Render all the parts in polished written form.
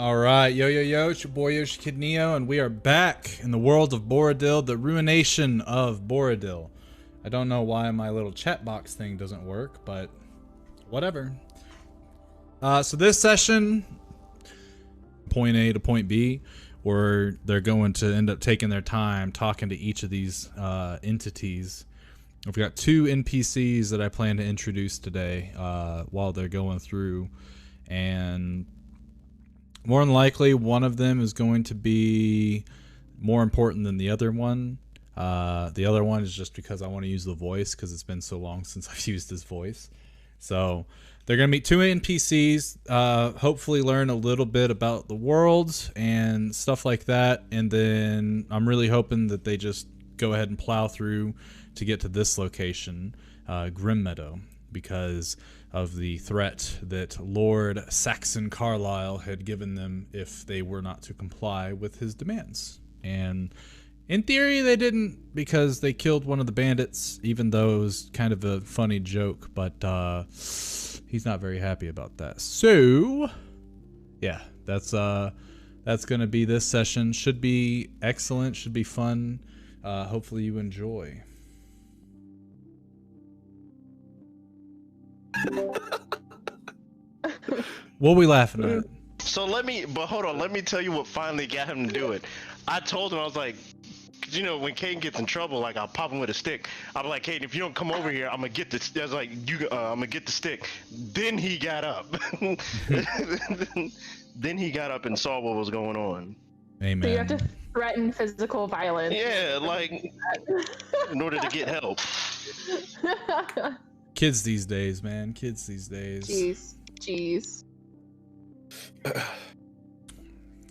All right, yo, yo, yo, it's your boy Yoshi Kid Neo, and we are back in the world of Boridil, the ruination of Boridil. I don't know why my little chat box thing doesn't work, but whatever. So this session, point A to point B, where they're going to end up taking their time talking to each of these entities. I've got two NPCs that I plan to introduce today while they're going through, and more than likely, one of them is going to be more important than the other one. The other one is just because I want to use the voice because it's been so long since I've used his voice. So they're going to meet two NPCs, hopefully learn a little bit about the world and stuff like that. And then I'm really hoping that they just go ahead and plow through to get to this location, Grim Meadow, because of the threat that Lord Saxon Carlisle had given them if they were not to comply with his demands. And in theory, they didn't, because they killed one of the bandits, even though it was kind of a funny joke, but he's not very happy about that. So, yeah, that's gonna be this session. Should be excellent, should be fun. Hopefully you enjoy. What are we laughing at? So hold on, let me tell you what finally got him to do it. I told him, I was like, 'cause you know, when Caden gets in trouble, like I'll pop him with a stick. I'm like, Caden, if you don't come over here, I'm gonna get this. I was like, I'm gonna get the stick. Then he got up. Then he got up and saw what was going on. Amen. So you have to threaten physical violence. Yeah, like in order to get help. Kids these days, man. Kids these days. Jeez.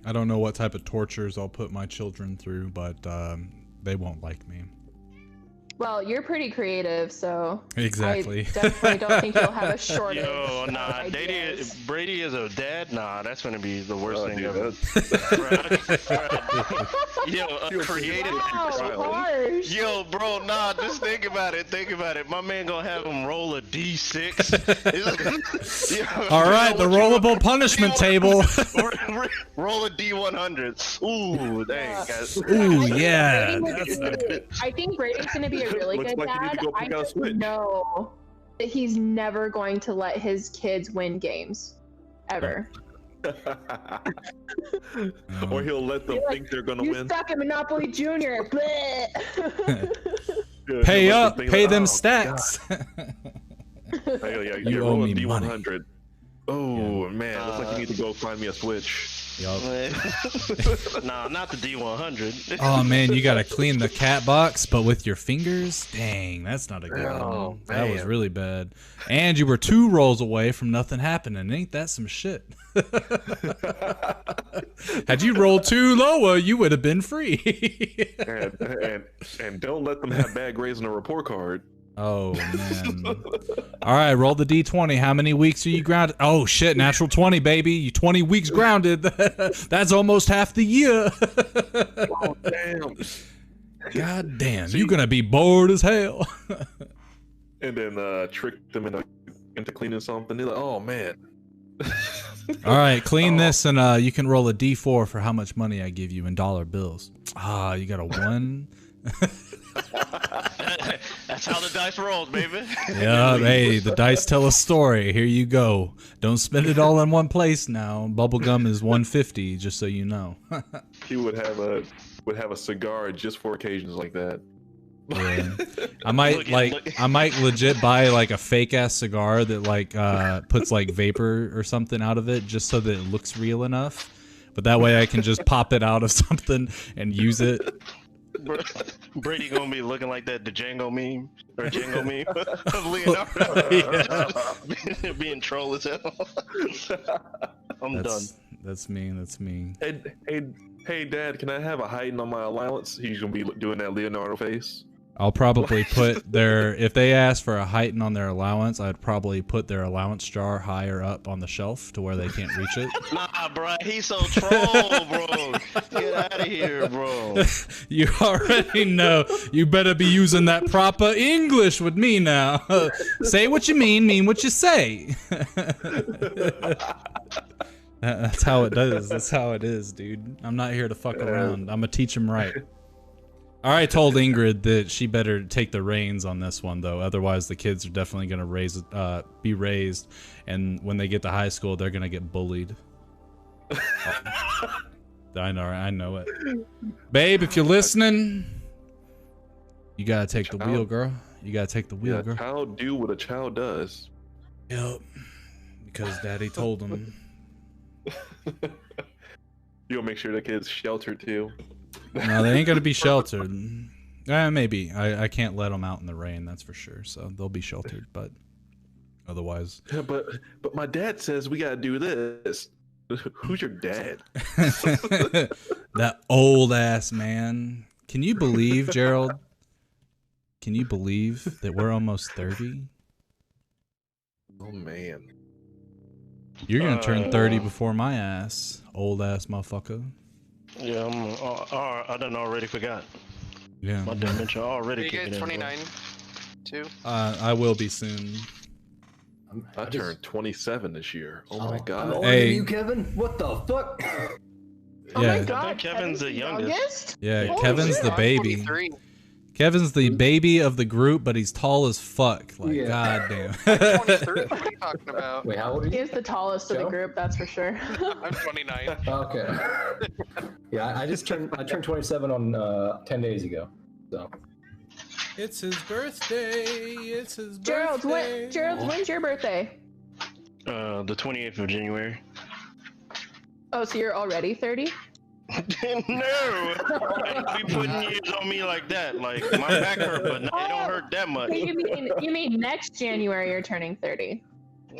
I don't know what type of tortures I'll put my children through, but they won't like me. Well, you're pretty creative, so Exactly. I definitely don't think you'll have a shortage. Yo, of nah, ideas. Brady is a dad. Nah, that's gonna be the worst thing ever. Yo, a creative. Wow, harsh. Yo, bro, nah, just think about it. Think about it. My man gonna have him roll a D6. All right, the rollable punishment table. Roll a D100. Ooh, dang, guys. Ooh, yeah. I think Brady's gonna be a really Looks good like you need dad. to go pick I out a just Switch. know that he's never going to let his kids win games, ever. Or he'll let them You're think they're gonna You win. suck at Monopoly Junior. Bleh. Yeah, Pay he'll let up, them think pay like, them oh, stacks. God. Yeah, You roll owe a me money. D100. Oh man, looks like you need to go find me a Switch. Yup. Nah, not the D100. Oh man, you gotta clean the cat box, but with your fingers? Dang, that's not a good Oh, one. That was man. really bad. And you were 2 rolls away from nothing happening. Ain't that some shit? Had you rolled 2 lower, you would have been free. and don't let them have bad grades on a report card. Oh man. All right, roll the D20. How many weeks are you grounded? Oh shit, natural 20, baby. You 20 weeks grounded. That's almost half the year. Oh damn. God damn, you're gonna be bored as hell. And then trick them into cleaning something. They're like, oh man. All right, clean this, and you can roll a D4 for how much money I give you in dollar bills. Ah, you got a 1. That's how the dice rolls, baby. Yeah, hey, the dice tell a story. Here you go. Don't spend it all in one place now. Bubblegum is 150, just so you know. He would have a cigar just for occasions like that. Yeah. I might legit buy like a fake ass cigar that like puts like vapor or something out of it just so that it looks real enough. But that way I can just pop it out of something and use it. Brady gonna be looking like that Django meme or Django meme of Leonardo. Being troll as hell. I'm done. That's me. That's me. Hey, Dad, can I have a heighten on my allowance? He's gonna be doing that Leonardo face. I'll probably put their, if they ask for a heighten on their allowance, I'd probably put their allowance jar higher up on the shelf to where they can't reach it. Nah, bro, he's so troll, bro. Get out of here, bro. You already know. You better be using that proper English with me now. Say what you mean what you say. That's how it does. That's how it is, dude. I'm not here to fuck around. I'm gonna teach him right. I already told Ingrid that she better take the reins on this one, though. Otherwise, the kids are definitely gonna be raised, and when they get to high school, they're gonna get bullied. I know it. Babe, if you're listening, you gotta take the wheel, girl. You gotta take the wheel, girl. Child do what a child does. Yep. Because Daddy told him. You'll make sure the kids sheltered too. No, they ain't gonna be sheltered. Maybe. I can't let them out in the rain, that's for sure. So they'll be sheltered, but otherwise. Yeah, but my dad says we gotta do this. Who's your dad? That old ass man. Can you believe, Gerald? Can you believe that we're almost 30? Oh man. You're gonna turn 30 before my ass, old ass motherfucker. Yeah, I done already forgot. Yeah. My dementia already Are you kicking guys in. 29 too? I will be soon. I turned 27 this year. Oh my I'm god. older Hey. than you, Kevin. What the fuck? Oh Yeah. my god, Kevin's the youngest. Yeah, Holy Kevin's shit. the I'm baby. 23. Kevin's the baby of the group, but he's tall as fuck. Like, Yeah. goddamn. 23. What are you talking about? Wait, how old are He you? is the tallest of the Joe? group, that's for sure. I'm 29. Okay. Yeah, I turned 27 on 10 days ago. So It's his birthday. It's his Gerald, when's your birthday? The 28th of January. Oh, so you're already 30? No! Don't be putting years on me like that. Like, my back hurt, but it don't hurt that much. Wait, you mean next January you're turning 30?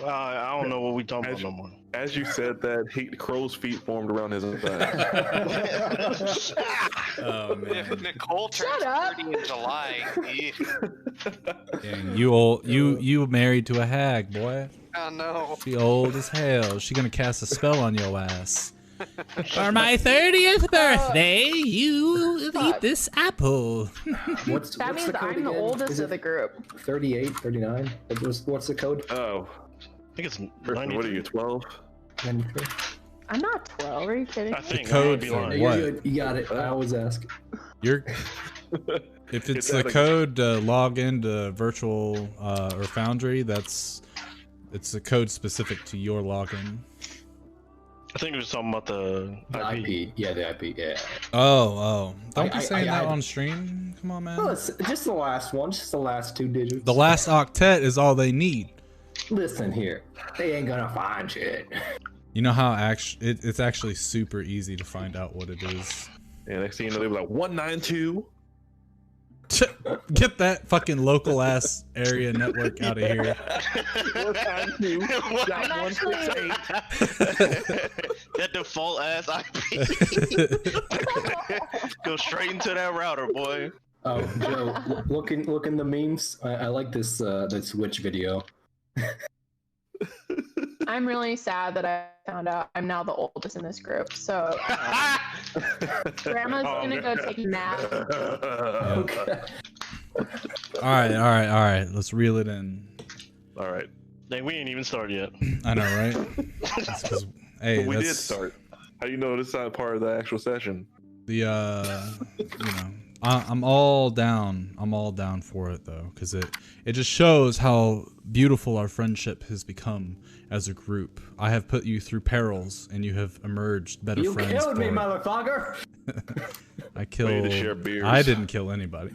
I don't know what we talking about no more. As you said that, crow's feet formed around his eyes. Oh man. If Nicole turns Shut up. 30 in July, Dang, you married to a hag, boy. oh no. She old as hell. She gonna cast a spell on your ass. For my 30th birthday, you eat this apple. what's That what's means the code I'm the again? oldest Is of the it group. 38, 39? What's the code? Oh, I think it's Kristen, what are you, 12? 93? I'm not 12, are you kidding? I think code I for might be No, lying. what? you're good. You got it. I always ask. You're if it's It's the having- code to log into virtual or Foundry, it's a code specific to your login. I think it was talking about the The IP. IP. Yeah, the IP. Yeah. Oh. Don't be I- saying I- that on stream. Come on, man. Well, it's just the last one. Just the last 2 digits. The last octet is all they need. Listen here. They ain't gonna find shit. You know how it's actually super easy to find out what it is. And next thing you know, they were like 192. Get that fucking local ass area network out of here. 192. I'm actually, That default ass IP. Go straight into that router, boy. Oh, Joe, look in the memes. I like this this Switch video. I'm really sad that I found out I'm now the oldest in this group. So Grandma's gonna go take a nap. Okay. All right. Let's reel it in. All right. Dang, we ain't even started yet. I know, right? That's 'cause- hey, But we did that's start. How do you know this is not part of the actual session? I'm all down. I'm all down for it though, because it just shows how beautiful our friendship has become as a group. I have put you through perils, and you have emerged better You friends. killed me, for it. motherfucker. I killed. Ready to share beers. I didn't kill anybody.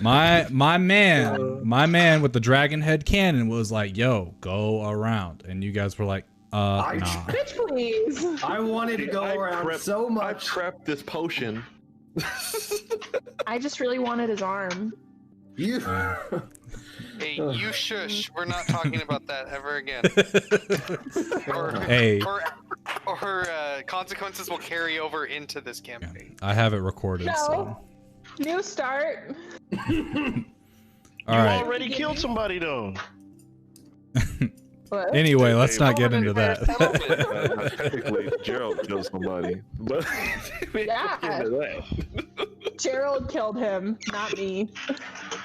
My man with the dragon head cannon was like, "Yo, go around," and you guys were like, nah." Bitch, please. I wanted to go around so I much. prepped this potion. I just really wanted his arm. You. Hey, you shush. We're not talking about that ever again. Hey. Or consequences will carry over into this campaign. I have it recorded. So. No. New start. All You right. already killed somebody though. What? Anyway, let's not get Oh, into fair that. settlement. Technically, Gerald killed somebody, but we ain't Yeah. getting into that. Gerald killed him, not me.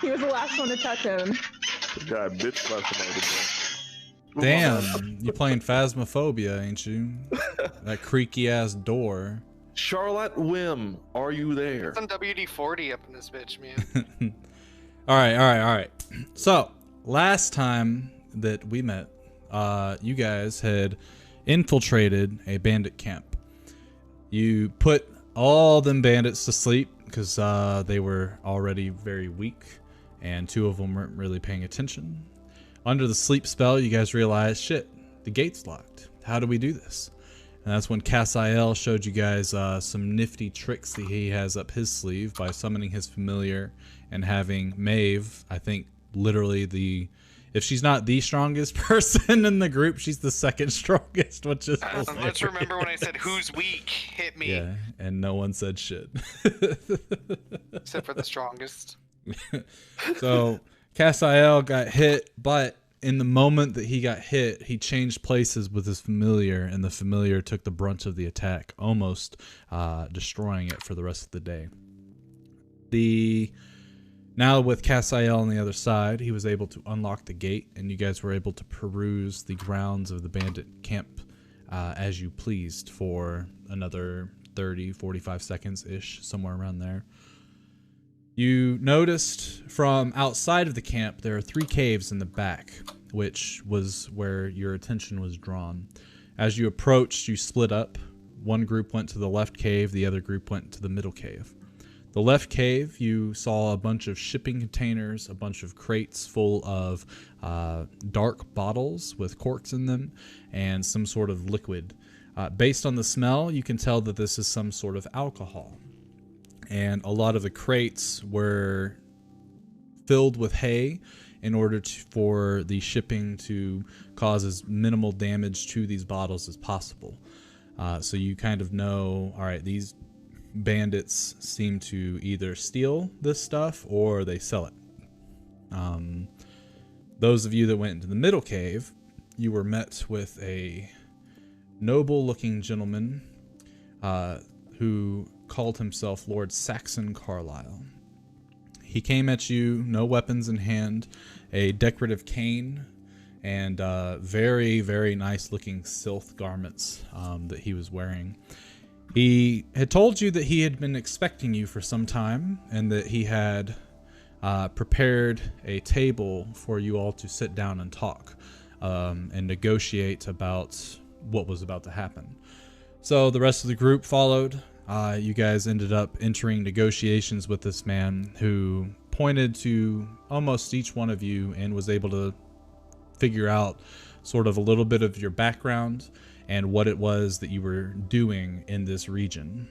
He was the last one to touch him. God, bitch, slapped somebody Damn, you playing Phasmophobia, ain't you? That creaky ass door. Charlotte Whim, are you there? Some WD-40 up in this bitch, man. All right. So last time that we met, you guys had infiltrated a bandit camp. You put all them bandits to sleep because they were already very weak, and 2 of them weren't really paying attention. Under the sleep spell, you guys realized, shit, the gate's locked. How do we do this? And that's when Cassiel showed you guys some nifty tricks that he has up his sleeve by summoning his familiar and having Maeve, I think, literally if she's not the strongest person in the group, she's the second strongest, which is Let's remember when I said, who's weak? Hit me. Yeah, and no one said shit. Except for the strongest. So Cassiel got hit, but in the moment that he got hit, he changed places with his familiar, and the familiar took the brunt of the attack, almost destroying it for the rest of the day. Now with Cassiel on the other side, he was able to unlock the gate, and you guys were able to peruse the grounds of the bandit camp as you pleased for another 30, 45 seconds-ish, somewhere around there. You noticed from outside of the camp there are 3 caves in the back, which was where your attention was drawn. As you approached, you split up. One group went to the left cave, the other group went to the middle cave. The left cave, you saw a bunch of shipping containers, a bunch of crates full of dark bottles with corks in them, and some sort of liquid. Based on the smell, you can tell that this is some sort of alcohol. And a lot of the crates were filled with hay in order for the shipping to cause as minimal damage to these bottles as possible. So you kind of know, all right, these bandits seem to either steal this stuff or they sell it. Those of you that went into the middle cave, you were met with a noble-looking gentleman who called himself Lord Saxon Carlisle. He came at you, no weapons in hand, a decorative cane, and very, very nice-looking silk garments that he was wearing. He had told you that he had been expecting you for some time, and that he had prepared a table for you all to sit down and talk and negotiate about what was about to happen. So the rest of the group followed. You guys ended up entering negotiations with this man who pointed to almost each one of you and was able to figure out sort of a little bit of your background and what it was that you were doing in this region.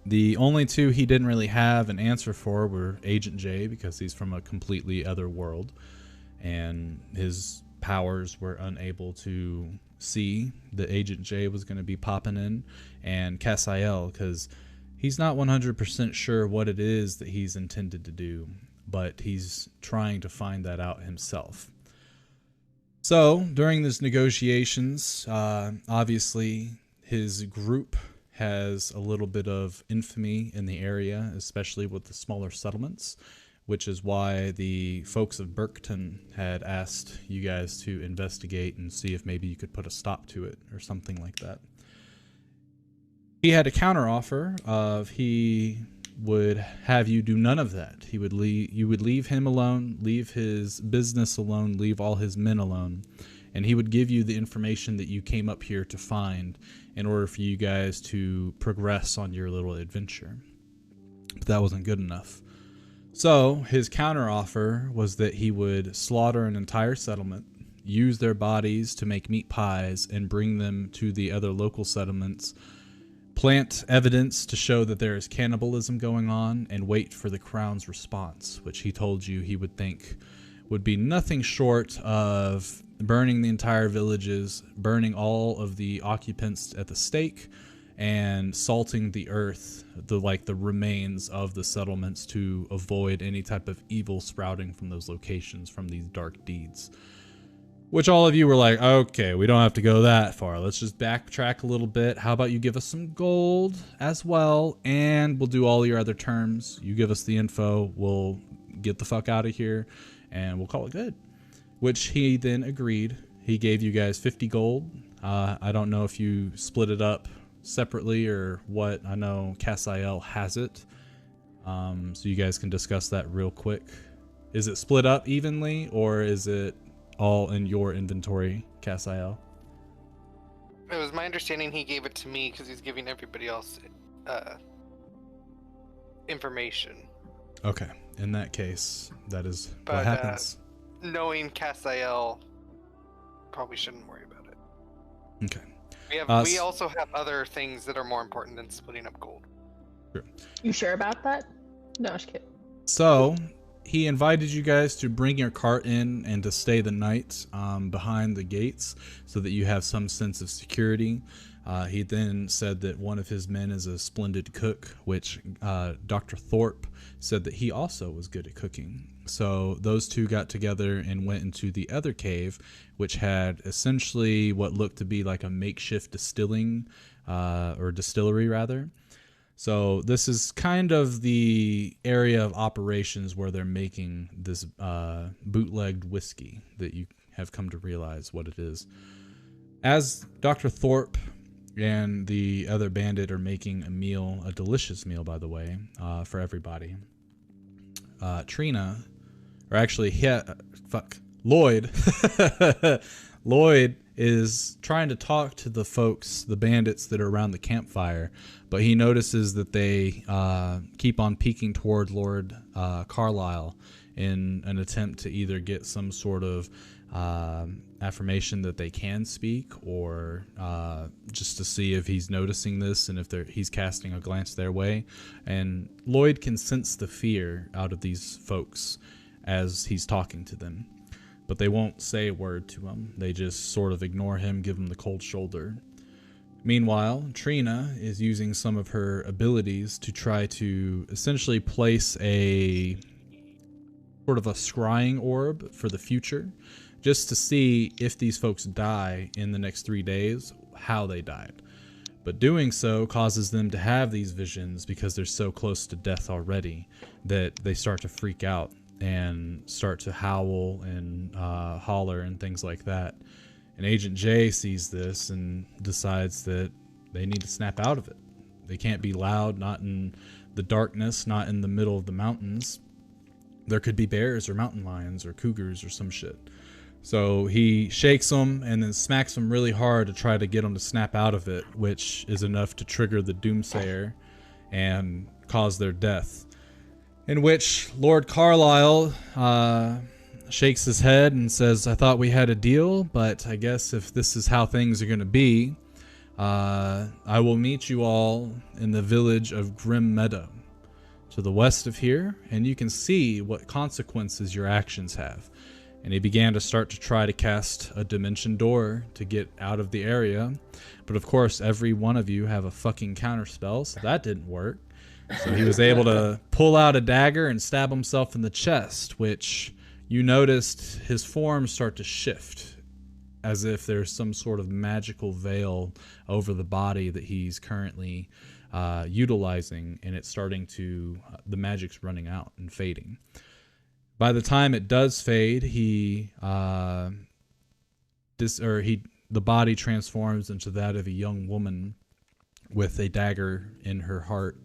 The only 2 he didn't really have an answer for were Agent J, because he's from a completely other world, and his powers were unable to see that Agent J was going to be popping in, and Cassiel, because he's not 100% sure what it is that he's intended to do, but he's trying to find that out himself. So, during these negotiations, obviously his group has a little bit of infamy in the area, especially with the smaller settlements, which is why the folks of Burkton had asked you guys to investigate and see if maybe you could put a stop to it or something like that. He had a counteroffer of he would have you do none of that. You would leave him alone, leave his business alone, leave all his men alone, and he would give you the information that you came up here to find in order for you guys to progress on your little adventure. But that wasn't good enough. So his counteroffer was that he would slaughter an entire settlement, use their bodies to make meat pies, and bring them to the other local settlements, plant evidence to show that there is cannibalism going on, and wait for the crown's response, which he told you he would think would be nothing short of burning the entire villages, burning all of the occupants at the stake, and salting the earth, the remains of the settlements, to avoid any type of evil sprouting from those locations from these dark deeds. Which all of you were like, okay, we don't have to go that far. Let's just backtrack a little bit. How about you give us some gold as well, and we'll do all your other terms. You give us the info, we'll get the fuck out of here, and we'll call it good. Which he then agreed, he gave you guys 50 gold. I don't know if you split it up separately or what. I know Cassiel has it. So you guys can discuss that real quick. Is it split up evenly, or is it all in your inventory, Cassiel? It was my understanding he gave it to me because he's giving everybody else information. Okay. In that case, that is But, what happens. Knowing Cassiel, probably shouldn't worry about it. Okay. We also have other things that are more important than splitting up gold. You sure about that? No, just kidding. So he invited you guys to bring your cart in and to stay the night behind the gates so that you have some sense of security. He then said that one of his men is a splendid cook, which Dr. Thorpe said that he also was good at cooking. So those two got together and went into the other cave, which had essentially what looked to be like a makeshift distillery rather. So this is kind of the area of operations where they're making this bootlegged whiskey that you have come to realize what it is. As Dr. Thorpe and the other bandit are making a meal, a delicious meal, by the way, for everybody, Trina, or actually, Lloyd, Lloyd is trying to talk to the folks, the bandits that are around the campfire, but he notices that they keep on peeking toward Lord Carlisle in an attempt to either get some sort of affirmation that they can speak, or just to see if he's noticing this and if he's casting a glance their way. And Lloyd can sense the fear out of these folks as he's talking to them, but they won't say a word to him. They just sort of ignore him, give him the cold shoulder. Meanwhile, Trina is using some of her abilities to try to essentially place a sort of a scrying orb for the future, just to see if these folks die in the next 3 days, how they died. But doing so causes them to have these visions because they're so close to death already that they start to freak out and start to howl and holler and things like that. And Agent J sees this and decides that they need to snap out of it. They can't be loud, not in the darkness, not in the middle of the mountains. There could be bears or mountain lions or cougars or some shit. So he shakes them and then smacks them really hard to try to get them to snap out of it, which is enough to trigger the Doomsayer and cause their death. In which Lord Carlisle shakes his head and says, I thought we had a deal, but I guess if this is how things are going to be, I will meet you all in the village of Grim Meadow to the west of here, and you can see what consequences your actions have. And he began to start to try to cast a dimension door to get out of the area. But of course, every one of you have a fucking counterspell, so that didn't work. So he was able to pull out a dagger and stab himself in the chest, which you noticed his form start to shift, as if there's some sort of magical veil over the body that he's currently utilizing, and it's starting to, the magic's running out and fading. By the time it does fade, the body transforms into that of a young woman with a dagger in her heart.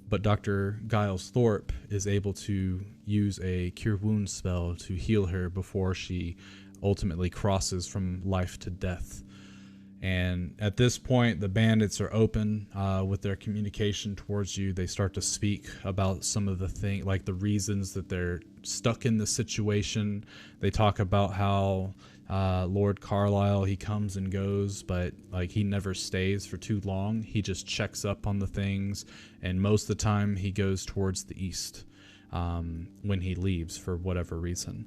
But Dr. Giles Thorpe is able to use a cure wounds spell to heal her before she ultimately crosses from life to death. And at this point, the bandits are open with their communication towards you. They start to speak about some of the things, like the reasons that they're stuck in the situation. They talk about how Lord Carlisle, he comes and goes, but like he never stays for too long. He just checks up on the things, and most of the time he goes towards the east when he leaves for whatever reason.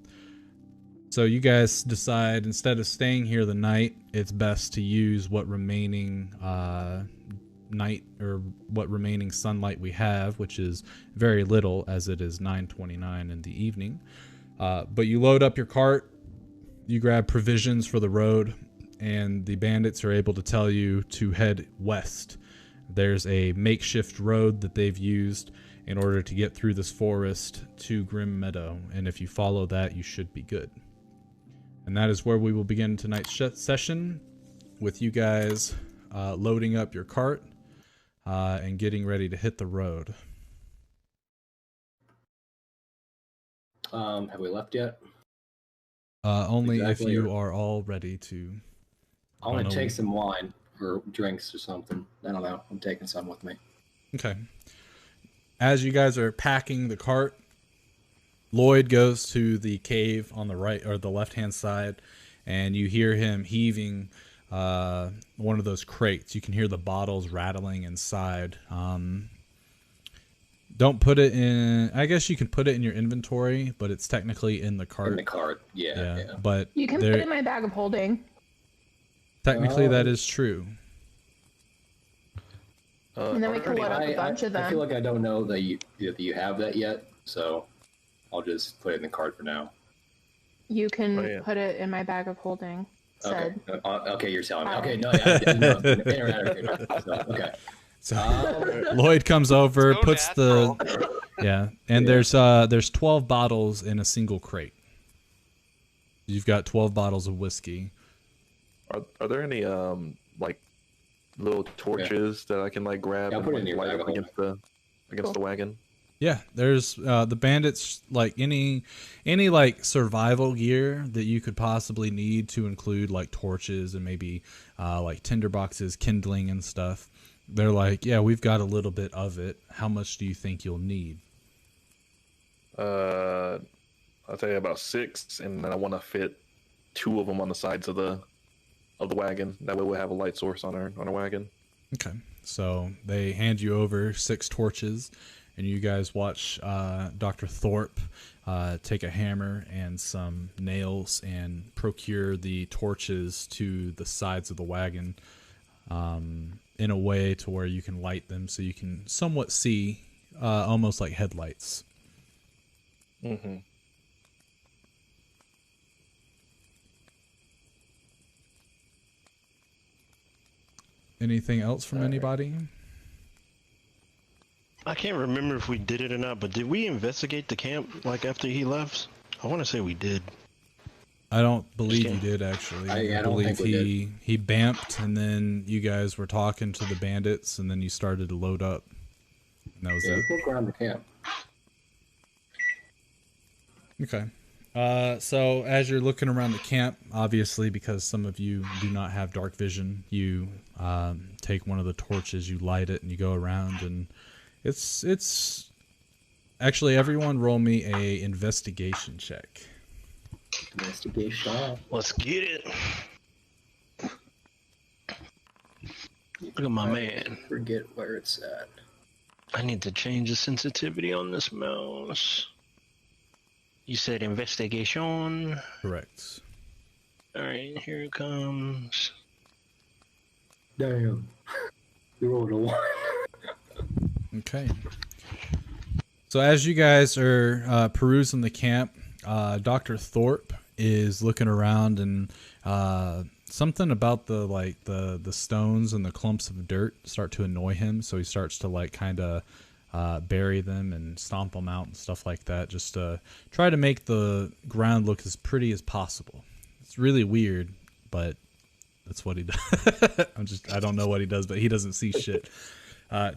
So you guys decide, instead of staying here the night, it's best to use what remaining night or what remaining sunlight we have, which is very little, as it is 9:29 in the evening. But you load up your cart, you grab provisions for the road, and the bandits are able to tell you to head west. There's a makeshift road that they've used in order to get through this forest to Grim Meadow, and if you follow that, you should be good. And that is where we will begin tonight's session, with you guys loading up your cart and getting ready to hit the road. Have we left yet? Only Exactly, if you or- are all ready to. I want to take some wine or drinks or something. I don't know. I'm taking some with me. Okay. As you guys are packing the cart, Lloyd goes to the cave on the right or the left-hand side, and you hear him heaving one of those crates. You can hear the bottles rattling inside. Don't put it in. I guess you can put it in your inventory, but it's technically in the cart. In the cart, yeah. But You can put it in my bag of holding. Technically, that is true. And then we can load up a bunch of them. I feel like I don't know that you have that yet, so I'll just put it in the cart for now. You can put it in my bag of holding. Okay. Said. Okay, you're telling me. Okay, no, yeah. Okay. So Lloyd comes over, So puts natural. and there's 12 bottles in a single crate. You've got 12 bottles of whiskey. Are there any like little torches that I can like grab Yeah, I'll and put it in like, your light bag up of against the wagon? Yeah, there's the bandits, like any like survival gear that you could possibly need, to include like torches and maybe like tinder boxes, kindling and stuff. They're like, yeah, we've got a little bit of it. How much do you think you'll need? I'll tell you about 6, and then I want to fit 2 of them on the sides of the wagon. That way we'll have a light source on our wagon. Okay, so they hand you over 6 torches, and you guys watch Dr. Thorpe take a hammer and some nails and procure the torches to the sides of the wagon in a way to where you can light them so you can somewhat see, almost like headlights. Mm-hmm. Anything else from anybody? I can't remember if we did it or not, but did we investigate the camp like after he left? I want to say we did. I don't believe you did, actually. I don't think we did. He bamped, and then you guys were talking to the bandits, and then you started to load up. And that was Yeah, it. let's look around the camp. Okay. So as you're looking around the camp, obviously, because some of you do not have dark vision, you take one of the torches, you light it, and you go around, and it's actually, everyone roll me a investigation check. Investigation. Let's get it. Look at my man. Forget where it's at. I need to change the sensitivity on this mouse. You said investigation. Correct. Alright, here it comes. Damn. You rolled a 1. Okay. So as you guys are perusing the camp, Dr. Thorpe is looking around, and something about the stones and the clumps of dirt start to annoy him. So he starts to like kind of bury them and stomp them out and stuff like that, just to try to make the ground look as pretty as possible. It's really weird, but that's what he does. I don't know what he does, but he doesn't see shit.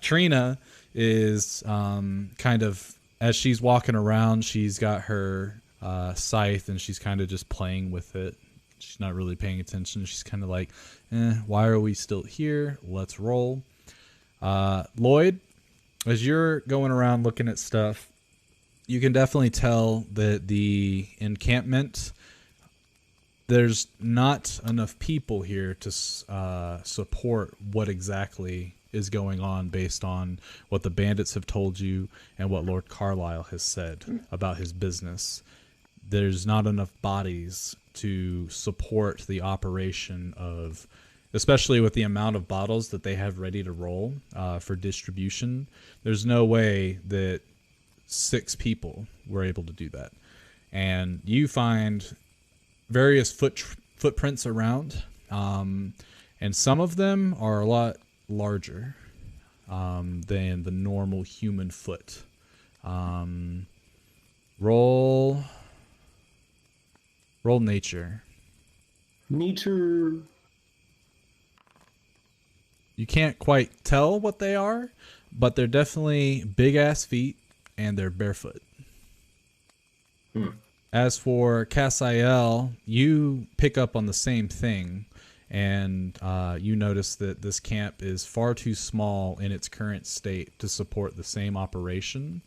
Trina is kind of, as she's walking around, she's got her scythe, and she's kind of just playing with it. She's not really paying attention. She's kind of like, why are we still here? Let's roll. Lloyd, as you're going around looking at stuff, you can definitely tell that the encampment, there's not enough people here to support what exactly is going on, based on what the bandits have told you and what Lord Carlisle has said about his business. There's not enough bodies to support the operation of, especially with the amount of bottles that they have ready to roll for distribution. There's no way that 6 people were able to do that. And you find various footprints around, and some of them are a lot larger than the normal human foot. Roll nature. Nature. You can't quite tell what they are, but they're definitely big ass feet and they're barefoot. As for Cassiel, you pick up on the same thing, and you notice that this camp is far too small in its current state to support the same operation.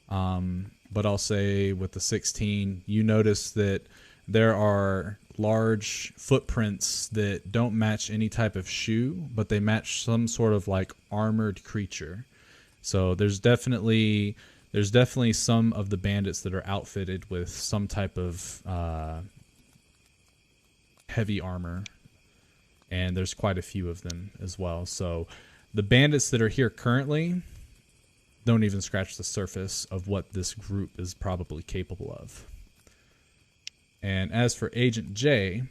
But I'll say with the 16, you notice that there are large footprints that don't match any type of shoe, but they match some sort of like armored creature. So there's definitely some of the bandits that are outfitted with some type of heavy armor, and there's quite a few of them as well. So the bandits that are here currently don't even scratch the surface of what this group is probably capable of. And as for Agent J,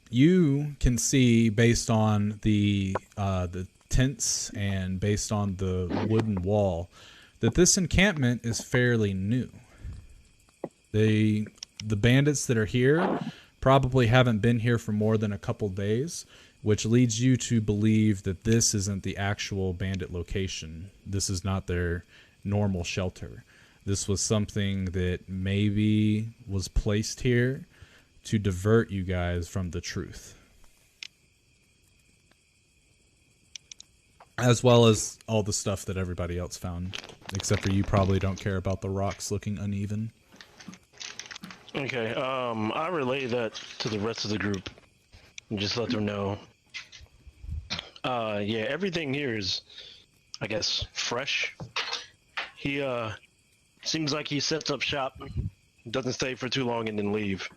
you can see based on the tents and based on the wooden wall that this encampment is fairly new. The bandits that are here probably haven't been here for more than a couple days, which leads you to believe that this isn't the actual bandit location. This is not their normal shelter. This was something that maybe was placed here to divert you guys from the truth. As well as all the stuff that everybody else found. Except for you probably don't care about the rocks looking uneven. Okay, I relay that to the rest of the group. And just let them know. Yeah, everything here is, I guess, fresh. He, seems like he sets up shop, doesn't stay for too long and then leave.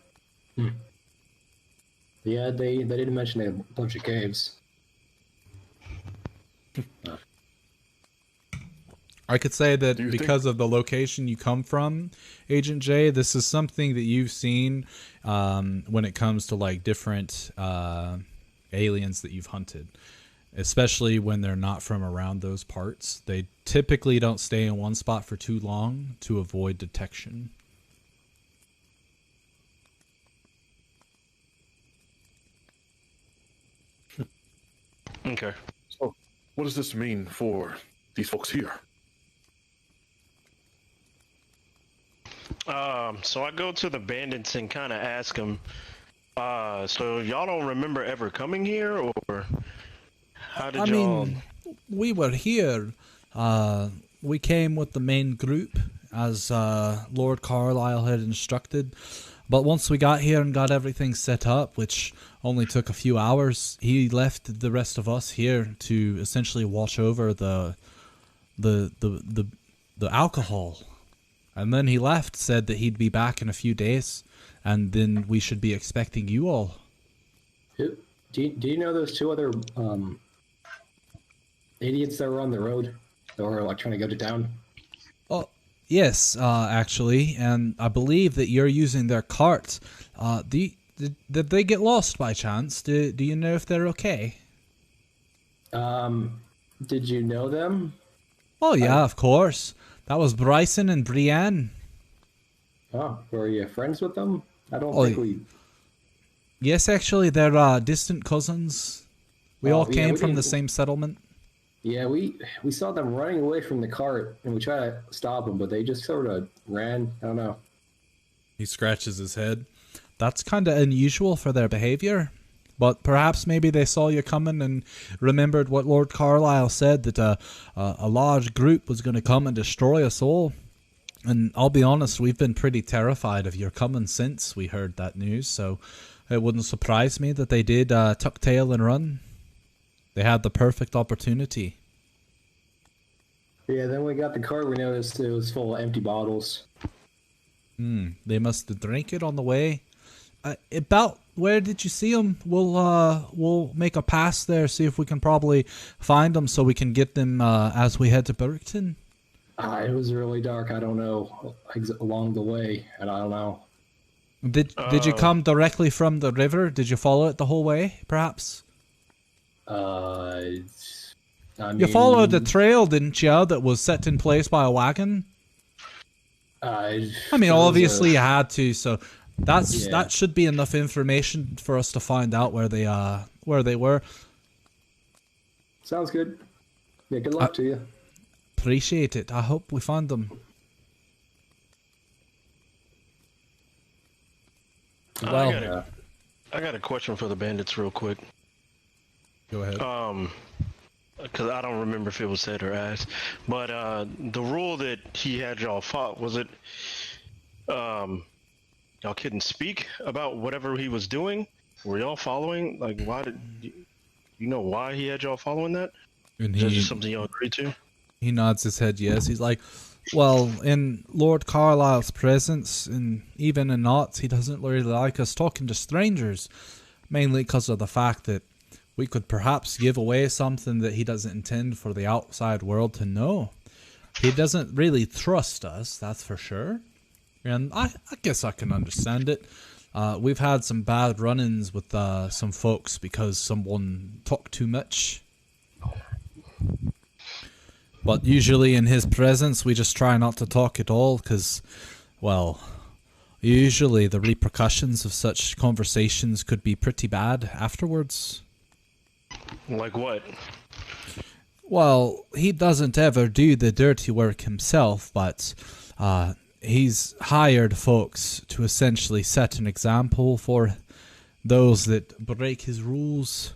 Yeah, they didn't mention a bunch of caves. I could say that because of the location you come from, Agent J, this is something that you've seen when it comes to like different aliens that you've hunted. Especially when they're not from around those parts. They typically don't stay in one spot for too long to avoid detection. Okay. So, what does this mean for these folks here? So I go to the bandits and kind of ask them, so y'all don't remember ever coming here, or how did y'all... we were here. We came with the main group, as Lord Carlisle had instructed. But once we got here and got everything set up, which only took a few hours, he left the rest of us here to essentially watch over the alcohol. And then he left, said that he'd be back in a few days, and then we should be expecting you all. Do you know those two other idiots that were on the road that were like trying to go to town? Oh, yes, actually, and I believe that you're using their cart. Did they get lost by chance? Do you know if they're okay? Did you know them? Oh yeah, of course. That was Bryson and Brienne. Oh, were you friends with them? I don't think we... Yes, actually, they're distant cousins. We all came from the same settlement. Yeah, we saw them running away from the cart, and we tried to stop them, but they just sort of ran. I don't know. He scratches his head. That's kind of unusual for their behavior. But perhaps maybe they saw you coming and remembered what Lord Carlisle said, that a large group was going to come and destroy us all. And I'll be honest, we've been pretty terrified of your coming since we heard that news, so it wouldn't surprise me that they did tuck tail and run. They had the perfect opportunity. Yeah, then we got the cart, we noticed it was full of empty bottles. They must have drank it on the way. About where did you see them? We'll make a pass there, see if we can probably find them so we can get them as we head to Burton. It was really dark. I don't know along the way, and I don't know. Did you come directly from the river? Did you follow it the whole way, perhaps? I mean, you followed the trail, didn't you? That was set in place by a wagon. I mean, obviously you had to. So that should be enough information for us to find out where they were. Sounds good. Yeah, good luck to you. Appreciate it. I hope we find them. Well, I got a question for the bandits real quick. go ahead. Because I don't remember if it was said or asked, but the rule that he had y'all fought, was it y'all couldn't speak about whatever he was doing? Were y'all following? Like, why did you know why he had y'all following that? And Is that just something y'all agreed to? he nods his head yes. He's like, well, in Lord Carlisle's presence, and even in Knots, he doesn't really like us talking to strangers, mainly because of the fact that we could perhaps give away something that he doesn't intend for the outside world to know. He doesn't really trust us, that's for sure. And I guess I can understand it. We've had some bad run-ins with some folks because someone talked too much. But usually in his presence, we just try not to talk at all because, well, usually the repercussions of such conversations could be pretty bad afterwards. Like what? Well, he doesn't ever do the dirty work himself, but he's hired folks to essentially set an example for those that break his rules.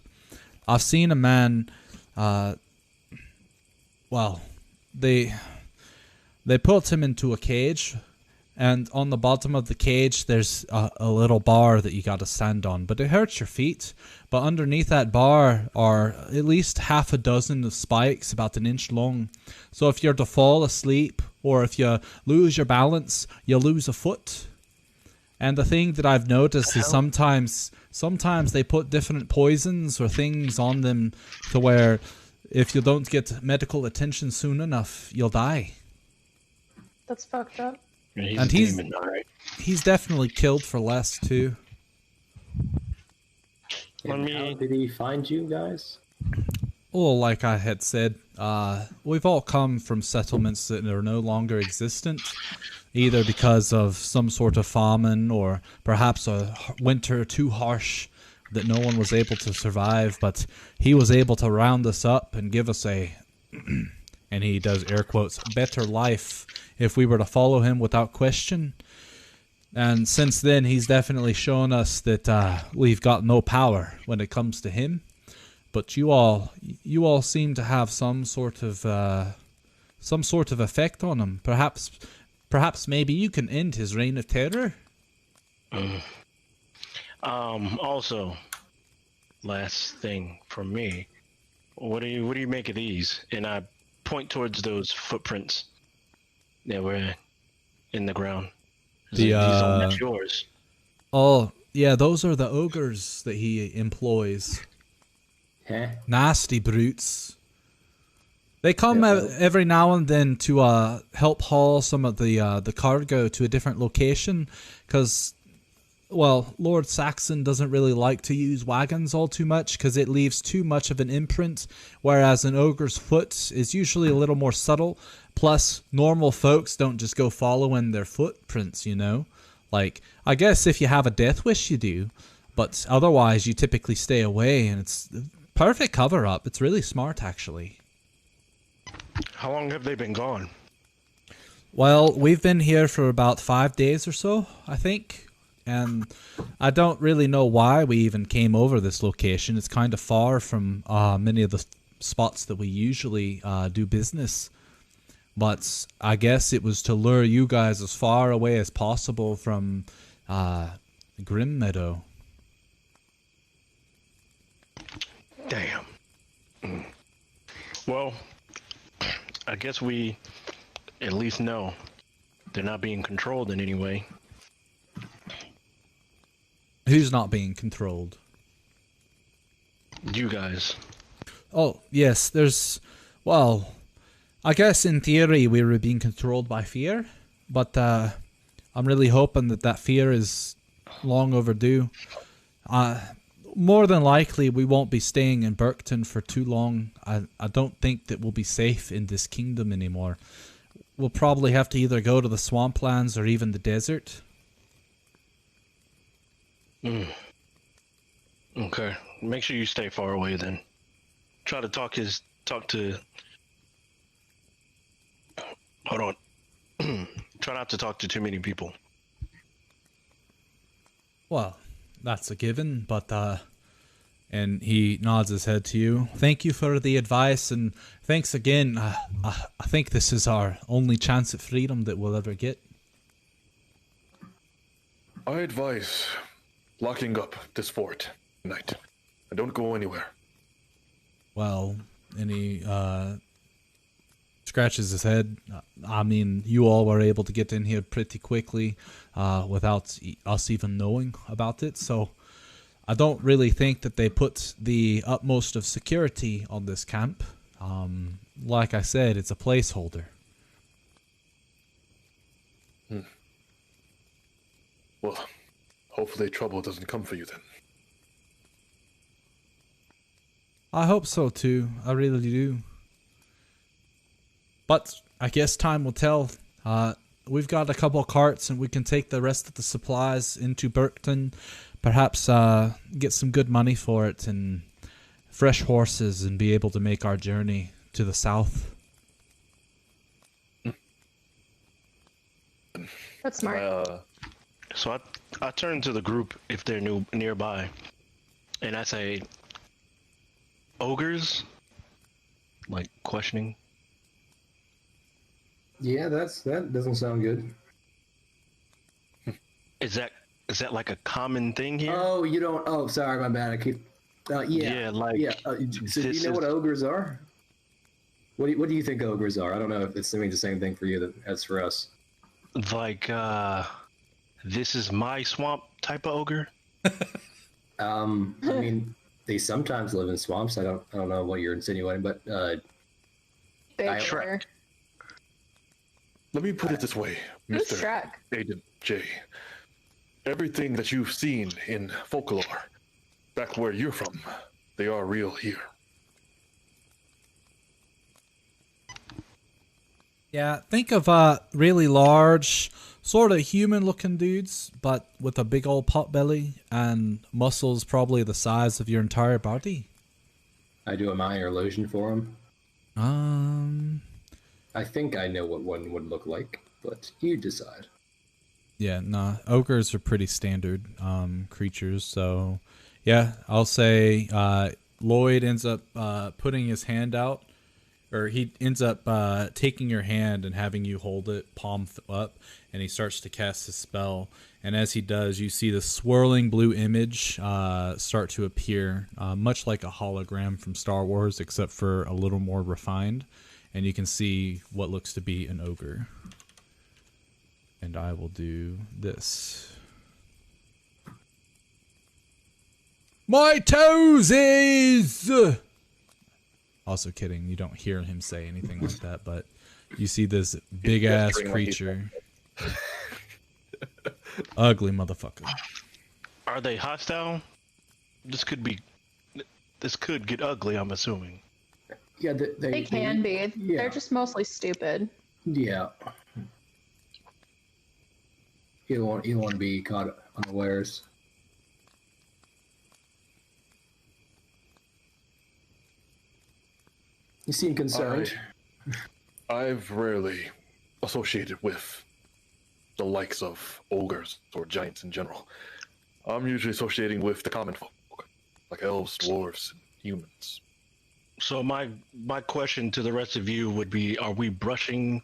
I've seen a man, well, they put him into a cage, and on the bottom of the cage there's a little bar that you gotta stand on, but it hurts your feet. But underneath that bar are at least half a dozen of spikes about an inch long. So if you're to fall asleep, or if you lose your balance, you lose a foot. And the thing that I've noticed is sometimes they put different poisons or things on them to where if you don't get medical attention soon enough, you'll die. That's fucked up. And he's a demon, all right. He's definitely killed for less too. How did he find you guys? Well, like I had said, we've all come from settlements that are no longer existent, either because of some sort of famine or perhaps a winter too harsh that no one was able to survive, but he was able to round us up and give us a, and he does air quotes, better life if we were to follow him without question. And since then, he's definitely shown us that we've got no power when it comes to him. But you all seem to have some sort of effect on him. Perhaps maybe you can end his reign of terror. Also, last thing from me, what do you make of these? And I point towards those footprints that were in the ground. These are not yours. Oh, yeah, those are the ogres that he employs. Huh? Nasty brutes. They come every now and then to help haul some of the cargo to a different location, because, well, Lord Saxon doesn't really like to use wagons all too much because it leaves too much of an imprint, whereas an ogre's foot is usually a little more subtle. Plus, normal folks don't just go following their footprints, you know? Like, I guess if you have a death wish you do, but otherwise you typically stay away, and it's perfect cover-up. It's really smart, actually. How long have they been gone? Well, we've been here for about 5 days or so, I think. And I don't really know why we even came over this location. It's kind of far from many of the spots that we usually do business. But I guess it was to lure you guys as far away as possible from Grim Meadow. Damn. Well, I guess we at least know they're not being controlled in any way. Who's not being controlled? You guys. Oh, yes, well, I guess in theory we were being controlled by fear, but I'm really hoping that fear is long overdue. More than likely we won't be staying in Burkton for too long. I don't think that we'll be safe in this kingdom anymore. We'll probably have to either go to the swamplands or even the desert. Mm. Okay. Make sure you stay far away then. Try to talk to. Hold on. Try not to talk to too many people. Well, that's a given, but and he nods his head to you. Thank you for the advice, and thanks again. I think this is our only chance at freedom that we'll ever get. I advise locking up this fort tonight. And don't go anywhere. Well, and he scratches his head. I mean, you all were able to get in here pretty quickly without us even knowing about it, so I don't really think that they put the utmost of security on this camp. Like I said, it's a placeholder. Well, hopefully trouble doesn't come for you then. I hope so too. I really do. But I guess time will tell. We've got a couple of carts and we can take the rest of the supplies into Burkton. Perhaps get some good money for it and fresh horses and be able to make our journey to the south. That's smart. So I turn to the group if they're nearby, and I say, ogres? Like, questioning? Yeah, that doesn't sound good. Is that like a common thing here? Oh, you don't. Oh, sorry, my bad. I keep. Yeah. Yeah, like, Yeah. So do you know what ogres are? What do you think ogres are? I don't know if it's means the same thing for you as for us. Like, this is my swamp type of ogre? I mean, they sometimes live in swamps. I don't know what you're insinuating, but Big Shrek. Let me put it this way, Who's Mr. Shrek? Agent J. Everything that you've seen in folklore, back where you're from, they are real here. Yeah, think of really large, sort of human-looking dudes, but with a big old pot belly and muscles probably the size of your entire body. I do a minor illusion for him. I think I know what one would look like, but you decide. Yeah, nah, ogres are pretty standard creatures, so yeah, I'll say Lloyd ends up putting his hand out, or he ends up taking your hand and having you hold it palm up, and he starts to cast his spell, and as he does, you see the swirling blue image start to appear, much like a hologram from Star Wars, except for a little more refined, and you can see what looks to be an ogre. And I will do this. My toesies! Also kidding, you don't hear him say anything like that, but you see this big ass creature. Ugly motherfucker. Are they hostile? This could get ugly, I'm assuming. Yeah, They can be. Yeah. They're just mostly stupid. Yeah. You don't want to be caught unawares. You seem concerned. I've rarely associated with the likes of ogres or giants in general. I'm usually associating with the common folk, like elves, dwarves, and humans. So my question to the rest of you would be, are we brushing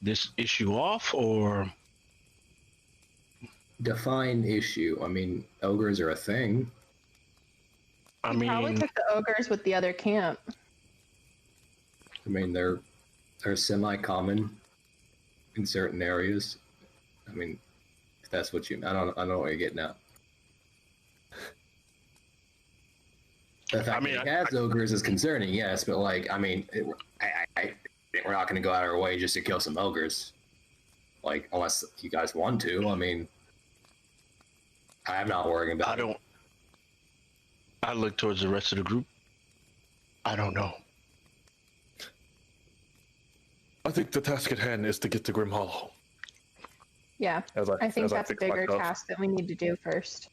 this issue off, or... Define issue. I mean, ogres are a thing. I He probably mean, took the ogres with the other camp. I mean, they're semi-common in certain areas. I mean, if that's what you... I don't know what you're getting at. The fact that it has ogres is concerning, yes, but like, I mean, we're not going to go out of our way just to kill some ogres. Like, unless you guys want to. I mean, I'm not worrying about it. I look towards the rest of the group. I don't know. I think the task at hand is to get to Grim Hollow. Yeah, As I think as that's a fix my bigger stuff. task that we need to do first.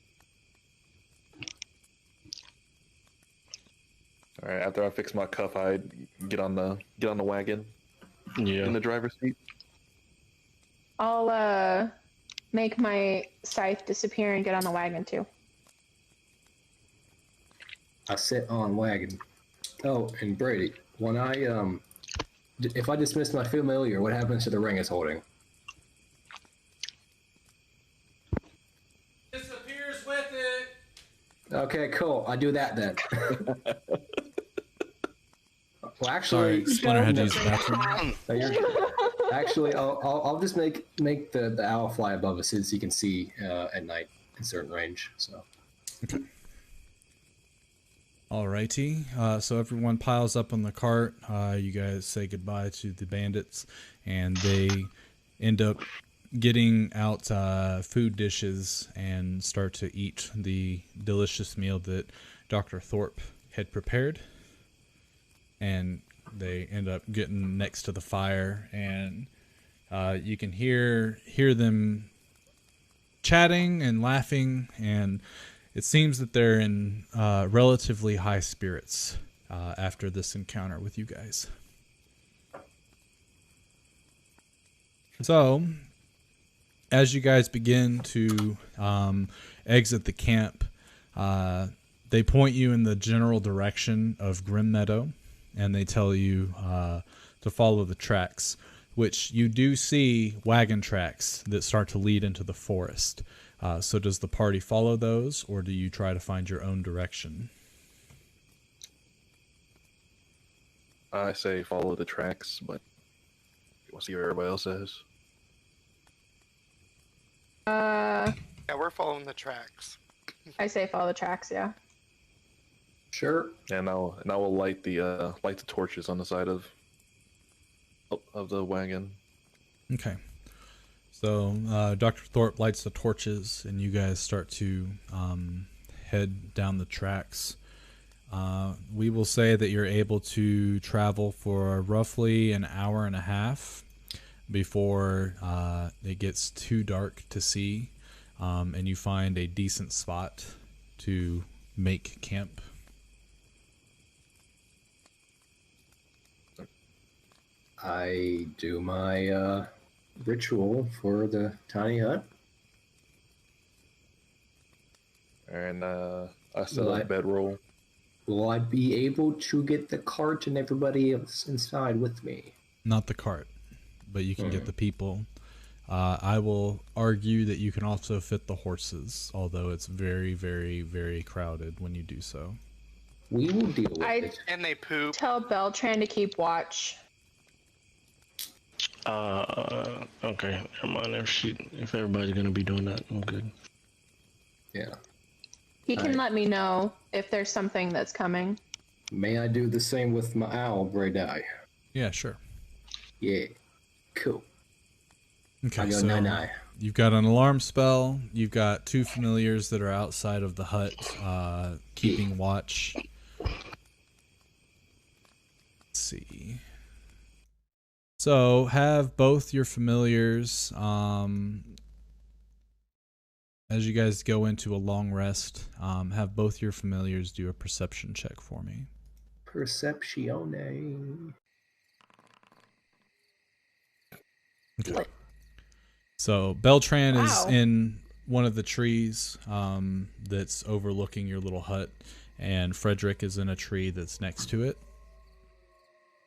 All right. After I fix my cuff, I get on the wagon Yeah. in the driver's seat. I'll make my scythe disappear and get on the wagon too. I sit on wagon. Oh, and Brady, when if I dismiss my familiar, what happens to the ring it's holding? Disappears with it. Okay, cool. I do that then. Well, Sorry, actually, Splinter had to use the Don't bathroom. no, you're- actually, I'll just make the owl fly above us since he can see at night in certain range. So. Okay. Alrighty, so everyone piles up on the cart. You guys say goodbye to the bandits, and they end up getting out food dishes and start to eat the delicious meal that Dr. Thorpe had prepared. And they end up getting next to the fire, and you can hear them chatting and laughing, and it seems that they're in relatively high spirits after this encounter with you guys. So, as you guys begin to exit the camp, they point you in the general direction of Grim Meadow, and they tell you to follow the tracks, which you do see wagon tracks that start to lead into the forest. So does the party follow those, or do you try to find your own direction? I say follow the tracks, but we'll see what everybody else says. Yeah, we're following the tracks. I say follow the tracks, yeah. Sure. And I will light the torches on the side of the wagon. Okay. So Dr. Thorpe lights the torches, and you guys start to head down the tracks. We will say that you're able to travel for roughly an hour and a half before it gets too dark to see, and you find a decent spot to make camp. I do my ritual for the tiny hut. And I set Will up a bedroll. Will I be able to get the cart and everybody else inside with me? Not the cart, but you can get the people. I will argue that you can also fit the horses, although it's very, very, very crowded when you do so. We will deal with it. And they poop. Tell Beltran to keep watch. Okay, never mind. If everybody's gonna be doing that, I'm good. Yeah. He can Alright. let me know if there's something that's coming. May I do the same with my owl, Brady? Yeah, sure. Yeah. Cool. Okay, I go so nine. you've got an alarm spell. You've got two familiars that are outside of the hut, keeping watch. Let's see. So have both your familiars, as you guys go into a long rest, have both your familiars do a perception check for me. Perceptione. Okay. So Beltran is Wow. in one of the trees that's overlooking your little hut, and Frederick is in a tree that's next to it.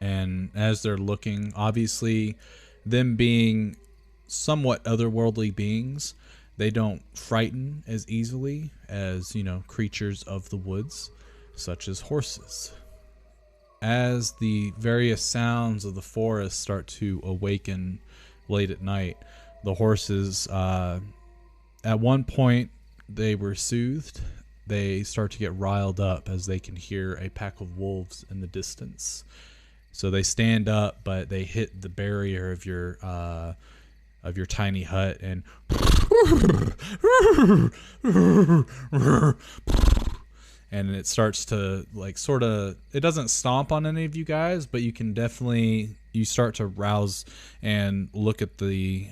And as they're looking, obviously, them being somewhat otherworldly beings, they don't frighten as easily as, creatures of the woods, such as horses. As the various sounds of the forest start to awaken late at night, the horses, at one point, they were soothed. They start to get riled up as they can hear a pack of wolves in the distance. So they stand up, but they hit the barrier of your tiny hut, and it starts to it doesn't stomp on any of you guys, but you start to rouse and look at the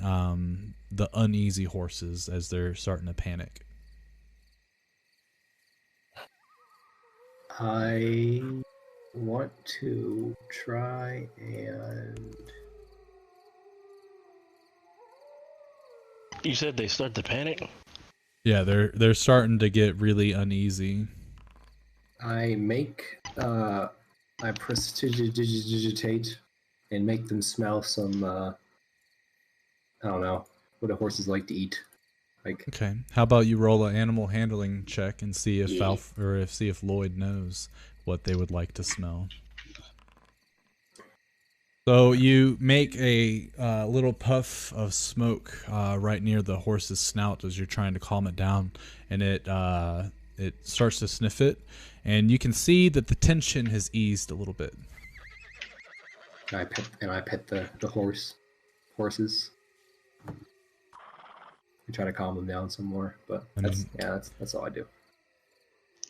uneasy horses as they're starting to panic. I want to try and. You said they start to panic? Yeah, they're starting to get really uneasy. I prestidigitate and make them smell some, I don't know, what do horses like to eat. Like, Okay. How about you roll an animal handling check and see if Yeah. see if Lloyd knows what they would like to smell. So you make a little puff of smoke right near the horse's snout as you're trying to calm it down, and it starts to sniff it, and you can see that the tension has eased a little bit. I pet the horses. I try to calm them down some more, but that's all I do.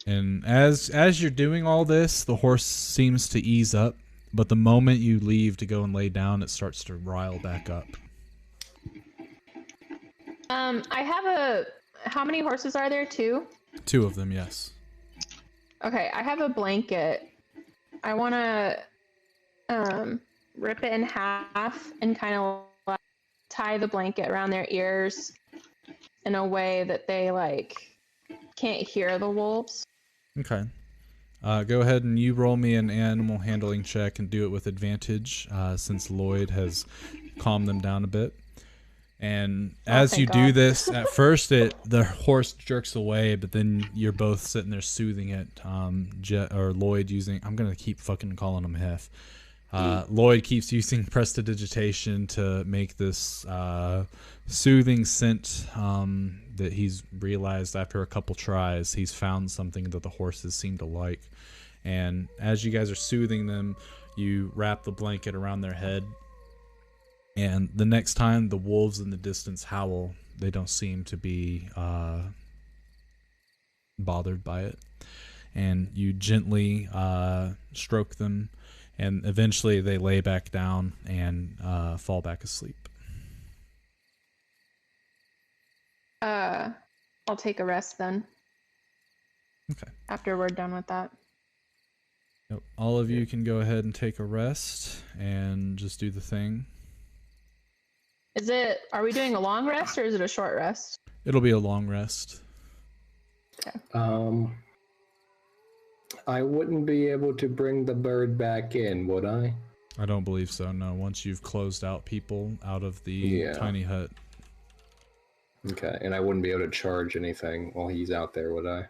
And as you're doing all this, the horse seems to ease up, but the moment you leave to go and lay down, it starts to rile back up. I have how many horses are there? 2? 2 of them, yes. Okay, I have a blanket. I want to rip it in half and kind of like tie the blanket around their ears in a way that they like can't hear the wolves. Okay. Go ahead and you roll me an animal handling check and do it with advantage, since Lloyd has calmed them down a bit. And as you do this, at first the horse jerks away, but then you're both sitting there soothing it. Or Lloyd using, I'm gonna keep fucking calling him Hef. Lloyd keeps using prestidigitation to make this soothing scent that he's realized after a couple tries he's found something that the horses seem to like. And as you guys are soothing them, you wrap the blanket around their head, and the next time the wolves in the distance howl, they don't seem to be bothered by it. And you gently stroke them, and eventually they lay back down and fall back asleep. I'll take a rest then. Okay. After we're done with that. Yep. All of you can go ahead and take a rest and just do the thing. Are we doing a long rest or is it a short rest? It'll be a long rest. Okay. I wouldn't be able to bring the bird back in, would I? I don't believe so, no. Once you've closed out people out of the tiny hut. Okay, and I wouldn't be able to charge anything while he's out there, would I?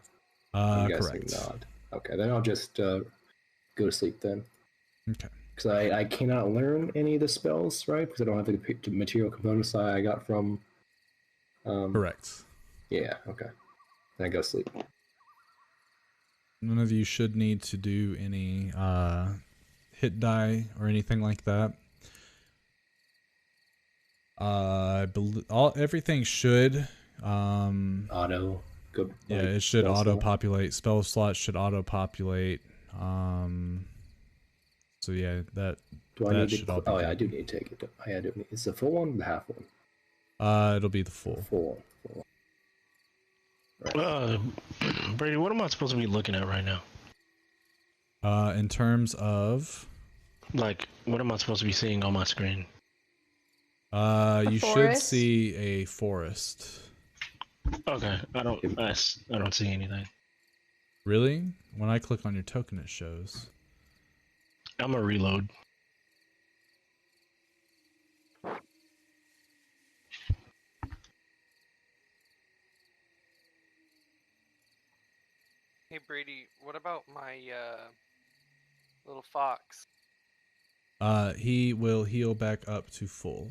I'm guessing Correct. not. Okay, then I'll just go to sleep then. Okay. Because I cannot learn any of the spells, right? Because I don't have the material components I got from... Correct. Yeah, okay. Then I go sleep. None of you should need to do any hit die or anything like that. Everything should Auto. Good. Yeah, it should auto-populate. Spell slots should auto-populate. So yeah, that should all be I do need to take it. I do. It's the full one or the half one? It'll be the full. Full. Right. Brady, what am I supposed to be looking at right now? In terms of, like, what am I supposed to be seeing on my screen? you should see a forest. Okay, I don't see anything. Really? When I click on your token, it shows. I'm gonna reload. Hey Brady, what about my little fox? He will heal back up to full.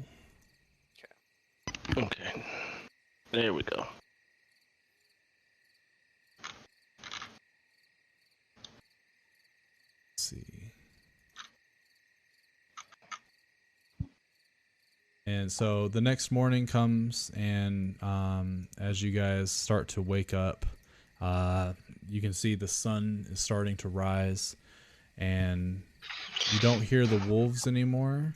Okay. There we go. Let's see. And so the next morning comes, and as you guys start to wake up, you can see the sun is starting to rise, and you don't hear the wolves anymore,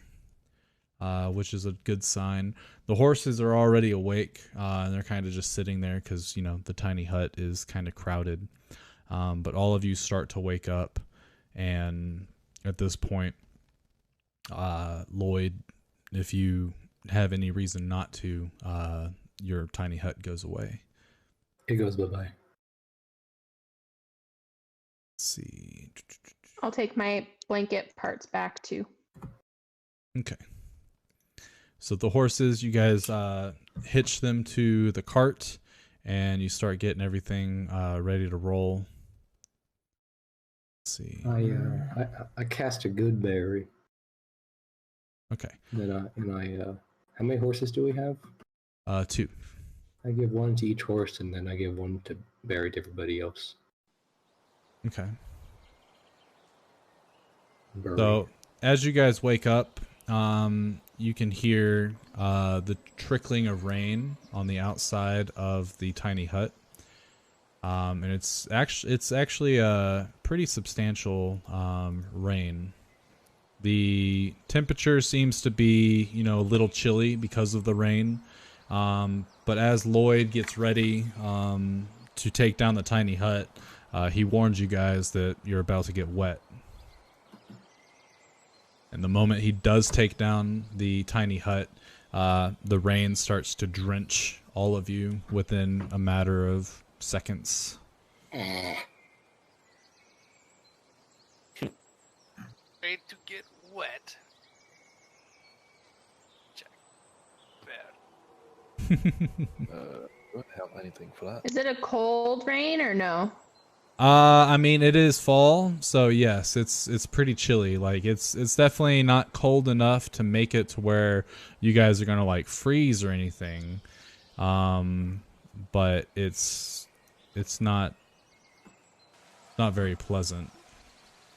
which is a good sign. The horses are already awake, and they're kind of just sitting there because, the tiny hut is kind of crowded. But all of you start to wake up, And at this point, Lloyd, if you have any reason not to, your tiny hut goes away. It goes bye-bye. Let's see. I'll take my blanket parts back too. Okay. So the horses, you guys hitch them to the cart, and you start getting everything ready to roll. Let's see. I cast a good berry. Okay. How many horses do we have? 2. I give one to each horse, and then I give one to berry to everybody else. Okay. Berry. So as you guys wake up, you can hear the trickling of rain on the outside of the tiny hut, and it's actually a pretty substantial rain. The temperature seems to be a little chilly because of the rain, but as Lloyd gets ready to take down the tiny hut, he warns you guys that you're about to get wet. And the moment he does take down the tiny hut, the rain starts to drench all of you within a matter of seconds. Ready to get wet. Check. Bad. Don't have anything for that. Is it a cold rain or no? I mean, it is fall, so yes, it's pretty chilly. Like it's definitely not cold enough to make it to where you guys are gonna like freeze or anything. But it's not very pleasant.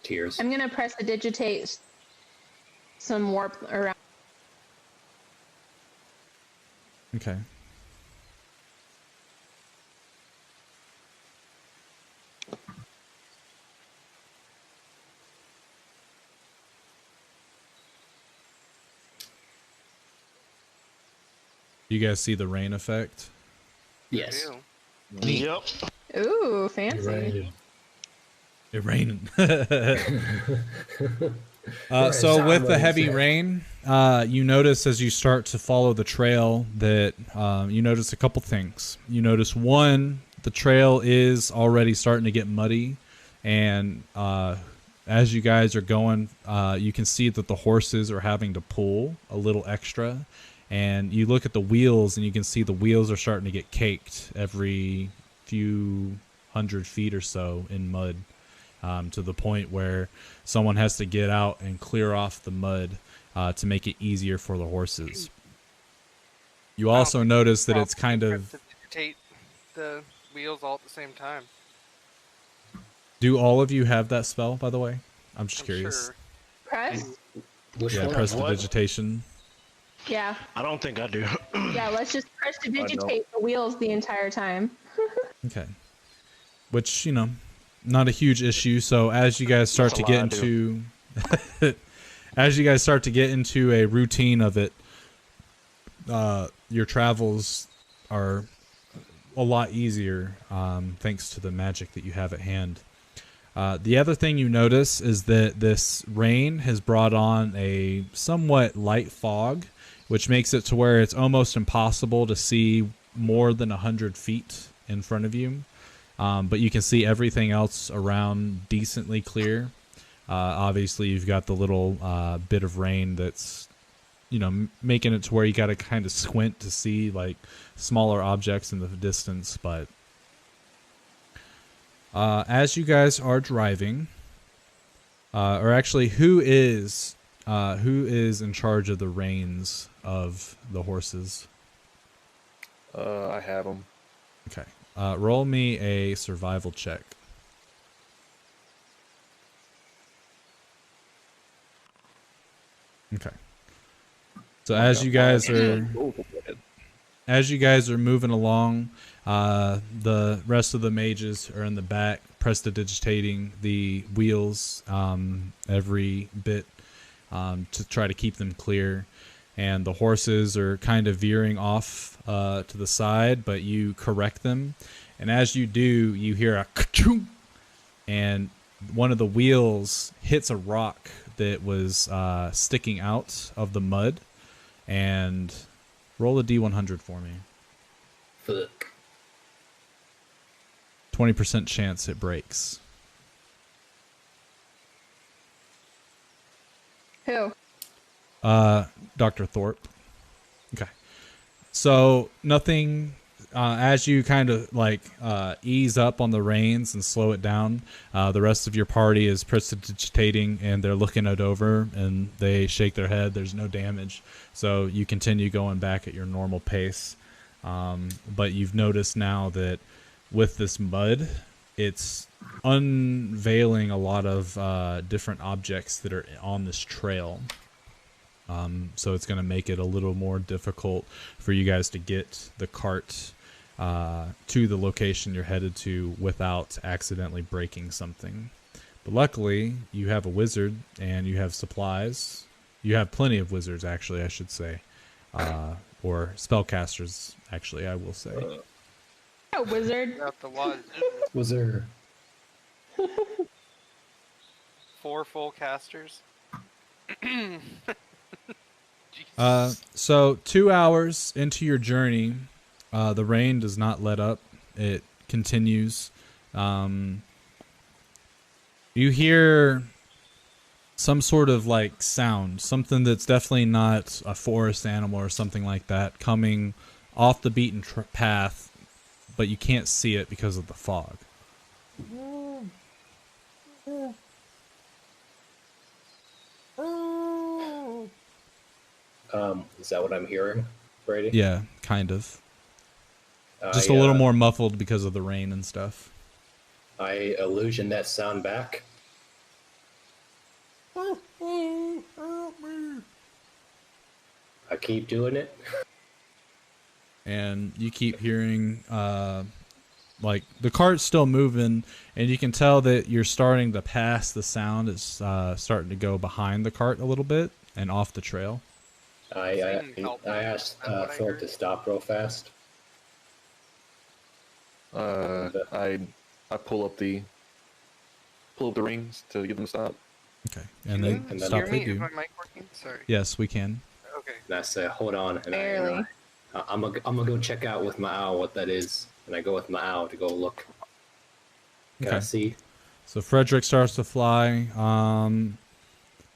Tears. I'm gonna press the digitate some warp around. Okay. You guys see the rain effect? Yes. Ew. Yep. Ooh, fancy. Right. It rained. So with the heavy rain, you notice as you start to follow the trail that you notice a couple things. You notice one, the trail is already starting to get muddy, and as you guys are going, you can see that the horses are having to pull a little extra. And you look at the wheels, and you can see the wheels are starting to get caked every few hundred feet or so in mud, to the point where someone has to get out and clear off the mud to make it easier for the horses. You also notice that it's kind of... Rotate the wheels all at the same time. Do all of you have that spell, by the way? I'm just I'm curious. sure. Press? Which Yeah, one? prestidigitation. Yeah. I don't think I do. Yeah, let's just press to digitate the wheels the entire time. Okay. Which, not a huge issue. So as you guys start That's to a get lot I into as you guys start to get into a routine of it, your travels are a lot easier, thanks to the magic that you have at hand. The other thing you notice is that this rain has brought on a somewhat light fog, which makes it to where it's almost impossible to see more than 100 feet in front of you. But you can see everything else around decently clear. Obviously, you've got the little bit of rain that's, making it to where you got to kind of squint to see like smaller objects in the distance. But as you guys are driving, or actually, who is in charge of the reins of the horses? I have them. Okay. Roll me a survival check. Okay. So as you guys are moving along, the rest of the mages are in the back, prestidigitating the wheels every bit to try to keep them clear. And the horses are kind of veering off to the side, but you correct them. And as you do, you hear a ka-choom, and one of the wheels hits a rock that was sticking out of the mud, and roll a D100 for me. Fuck. 20% chance it breaks. Who? Dr. Thorpe. Okay. So nothing, as you kind of like ease up on the reins and slow it down, the rest of your party is precipitating and they're looking it over and they shake their head. There's no damage. So you continue going back at your normal pace. But you've noticed now that with this mud, it's unveiling a lot of different objects that are on this trail. So it's going to make it a little more difficult for you guys to get the cart to the location you're headed to without accidentally breaking something. But luckily, you have a wizard and you have supplies. You have plenty of wizards, actually, I should say. Or spellcasters, actually, I will say. A wizard. Not the one. Wizard. 4 full casters. So 2 hours into your journey, the rain does not let up. It continues. You hear some sort of like sound, something that's definitely not a forest animal or something like that, coming off the beaten path, but you can't see it because of the fog. Is that what I'm hearing, Brady? Yeah, kind of. Just a little more muffled because of the rain and stuff. I illusion that sound back. I keep doing it. And you keep hearing like the cart's still moving, and you can tell that you're starting to pass the sound. It's starting to go behind the cart a little bit and off the trail. I asked Phil to stop real fast. I pull up the rings to get them to stop. Okay, and then and stop. Hear They me? do. Is my mic working? Sorry. Yes, we can. Okay. And I say, "Hold on," and Barely. I'm gonna go check out with my owl what that is, and I go with my owl to go look. Can I Okay. see? So Frederick starts to fly,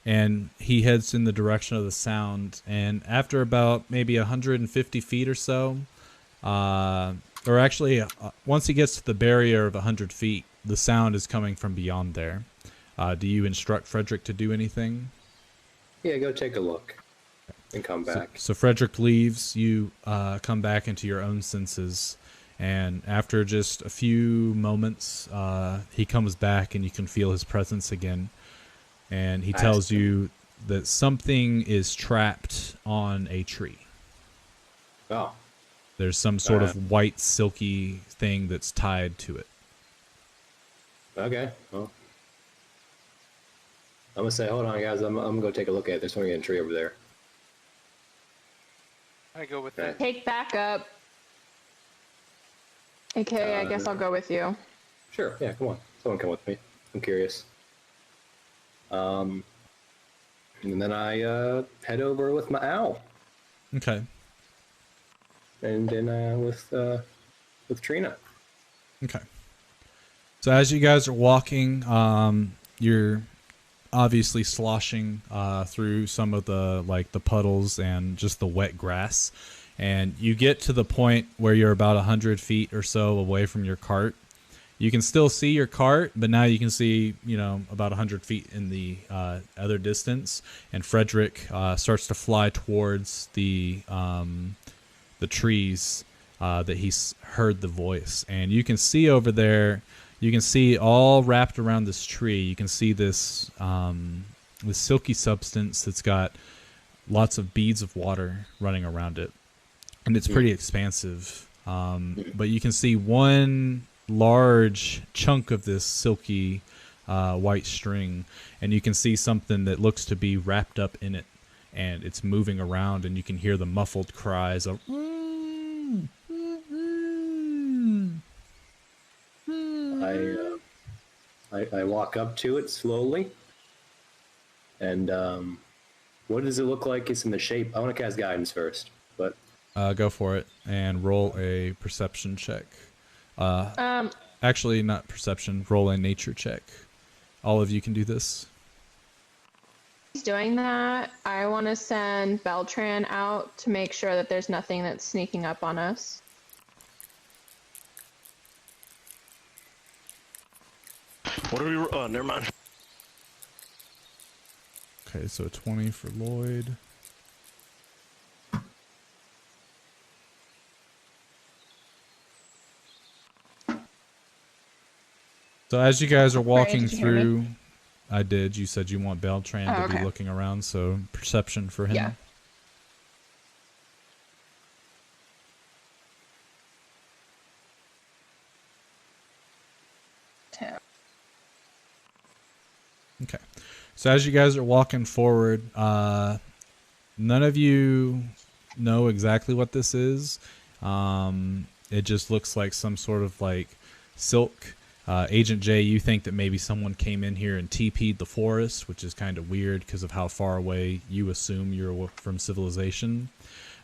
and he heads in the direction of the sound. And after about maybe 150 feet or so, or actually, once he gets to the barrier of 100 feet, the sound is coming from beyond there. Do you instruct Frederick to do anything? Yeah, go take a look and come back. So Frederick leaves. You come back into your own senses. And after just a few moments, he comes back and you can feel his presence again. And he tells you that something is trapped on a tree. Oh, There's some sort of white, silky thing that's tied to it. okay. Well, I'm gonna say, hold on, guys. I'm gonna go take a look at it. There's something in a tree over there. I go with Okay. that. Take backup. Okay, I guess I'll go with you. Sure. Yeah, come on. Someone come with me. I'm curious. And then I head over with my owl, Okay. and then with Trina. Okay. So as you guys are walking, you're obviously sloshing through some of the puddles and just the wet grass. And you get to the point where you're about 100 feet or so away from your cart. You can still see your cart, but now you can see, about 100 feet in the other distance. And Frederick starts to fly towards the trees that he's heard the voice. And you can see over there, you can see all wrapped around this tree, you can see this silky substance that's got lots of beads of water running around it. And it's pretty expansive. But you can see one large chunk of this silky white string, and you can see something that looks to be wrapped up in it, and it's moving around, and you can hear the muffled cries of I walk up to it slowly. And what does it look like it's in the shape? I want to cast guidance first, but Go for it and roll a perception check. Um, Actually, not perception. Roll a nature check. All of you can do this. he's doing that. I want to send Beltran out to make sure that there's nothing that's sneaking up on us. What are we? Oh, never mind. Okay, so 20 for Lloyd. So as you guys are walking did you hear me? through, I did. You said you want Beltran to be okay. looking around, so perception for him. Yeah. Okay. So as you guys are walking forward, none of you know exactly what this is. It just looks like some sort of like silk. Agent J, you think that maybe someone came in here and TP'd the forest, which is kind of weird because of how far away you assume you're from civilization.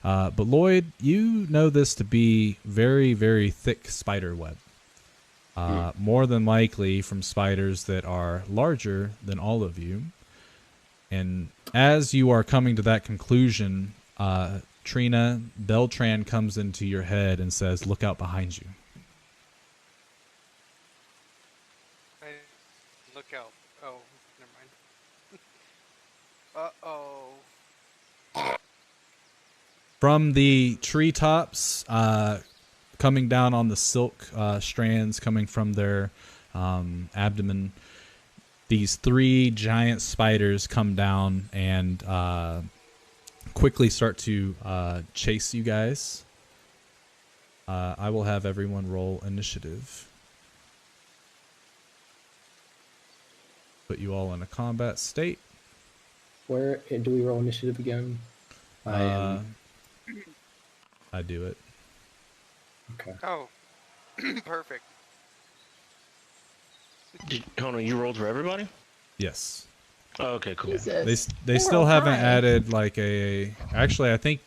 But Lloyd, you know this to be very, very thick spider web. More than likely from spiders that are larger than all of you. And as you are coming to that conclusion, Trina, Beltran comes into your head and says, "Look out behind you." I look out. Oh, never mind. Uh-oh. From the treetops, coming down on the silk strands coming from their abdomen, these 3 giant spiders come down and quickly start to chase you guys. I will have everyone roll initiative. Put you all in a combat state. where do we roll initiative again? I do it. Okay. Oh, perfect. Hold on, you rolled for everybody? Yes. Oh, okay, cool. Jesus. They still haven't added like actually I think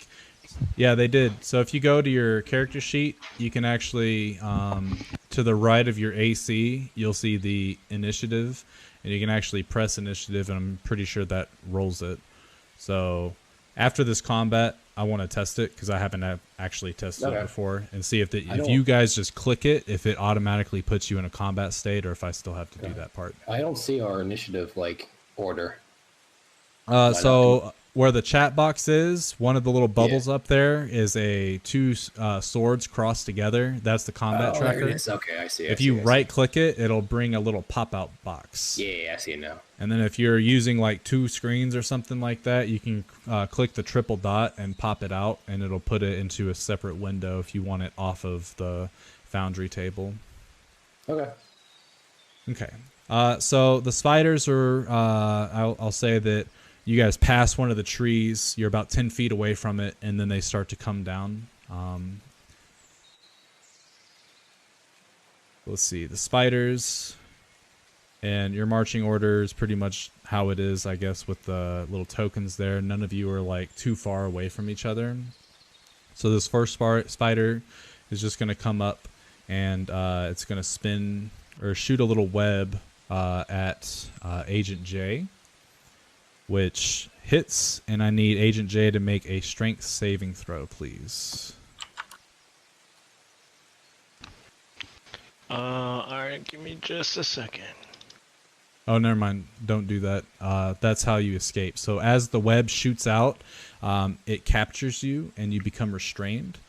yeah they did. So if you go to your character sheet, you can actually to the right of your AC you'll see the initiative, and you can actually press initiative, and I'm pretty sure that rolls it. So after this combat I want to test it because I haven't actually tested it before, and see if you guys just click it, if it automatically puts you in a combat state or if I still have to do that part. I don't see our initiative like order. So where the chat box is, one of the little bubbles up there is a 2 swords crossed together. That's the combat tracker. There it is. Okay, I see. If you right click it, it'll bring a little pop out box. Yeah, I see it now. And then if you're using like 2 screens or something like that, you can click the triple dot and pop it out, and it'll put it into a separate window if you want it off of the Foundry table. Okay. Okay. So the spiders are, I'll say that you guys pass one of the trees. You're about 10 feet away from it, and then they start to come down. Let's see. The spiders, and your marching order is pretty much how it is, I guess, with the little tokens there. None of you are like too far away from each other. So this first spider is just going to come up, and it's going to spin or shoot a little web at Agent J, which hits, and I need Agent J to make a strength saving throw, please. Alright, give me just a second. Oh, never mind. Don't do that. That's how you escape. So as the web shoots out, it captures you, and you become restrained.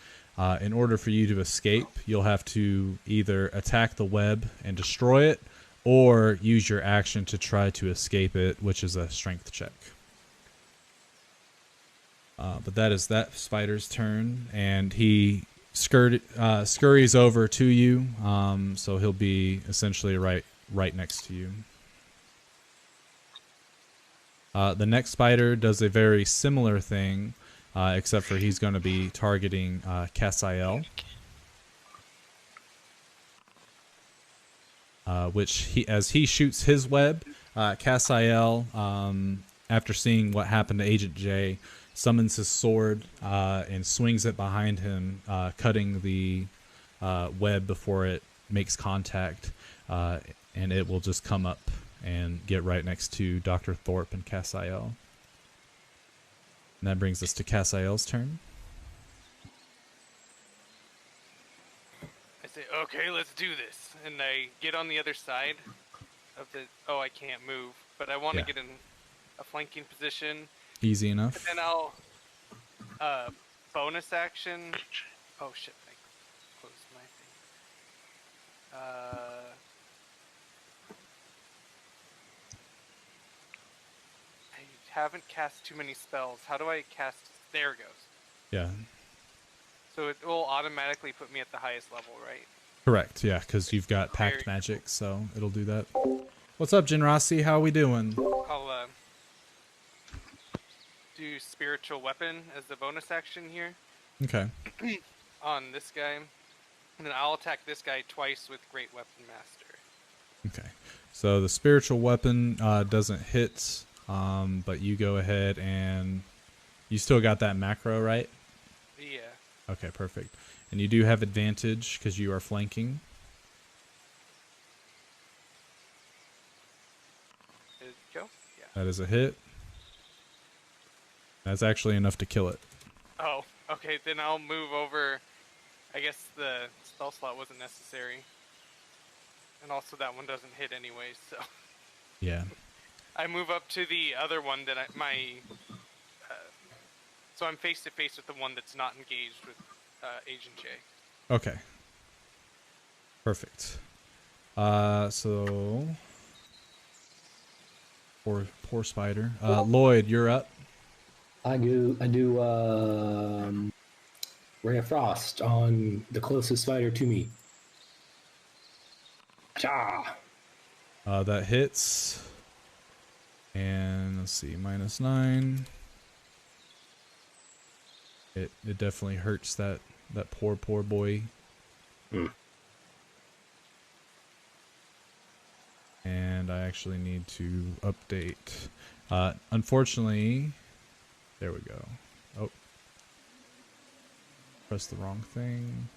In order for you to escape, you'll have to either attack the web and destroy it, or use your action to try to escape it, which is a strength check. But that is that spider's turn, and he scurries over to you, so he'll be essentially right next to you. The next spider does a very similar thing, except for he's going to be targeting Cassiel. as he shoots his web, Cassiel, after seeing what happened to Agent J, summons his sword and swings it behind him, cutting the web before it makes contact, and it will just come up and get right next to Dr. Thorpe and Cassiel. And that brings us to Cassiel's turn. I say, okay, let's do this. And I get on the other side of the... Oh, I can't move. But I want to get in a flanking position. Easy enough. And then I'll... bonus action... Oh, shit. I closed my thing. I haven't cast too many spells. How do I cast... There it goes. Yeah. So it will automatically put me at the highest level, right? Correct, yeah, because you've got Pact Magic, so it'll do that. What's up, Jinrasi? How we doing? I'll do Spiritual Weapon as the bonus action here. Okay. On this guy. And then I'll attack this guy twice with Great Weapon Master. Okay. So the Spiritual Weapon doesn't hit, but you go ahead and... You still got that macro, right? Yeah. Okay, perfect. And you do have advantage because you are flanking. Did it go? Yeah. That is a hit. That's actually enough to kill it. Oh, okay, then I'll move over. I guess the spell slot wasn't necessary. And also that one doesn't hit anyways, so... Yeah. I move up to the other one that so I'm face to face with the one that's not engaged with Agent J. Okay. Perfect. So poor spider. Lloyd, you're up. I do Ray of Frost on the closest spider to me. Cha! That hits. And let's see, -9. It definitely hurts that poor boy. And I actually need to update. Unfortunately, there we go. Oh, press the wrong thing.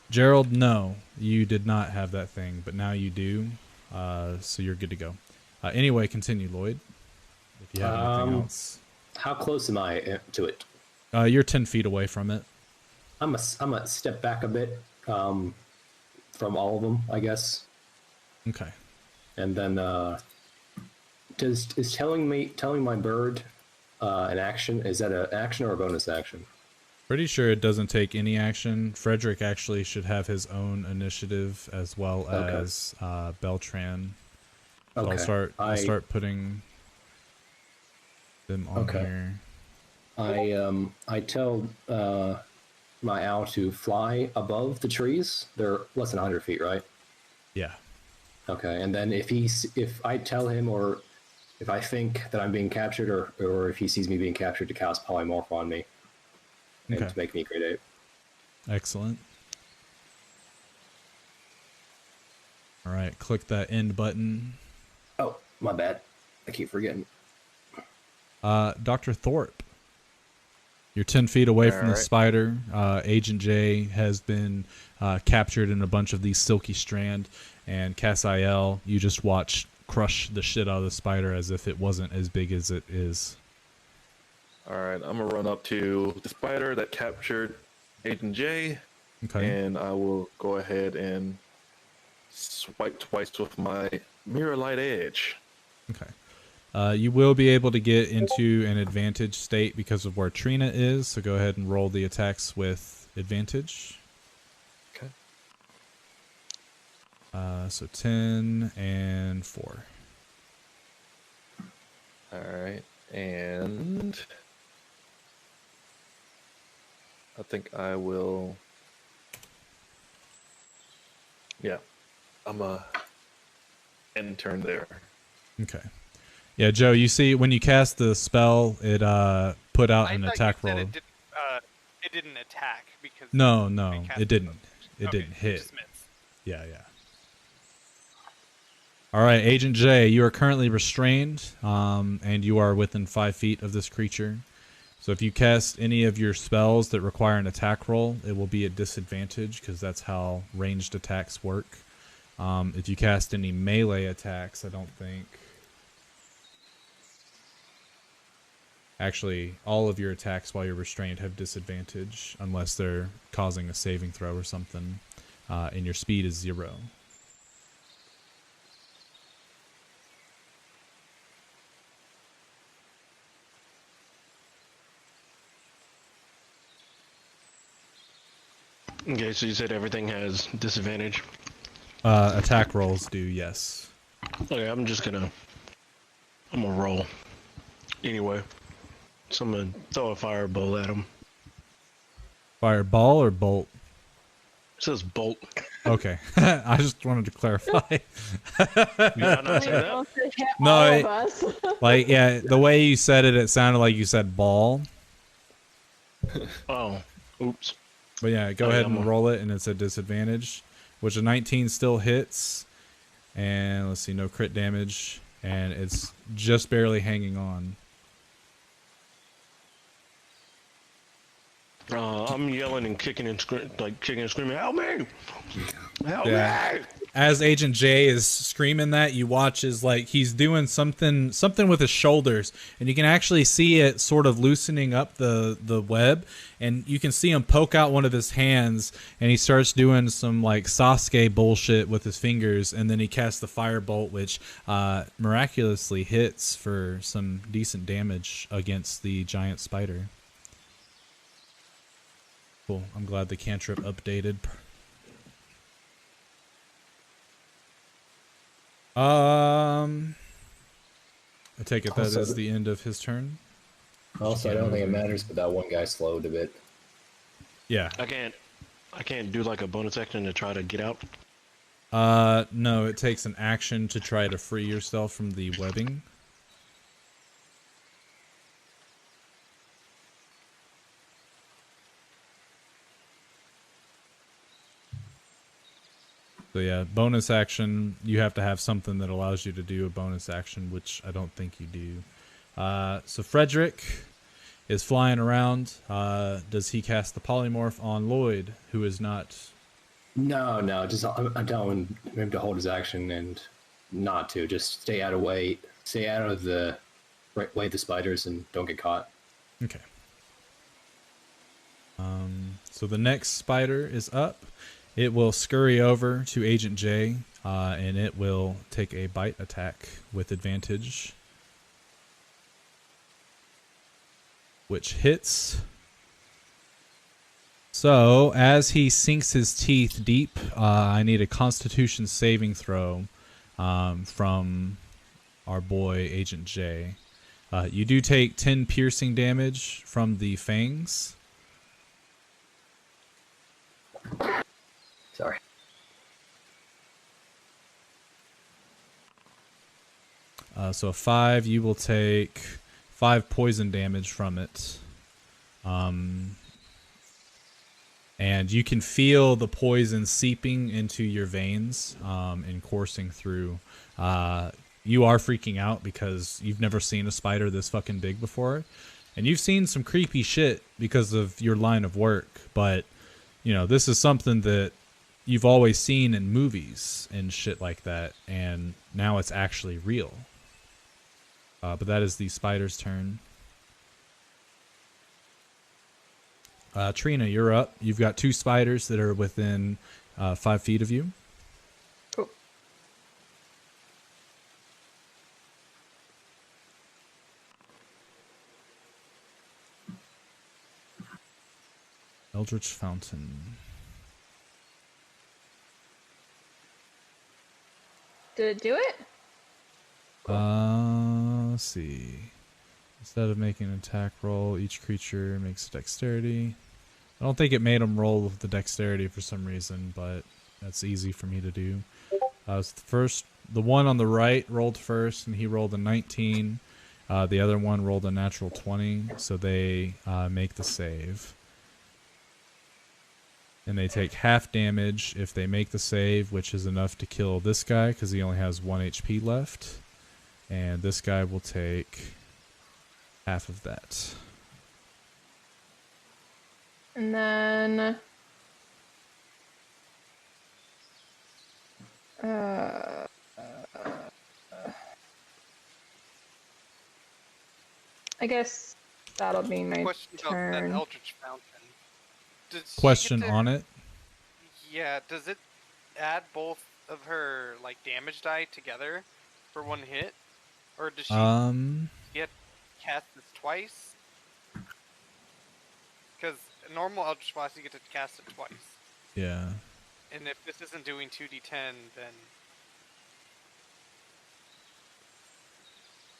Gerald, no, you did not have that thing, but now you do. So you're good to go. Anyway, continue, Lloyd. If you have anything else. How close am I to it? You're 10 feet away from it. I'm a step back a bit from all of them, I guess. Okay. And then is telling my bird an action? Is that an action or a bonus action? Pretty sure it doesn't take any action. Frederick actually should have his own initiative as well as Beltran. So Okay. I'll start putting them on here. I tell my owl to fly above the trees. They're less than 100 feet, right? Yeah. Okay, and then if I tell him, or if I think that I'm being captured, or if he sees me being captured, to cast polymorph on me and to make me grade 8. Excellent. All right, click that end button. Oh, my bad. I keep forgetting. Dr. Thorpe, you're 10 feet away from the spider. Agent J has been captured in a bunch of these silky strand, and Cassiel, you just watch crush the shit out of the spider as if it wasn't as big as it is. All right, I'm gonna run up to the spider that captured Agent J, and I will go ahead and swipe twice with my Mirror Light Edge. Okay. You will be able to get into an advantage state because of where Trina is, so go ahead and roll the attacks with advantage. Okay. So 10 and 4. All right, and I think I will. Yeah, I'm a end turn there. Okay. Yeah, Joe, you see when you cast the spell, it put out an attack roll. It didn't attack because No, it didn't. it didn't hit. Just miss. Yeah. All right, Agent J, you are currently restrained, and you are within 5 feet of this creature. So if you cast any of your spells that require an attack roll, it will be at disadvantage because that's how ranged attacks work. If you cast any melee attacks, I don't think... Actually, all of your attacks while you're restrained have disadvantage unless they're causing a saving throw or something, and your speed is 0. Okay, so you said everything has disadvantage. Attack rolls do, yes. Okay, I'm gonna roll. Anyway, so I'm gonna throw a firebolt at him. Fireball or bolt? It says bolt. Okay, I just wanted to clarify. Did I not say that? No, All it- of us. Like, yeah, the way you said it, it sounded like you said ball. Oh, oops. But yeah, go Oh, ahead yeah, and I'm roll it, and it's a disadvantage, which a 19 still hits. And let's see, no crit damage, and it's just barely hanging on. I'm yelling and kicking and screaming, "Help me! Help Yeah. me!" As Agent J is screaming that, you watch as like he's doing something with his shoulders, and you can actually see it sort of loosening up the web, and you can see him poke out one of his hands, and he starts doing some like Sasuke bullshit with his fingers, and then he casts the firebolt, which miraculously hits for some decent damage against the giant spider. Cool. I'm glad the cantrip updated. I take it that Also, is the end of his turn. Also, I don't think it matters, but that one guy slowed a bit. Yeah. I can't do like a bonus action to try to get out. No, it takes an action to try to free yourself from the webbing. So yeah, bonus action, you have to have something that allows you to do a bonus action, which I don't think you do. So Frederick is flying around. Does he cast the polymorph on Lloyd, who is not... No, just I'm telling him to hold his action and not to. Just stay out of the way of the spiders and don't get caught. Okay. So the next spider is up. It will scurry over to Agent J, and it will take a bite attack with advantage, which hits. So as he sinks his teeth deep, I need a Constitution saving throw from our boy Agent J. You do take 10 piercing damage from the fangs. Sorry. So a 5, you will take 5 poison damage from it. And you can feel the poison seeping into your veins and coursing through. You are freaking out because you've never seen a spider this fucking big before. And you've seen some creepy shit because of your line of work. But, you know, this is something that you've always seen in movies and shit like that, and now it's actually real. But that is the spider's turn. Trina, you're up. You've got 2 spiders that are within 5 feet of you. Cool. Eldritch Fountain. Did it do it? Let's see. Instead of making an attack roll, each creature makes a dexterity. I don't think it made him roll the dexterity for some reason, but that's easy for me to do. The one on the right rolled first, and he rolled a 19. The other one rolled a natural 20, so they make the save. And they take half damage if they make the save, which is enough to kill this guy because he only has 1 HP left. And this guy will take half of that. And then I guess that'll be my Question about that turn. Eldritch Fountain. Does she Question get to- on it. Yeah, does it add both of her like damage die together for 1 hit, or does she get cast this twice? Because normal Eldritch Blast you get to cast it twice, Yeah. and if this isn't doing 2d10, then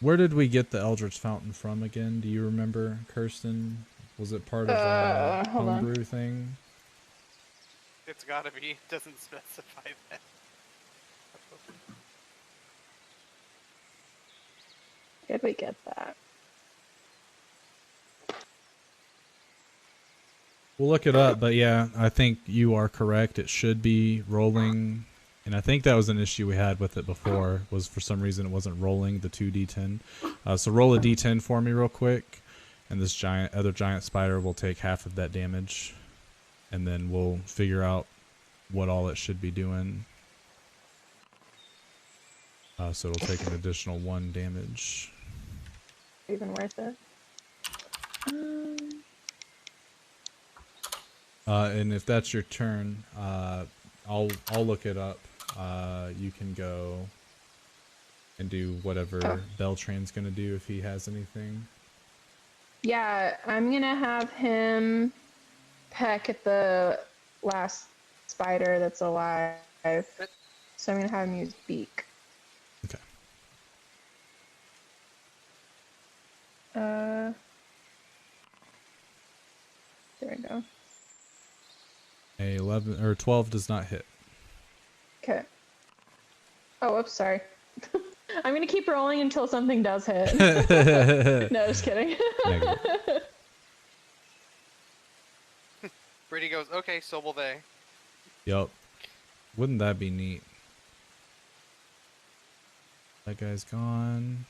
Where did we get the Eldritch Fountain from again? Do you remember, Kirsten? Was it part of a hold on. homebrew thing? it's gotta be. It doesn't specify that. Did we get that? We'll look it up, but yeah, I think you are correct. It should be rolling, and I think that was an issue we had with it before, was for some reason it wasn't rolling the 2d10. So roll a d10 for me real quick, and this other giant spider will take half of that damage, and then we'll figure out what all it should be doing. So it'll take an additional 1 damage. Even worth it? And if that's your turn, I'll look it up. You can go and do whatever Beltran's gonna do if he has anything. Yeah, I'm gonna have him peck at the last spider that's alive. So I'm gonna have him use beak. Okay. There we go. A 11 or 12 does not hit. Okay. Oh, whoops, sorry. I'm gonna keep rolling until something does hit. No, just kidding. Negative. Brady goes, okay, so will they. Yup. Wouldn't that be neat? That guy's gone.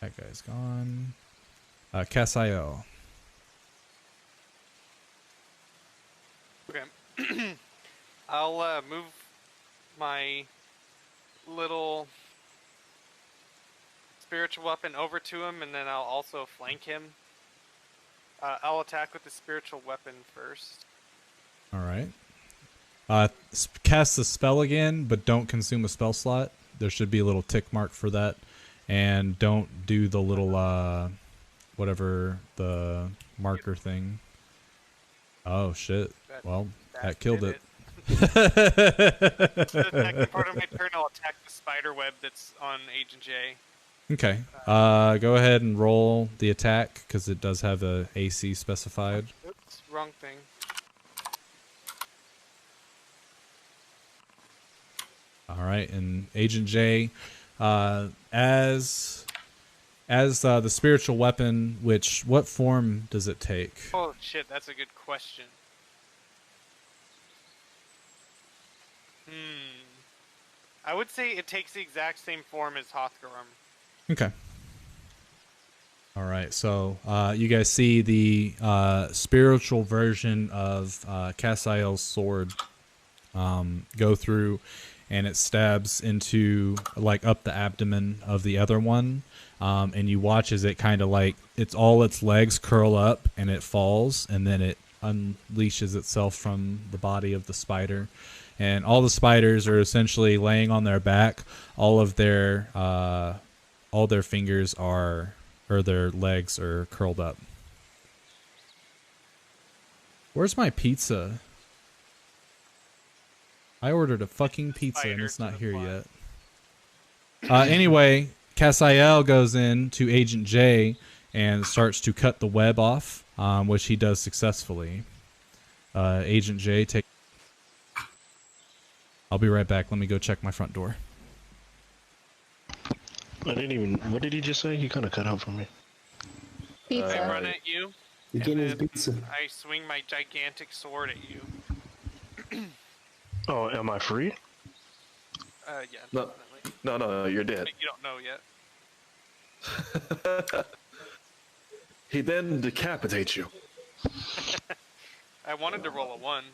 That guy's gone. Cassiel. Okay. I'll move my little spiritual weapon over to him, and then I'll also flank him. I'll attack with the spiritual weapon first. Alright. Cast the spell again, but don't consume a spell slot. There should be a little tick mark for that. And don't do the little, whatever the marker thing. Oh, shit. Well, that killed it. The second part of my turn, I'll attack the spider web that's on Agent J. Okay. Go ahead and roll the attack, because it does have a AC specified. Oops, wrong thing. Alright, and Agent J, as the spiritual weapon, what form does it take? Oh shit, that's a good question. I would say it takes the exact same form as Hothgorm. Okay. Alright, so you guys see the spiritual version of Cassiel's sword go through, and it stabs into, like, up the abdomen of the other one, and you watch as it kind of, like, all its legs curl up, and it falls, and then it unleashes itself from the body of the spider. And all the spiders are essentially laying on their back. All their fingers or their legs are curled up. Where's my pizza? I ordered a fucking pizza and it's not here yet. Anyway, Cassiel goes in to Agent J and starts to cut the web off, which he does successfully. Agent J, take... I'll be right back. Let me go check my front door. I didn't even... What did he just say? He kind of cut out for me. Pizza. I run at you. You And can't eat then pizza. I swing my gigantic sword at you. Oh, am I free? Yeah, No. definitely. No, you're dead. But you don't know yet. He then decapitates you. I wanted to roll a 1.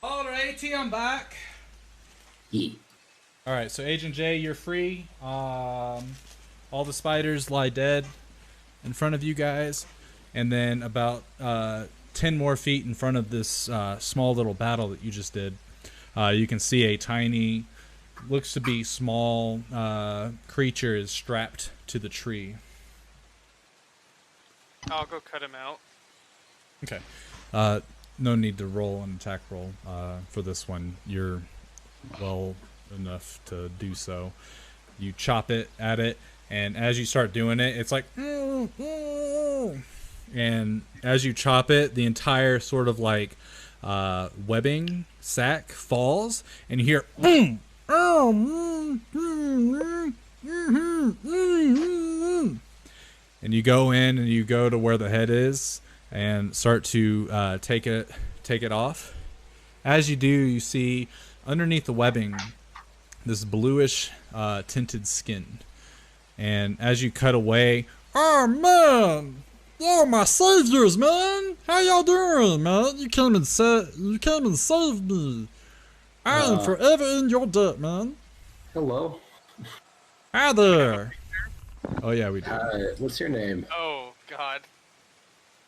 All right, AT, I'm back. Yeah. All right, so Agent J, you're free. All the spiders lie dead in front of you guys, and then about 10 more feet in front of this small little battle that you just did, you can see a tiny, looks to be small creature is strapped to the tree. I'll go cut him out. Okay. No need to roll an attack roll for this one. You're well enough to do so. You chop it at it, and as you start doing it, it's like, and as you chop it, the entire sort of like webbing sack falls, and you hear, and you go in and you go to where the head is and start to take it off. As you do, you see underneath the webbing this bluish tinted skin, and as you cut away, oh man, oh my saviors, man, how y'all doing, man? You came and saved me. I am forever in your debt, man. Hello. Hi there. Oh yeah, we do. What's your name? Oh, God.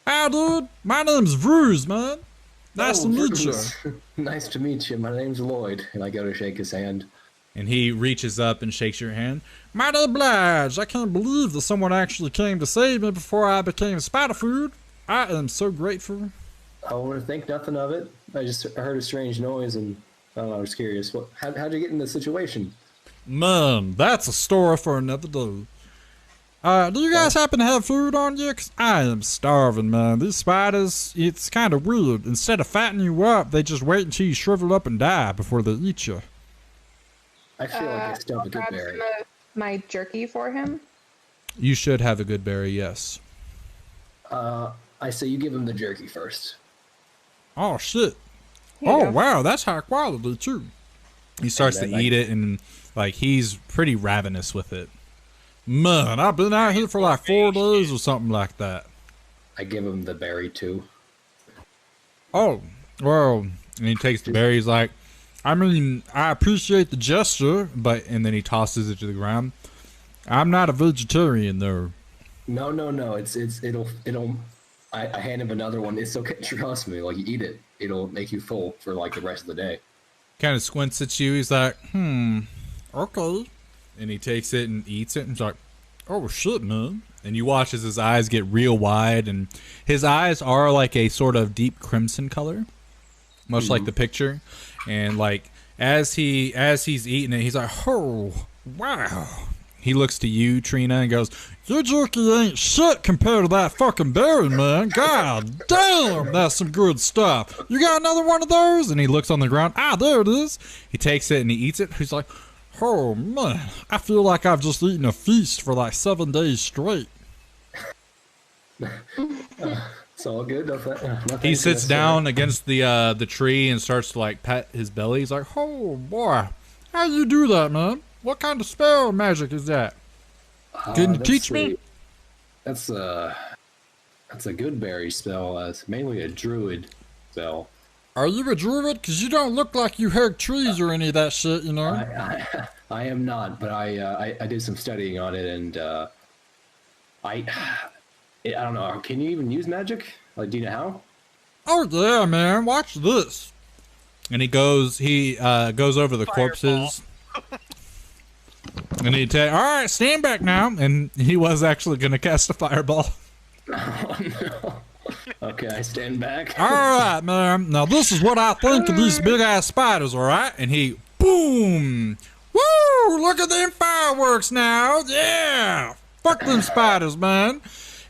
Hi, dude. My name's Vruz, man. Nice to meet you. Nice to meet you. My name's Lloyd. And I go to shake his hand. And he reaches up and shakes your hand. Mighty obliged. I can't believe that someone actually came to save me before I became spider food. I am so grateful. I want to think nothing of it. I just heard a strange noise and I don't know, I was curious. How'd you get in this situation? Man, that's a story for another day. Do you guys happen to have food on you? 'Cause I am starving, man. These spiders, it's kind of weird. Instead of fattening you up, they just wait until you shrivel up and die before they eat you. I feel like I still have a good grab berry. some of my jerky for him. You should have a good berry, yes. I say you give him the jerky first. Oh, shit. Here you Oh, go. wow, that's high quality, too. He starts to then, eat it, and, like, he's pretty ravenous with it. Man, I've been out here for like 4 days or something like that. I give him the berry too. Oh, well, and he takes the berry. He's like, I mean, I appreciate the gesture, but, and then he tosses it to the ground. I'm not a vegetarian, though. No. It'll. I hand him another one. It's okay. Trust me. Like you eat it, it'll make you full for like the rest of the day. Kind of squints at you. He's like, okay. And he takes it and eats it, and he's like, oh shit, man. And you watch as his eyes get real wide, and his eyes are like a sort of deep crimson color, much like the picture. And like as he's eating it, he's like, oh wow. He looks to you, Trina, and goes, your jerky ain't shit compared to that fucking berry, man. God damn, that's some good stuff. You got another one of those? And he looks on the ground. Ah, there it is. He takes it and he eats it. He's like, oh man, I feel like I've just eaten a feast for like 7 days straight. It's all good. He sits down against the tree and starts to like pat his belly. He's like, oh boy, how you do that, man? What kind of spell magic is that? Can you teach me? That's a good berry spell. It's mainly a druid spell. Are you a druid? Because you don't look like you hug trees or any of that shit, you know? I am not, but I did some studying on it, and I don't know. Can you even use magic? Like, do you know how? Oh yeah, man. Watch this. And he goes over the corpses. And he'd say, all right, stand back now. And he was actually going to cast a fireball. Oh, no. Okay, I stand back. All right, man. Now this is what I think of these big ass spiders. All right, and he boom. Woo! Look at them fireworks now. Yeah. Fuck them spiders, man.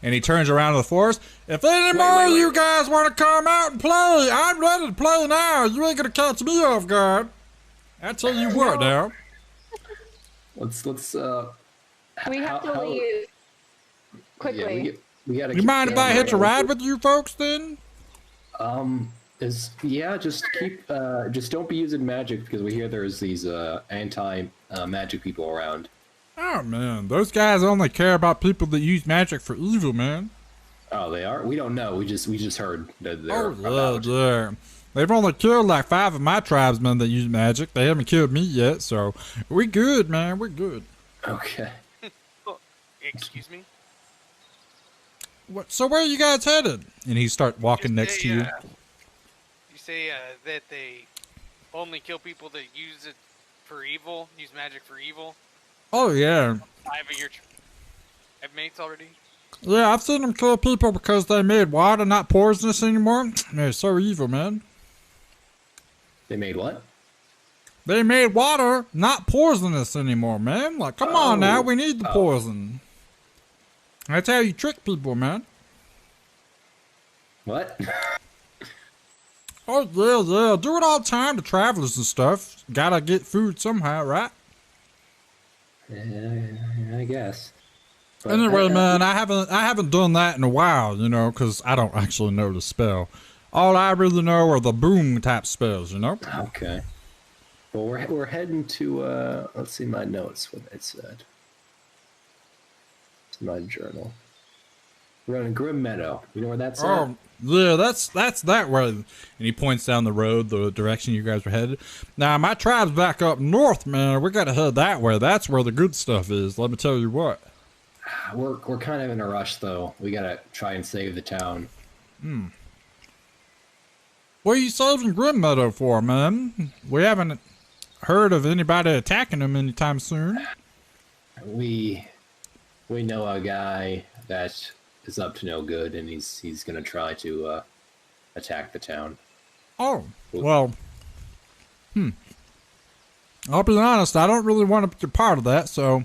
And he turns around to the forest. If any more of you guys want to come out and play, I'm ready to play now. You ain't gonna catch me off guard. I tell you what, now. Let's We have to leave quickly. Yeah, we gotta. You mind if I hitch a ride with you folks then? Just keep just don't be using magic because we hear there's these anti magic people around. Oh man, those guys only care about people that use magic for evil, man. Oh, they are? We don't know. We just heard that they're yeah. They've only killed like 5 of my tribesmen that use magic. They haven't killed me yet, so we good, man. We're good. Okay. Excuse me? What? So where are you guys headed? And he start walking next to you. You say that they only kill people that use it for evil, use magic for evil? Oh yeah. 5 of your mates already? Yeah, I've seen them kill people because they made water not poisonous anymore. They're so evil, man. They made what? They made water not poisonous anymore, man. Like, come on now, we need the poison. That's how you trick people, man. What? Oh, yeah. Do it all the time to travelers and stuff. Gotta get food somehow, right? I guess. But anyway, man, I haven't done that in a while, you know, because I don't actually know the spell. All I really know are the boom type spells, you know? Okay. Well, we're heading to, let's see my notes, what it said. It's my journal. We're going to Grim Meadow. You know where that's at? Oh, yeah, that's that way. And he points down the road, the direction you guys are headed. Now, my tribe's back up north, man. We got to head that way. That's where the good stuff is, let me tell you what. We're kind of in a rush, though. We got to try and save the town. What are you saving Grim Meadow for, man? We haven't heard of anybody attacking him anytime soon. We know a guy that is up to no good, and he's gonna try to attack the town. Oh, well, I'll be honest, I don't really want to be a part of that, so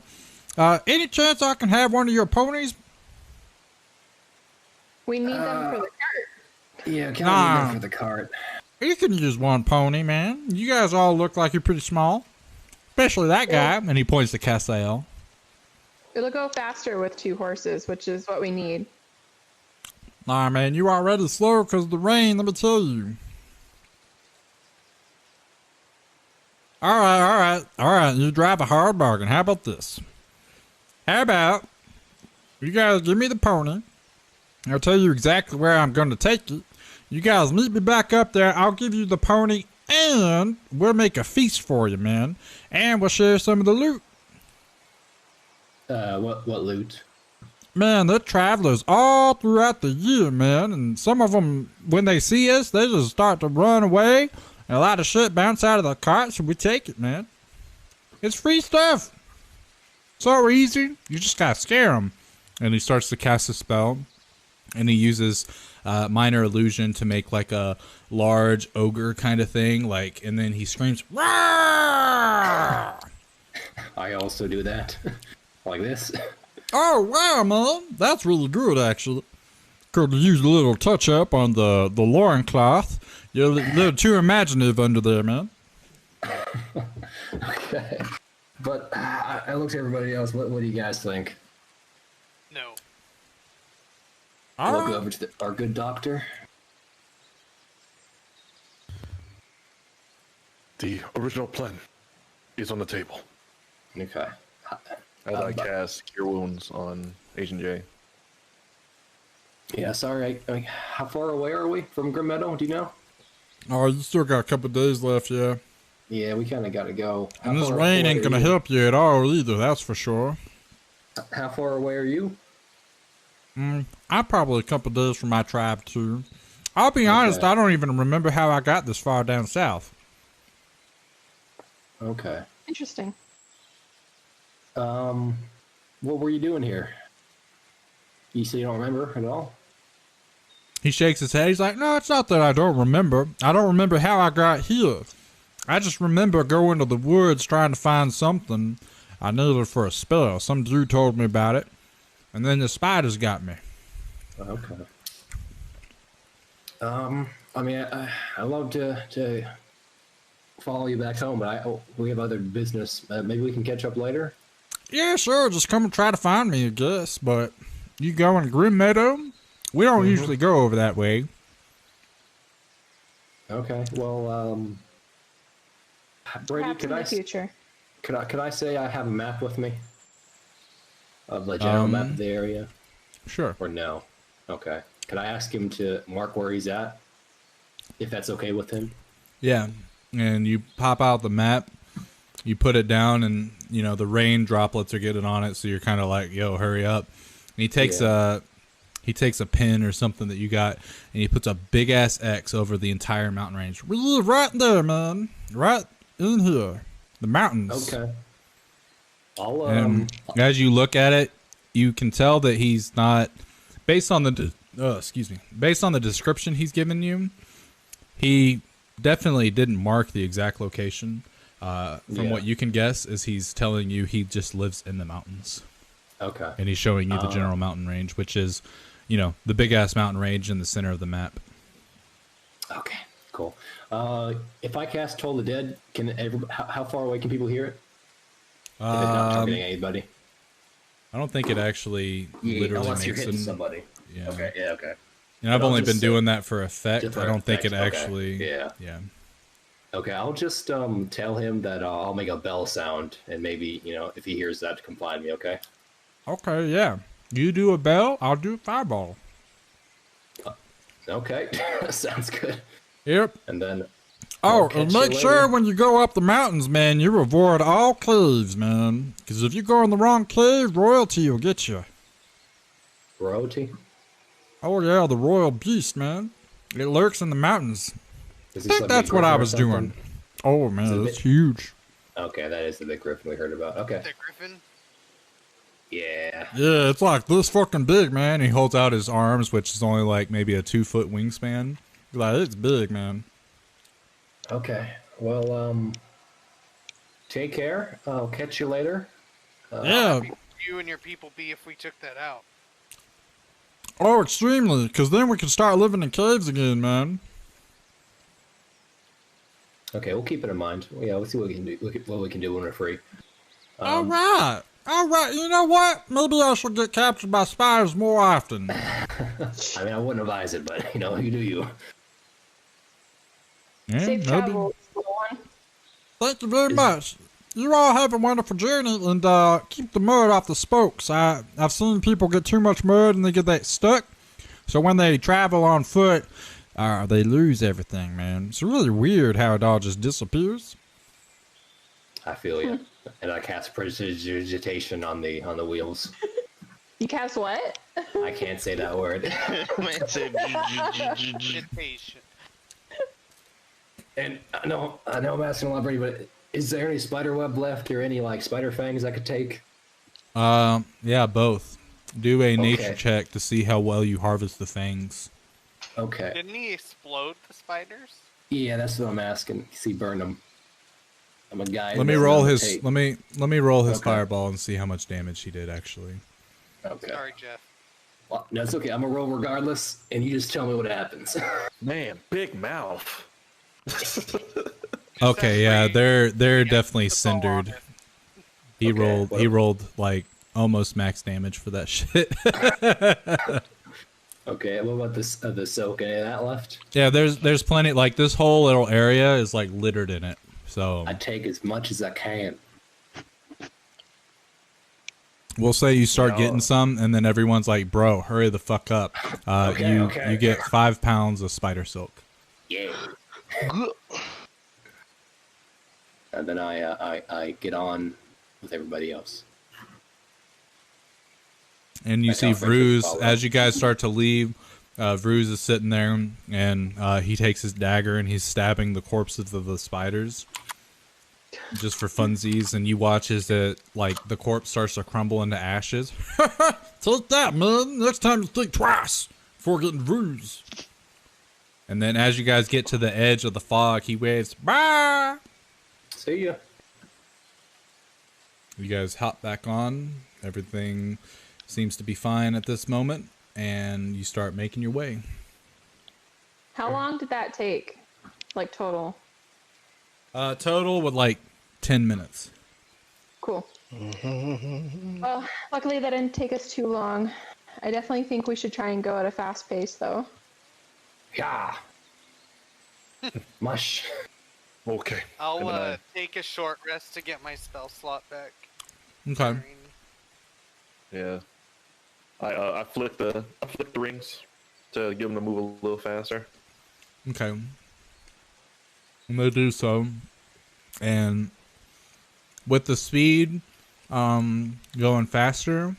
any chance I can have one of your ponies? We need them for the cart. Yeah, can I need them for the cart? You can use one pony, man. You guys all look like you're pretty small. Especially that guy, and he points to Castiel. It'll go faster with 2 horses, which is what we need. Nah, man, you already slow because of the rain, let me tell you. Alright, you drive a hard bargain. How about this? How about you guys give me the pony. I'll tell you exactly where I'm going to take it. You guys meet me back up there. I'll give you the pony, and we'll make a feast for you, man. And we'll share some of the loot. What loot? Man, they're travelers all throughout the year, man. And some of them, when they see us, they just start to run away. And a lot of shit bounce out of the cart, so we take it, man. It's free stuff. So easy. You just gotta scare them. And he starts to cast a spell. And he uses minor illusion to make like a large ogre kind of thing. Like, and then he screams, "Roar!" I also do that. Like this. Oh, wow, man. That's really good, actually. Could use a little touch-up on the loincloth. You're a little too imaginative under there, man. Okay. But I looked at everybody else. What do you guys think? No. We'll go over to our good doctor. The original plan is on the table. Okay. As I cast Cure Wounds on Agent J. Yeah, sorry. I mean, how far away are we from Grim Meadow? Do you know? Oh, you still got a couple days left, yeah. Yeah, we kind of got to go. And this rain ain't gonna help you at all either, that's for sure. How far away are you? I'm probably a couple days from my tribe, too. I'll be honest, I don't even remember how I got this far down south. Okay. Interesting. What were you doing here? You say you don't remember at all? He shakes his head. He's like, no, it's not that I don't remember. I don't remember how I got here. I just remember going to the woods trying to find something I needed for a spell. Some dude told me about it. And then the spiders got me. Okay. I mean, I love to follow you back home, but we have other business. Maybe we can catch up later. Yeah, sure. Just come and try to find me, I guess. But you go in Grim Meadow? We don't usually go over that way. Okay. Well, Brady, Perhaps in the future. Could I say I have a map with me of the general map of the area? Sure. Or no? Okay. Could I ask him to mark where he's at? If that's okay with him? Yeah. And you pop out the map, you put it down, and, you know, the rain droplets are getting on it, so you're kind of like, yo, hurry up. And he takes a pin or something that you got, and he puts a big-ass X over the entire mountain range. We live right there, man. Right in here. The mountains. Okay. And as you look at it, you can tell that he's not, based on the description he's given you, he definitely didn't mark the exact location. From what you can guess, is he's telling you he just lives in the mountains. Okay. And he's showing you the general mountain range, which is, you know, the big ass mountain range in the center of the map. Okay. Cool. If I cast Toll the Dead, how far away can people hear it? If it's not targeting anybody. I don't think it actually literally unless you're makes hitting it. somebody. Yeah. Okay. Yeah. Okay. And I've only been doing that for effect. I don't think it Okay. actually. Yeah. Yeah. Okay, I'll just tell him that I'll make a bell sound, and maybe, you know, if he hears that, to come find me. Okay. Okay. Yeah. You do a bell. I'll do a fireball. Okay. Sounds good. Yep. And then. Oh, and make sure when you go up the mountains, man, you avoid all caves, man. Because if you go in the wrong cave, royalty will get you. Royalty? Oh, yeah, the royal beast, man. It lurks in the mountains. I think that's what I was doing. Oh, man, that's huge. Okay, that is the big griffin we heard about. Okay. The griffin? Yeah. Yeah, it's like this fucking big, man. He holds out his arms, which is only like maybe a 2-foot wingspan. Like, it's big, man. Okay. Well, take care. I'll catch you later. Yeah. You and your people be if we took that out. Oh, extremely. Because then we can start living in caves again, man. Okay, we'll keep it in mind. Yeah, we'll see what we can do. What we can do when we're free. All right. You know what? Maybe I should get captured by spiders more often. I mean, I wouldn't advise it, but, you know, you do you. Yeah, Safe travel, little one. Thank you very much. You all have a wonderful journey, and keep the mud off the spokes. I've seen people get too much mud and they get that stuck. So when they travel on foot, they lose everything, man. It's really weird how it all just disappears. I feel you. And I cast prestidigitation on the wheels. You cast what? I can't say that word. Man said, Meditation. And I know I'm asking a lot, Brady, but is there any spider web left or any like spider fangs I could take? Yeah, both. Do a nature Okay. check to see how well you harvest the fangs. Okay. Didn't he explode the spiders? Yeah, that's what I'm asking. See, burn them. I'm a guy. Let me roll his. tape. Let me roll his Okay. fireball and see how much damage he did actually. Okay. Sorry, Jeff. Well, no, it's okay. I'm gonna roll regardless, and you just tell me what happens. Man, big mouth. Okay, yeah, they're Yeah, definitely that's all on cindered. it. He Okay, rolled like almost max damage for that shit. Okay, what about this? The soak? Any of that left? Yeah, there's plenty. Like this whole little area is like littered in it. So I take as much as I can. we'll say you start No. getting some, and then everyone's like, "Bro, hurry the fuck up!" Okay. You get 5 pounds of spider silk. Yeah. And then I get on with everybody else. And you Like see how friendships Vruz, follow. as you guys start to leave, Vruz is sitting there, and he takes his dagger and he's stabbing the corpses of the spiders. Just for funsies, and you watch as the corpse starts to crumble into ashes. Take that, man. Next time you think twice. Forgotten Ruse. And then as you guys get to the edge of the fog, he waves, "Bye!" See ya. You guys hop back on. Everything seems to be fine at this moment. And you start making your way. How long did that take? Like total? Total with like 10 minutes. Cool. Well, luckily that didn't take us too long. I definitely think we should try and go at a fast pace, though. Yeah. Mush. Okay. I'll take a short rest to get my spell slot back. Okay. Yeah. I flick the rings to get them to move a little faster. Okay. And they do so. And with the speed going faster,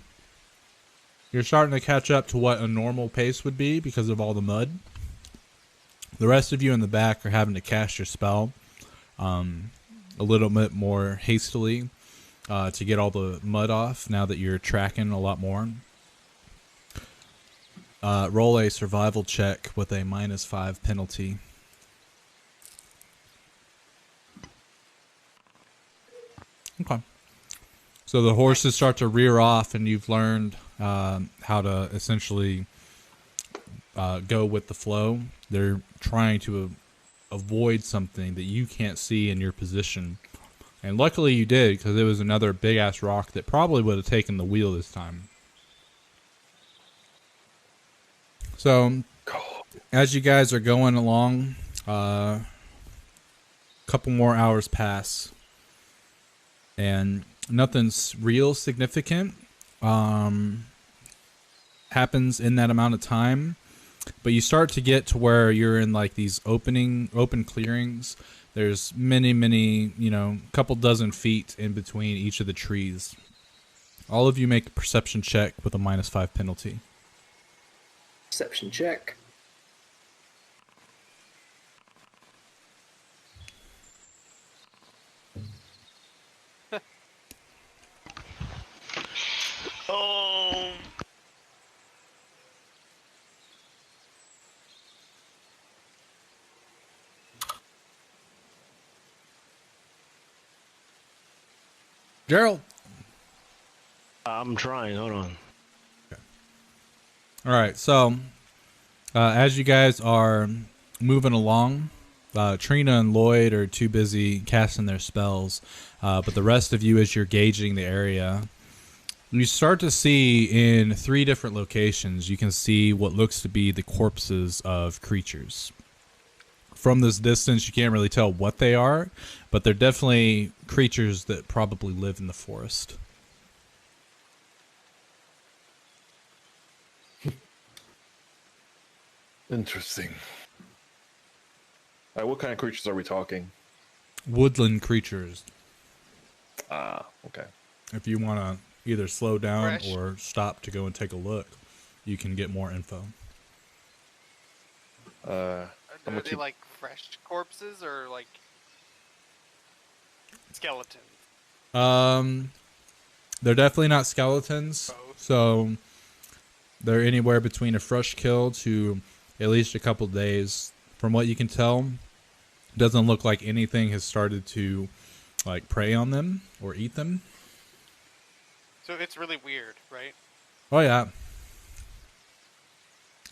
you're starting to catch up to what a normal pace would be because of all the mud. The rest of you in the back are having to cast your spell a little bit more hastily to get all the mud off now that you're tracking a lot more. Roll a survival check with a -5 penalty. Okay. So the horses start to rear off, and you've learned how to essentially go with the flow. They're trying to avoid something that you can't see in your position. And luckily you did, because it was another big-ass rock that probably would have taken the wheel this time. So, as you guys are going along, a couple more hours pass. And nothing's real significant happens in that amount of time. But you start to get to where you're in like these open clearings. There's many, couple dozen feet in between each of the trees. All of you make a perception check with a -5 penalty. Perception check. Oh. Gerald. I'm trying. Hold on. All right. So, as you guys are moving along, Trina and Lloyd are too busy casting their spells, but the rest of you, as you're gauging the area, you start to see in 3 different locations, you can see what looks to be the corpses of creatures. From this distance, you can't really tell what they are, but they're definitely creatures that probably live in the forest. Interesting. What kind of creatures are we talking? Woodland creatures. Ah, okay. If you want to either slow down Fresh. or stop to go and take a look, you can get more info. Are they like fresh corpses or like skeletons? They're definitely not skeletons. Both. So they're anywhere between a fresh kill to at least a couple days. From what you can tell, it doesn't look like anything has started to like prey on them or eat them. So it's really weird, right? Oh yeah.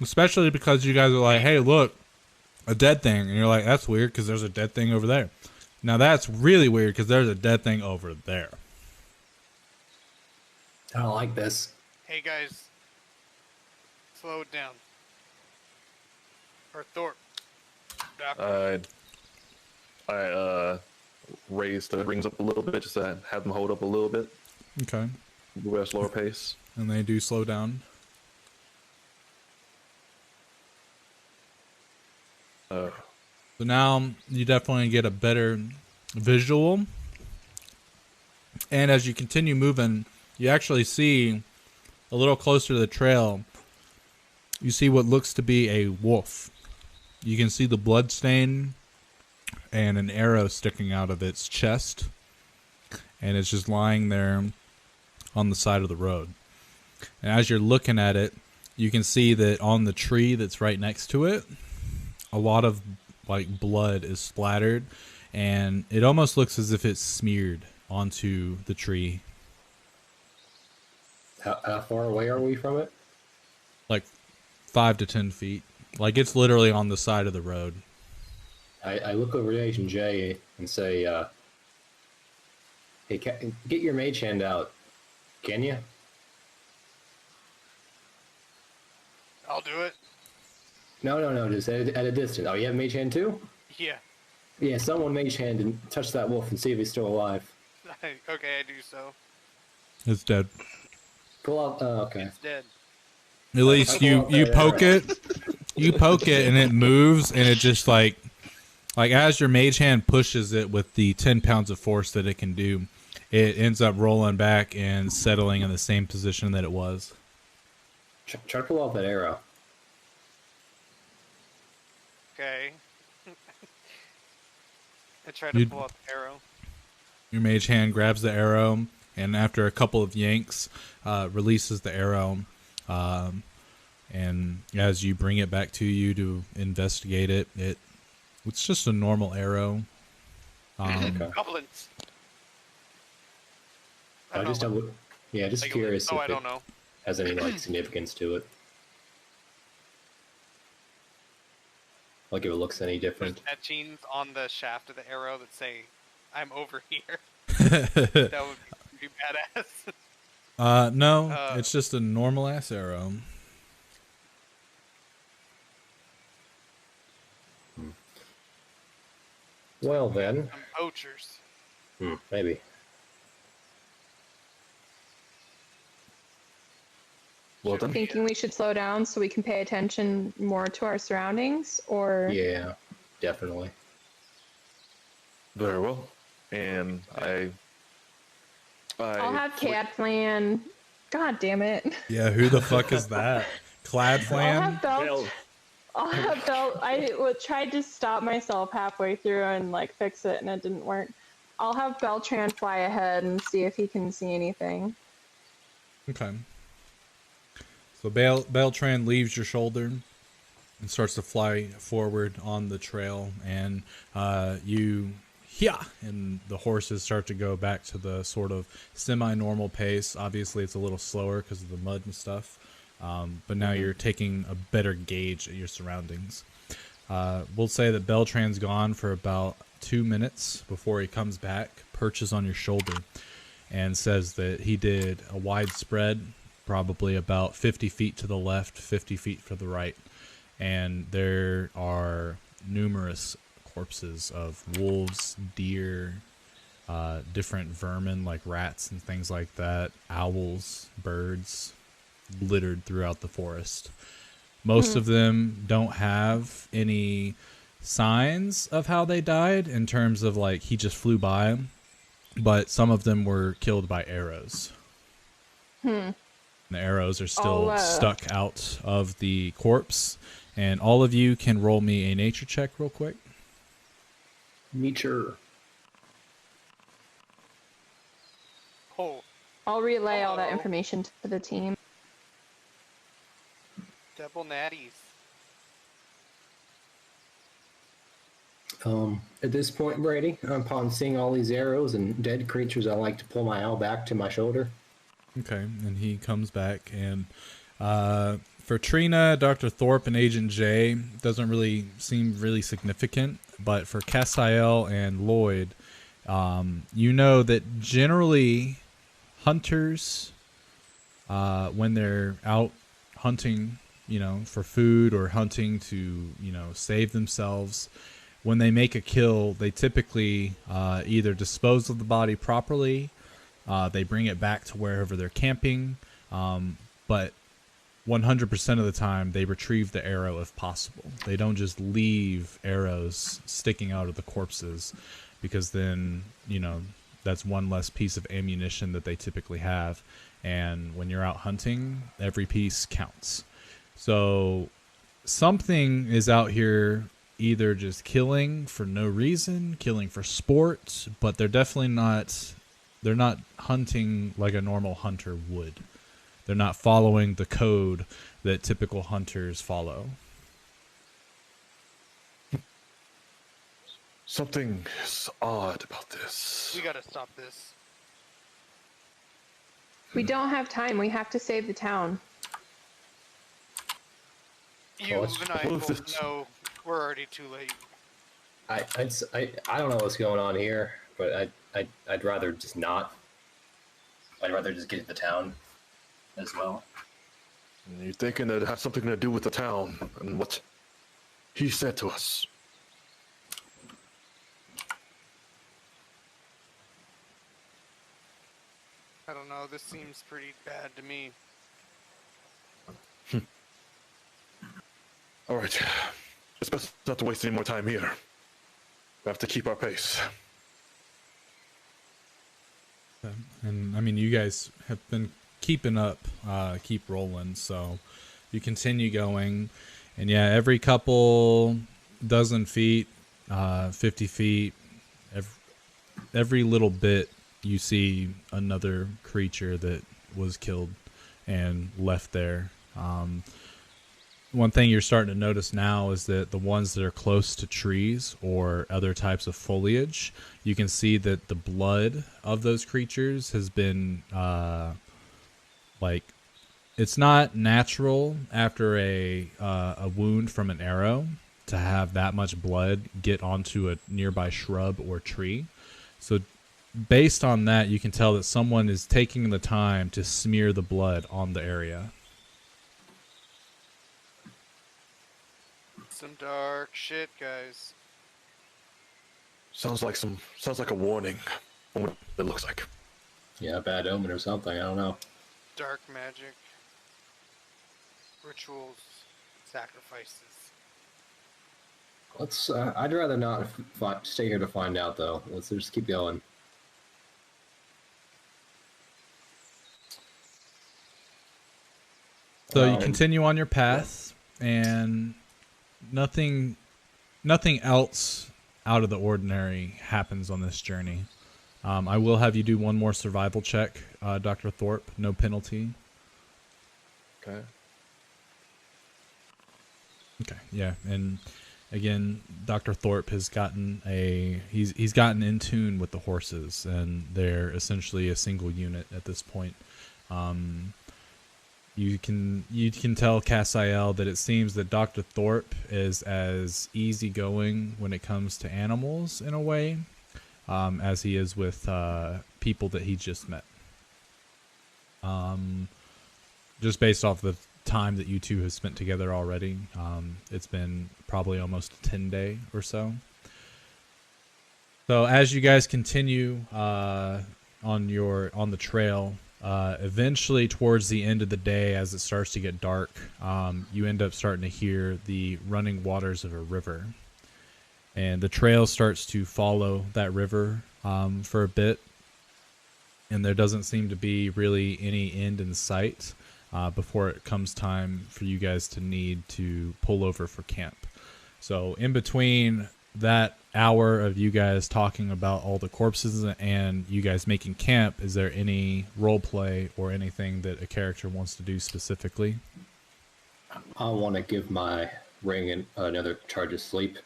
Especially because you guys are like, hey, look, a dead thing. And you're like, that's weird because there's a dead thing over there. Now that's really weird because there's a dead thing over there. I don't like this. Hey guys, slow it down. Or Thorpe. Doc. I raise the rings up a little bit just to have them hold up a little bit. Okay. Move at a slower pace. And they do slow down. So now you definitely get a better visual. And as you continue moving, you actually see a little closer to the trail, you see what looks to be a wolf. You can see the blood stain and an arrow sticking out of its chest. And it's just lying there on the side of the road. And as you're looking at it, you can see that on the tree that's right next to it, a lot of like blood is splattered, and it almost looks as if it's smeared onto the tree. How far away are we from it? Like 5 to 10 feet. Like it's literally on the side of the road. I look over to Agent J and say, "Hey, get your mage hand out, can you?" I'll do it. No, just at a distance. Oh, you have mage hand too? Yeah. Yeah, someone mage hand and touch that wolf and see if he's still alive. Okay, I do so. It's dead. Pull out. Oh, okay. It's dead. At least you poke it. You poke it and it moves, and it just like as your mage hand pushes it with the 10 pounds of force that it can do, it ends up rolling back and settling in the same position that it was. Try to pull off that arrow. Okay. I try to pull out the arrow. Your mage hand grabs the arrow, and after a couple of yanks, releases the arrow. And as you bring it back to you to investigate it, it's just a normal arrow. Goblins. Just curious if I don't know. it has any like significance to it. Like if it looks any different. There's etchings on the shaft of the arrow that say, "I'm over here." That would be badass. No, it's just a normal ass arrow. Well then. Some poachers. Maybe. Well then. Thinking we should slow down so we can pay attention more to our surroundings, or Yeah, definitely. Very well. And I'll have Cad plan. God damn it! Yeah, who the fuck is that? Clad I'll Flam? have Belt. I'll have Belt. Tried to stop myself halfway through and like fix it, and it didn't work. I'll have Beltran fly ahead and see if he can see anything. Okay. So Beltran leaves your shoulder and starts to fly forward on the trail, and and the horses start to go back to the sort of semi-normal pace. Obviously, it's a little slower because of the mud and stuff, but now you're taking a better gauge at your surroundings. We'll say that Beltran's gone for about 2 minutes before he comes back, perches on your shoulder, and says that he did a wide spread, probably about 50 feet to the left, 50 feet to the right, and there are numerous corpses of wolves, deer, different vermin like rats and things like that, owls, birds, littered throughout the forest. Most of them don't have any signs of how they died in terms of like he just flew by, but some of them were killed by arrows. The arrows are still stuck out of the corpse, and all of you can roll me a nature check real quick. Nature. Oh, I'll relay all that information to the team. double natties. At this point, Brady, upon seeing all these arrows and dead creatures, I like to pull my owl back to my shoulder. Okay, and he comes back, and for Trina, Dr. Thorpe, and Agent J, doesn't really seem really significant, but for Castiel and Lloyd, you know that generally hunters, when they're out hunting, for food or hunting to, save themselves, when they make a kill, they typically either dispose of the body properly, they bring it back to wherever they're camping, but 100% of the time they retrieve the arrow if possible. They don't just leave arrows sticking out of the corpses, because then, that's one less piece of ammunition that they typically have. And when you're out hunting, every piece counts. So something is out here either just killing for no reason, killing for sport, but they're not hunting like a normal hunter would. They're not following the code that typical hunters follow. Something is odd about this. We gotta stop this. We don't have time. We have to save the town. You let's and I move both this. know we're already too late. I don't know what's going on here, but I'd rather just not. I'd rather just get to the town as well. And you're thinking that it has something to do with the town and what he said to us. I don't know, this seems pretty bad to me. All right. It's best not to waste any more time here. We have to keep our pace. And I mean, you guys have been keeping up, keep rolling, so you continue going. And yeah, every couple dozen feet, 50 feet, every little bit, you see another creature that was killed and left there. One thing you're starting to notice now is that the ones that are close to trees or other types of foliage, you can see that the blood of those creatures has been like, it's not natural after a wound from an arrow to have that much blood get onto a nearby shrub or tree. So based on that, you can tell that someone is taking the time to smear the blood on the area. Some dark shit, guys. Sounds like a warning from what it looks like. Yeah, bad omen or something. I don't know. Dark magic. Rituals. Sacrifices. Let's. I'd rather not stay here to find out, though. Let's just keep going. So you continue on your path, and nothing else out of the ordinary happens on this journey. I will have you do one more survival check, Dr. Thorpe. No penalty. Okay. Okay, yeah, and again, Dr. Thorpe has gotten he's gotten in tune with the horses, and they're essentially a single unit at this point. You can tell Cassiel that it seems that Dr. Thorpe is as easygoing when it comes to animals in a way, as he is with people that he just met. Just based off the time that you two have spent together already, it's been probably almost a 10-day or so. So as you guys continue on the trail, eventually towards the end of the day, as it starts to get dark, you end up starting to hear the running waters of a river, and the trail starts to follow that river for a bit, and there doesn't seem to be really any end in sight before it comes time for you guys to need to pull over for camp. So in between that hour of you guys talking about all the corpses and you guys making camp, is there any role play or anything that a character wants to do specifically? I want to give my ring another charge of sleep.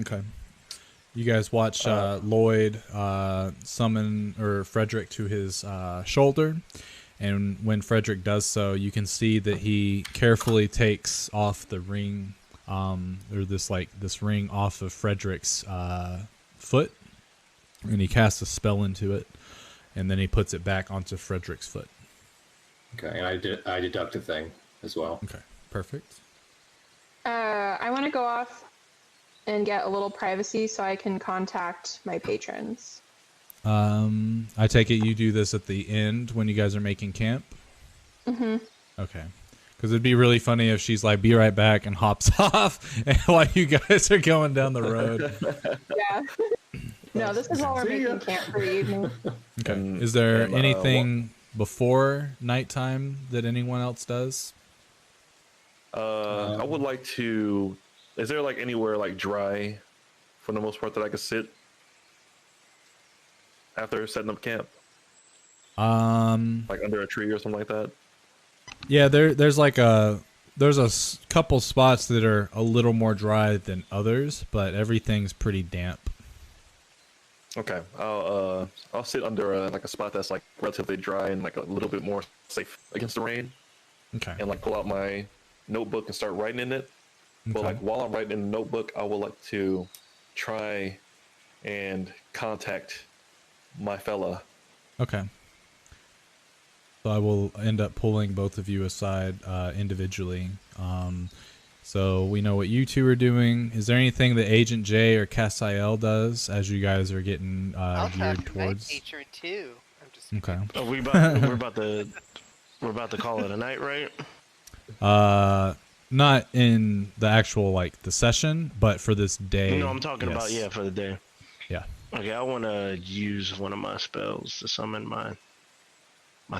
Okay. You guys watch Lloyd summon Frederick to his shoulder, and when Frederick does so, you can see that he carefully takes off the ring, or this ring off of Frederick's foot, and he casts a spell into it, and then he puts it back onto Frederick's foot. Okay, and I deduct a thing as well. Okay, perfect. I want to go off and get a little privacy so I can contact my patrons. I take it you do this at the end when you guys are making camp? Mm-hmm. Okay. Because it'd be really funny if she's like, be right back, and hops off while you guys are going down the road. Yeah. No, this is while we're making camp for the evening. Okay. Is there anything before nighttime that anyone else does? I would like to. Is there like anywhere like dry, for the most part, that I could sit after setting up camp? Like under a tree or something like that? Yeah, there's like there's couple spots that are a little more dry than others, but everything's pretty damp. Okay, I'll sit under like a spot that's like relatively dry and like a little bit more safe against the rain, Okay. and like pull out my notebook and start writing in it. But Okay. like while I'm writing in the notebook, I would like to try and contact my fella. Okay. So I will end up pulling both of you aside individually. So we know what you two are doing. Is there anything that Agent J or Cassiel does as you guys are getting I'll geared talk to my towards? patron too. I'm just Okay. Oh, we're about to call it a night, right? Not in the actual like the session, but for this day. No, I'm talking about yes. for the day. Yeah. Okay, I want to use one of my spells to summon my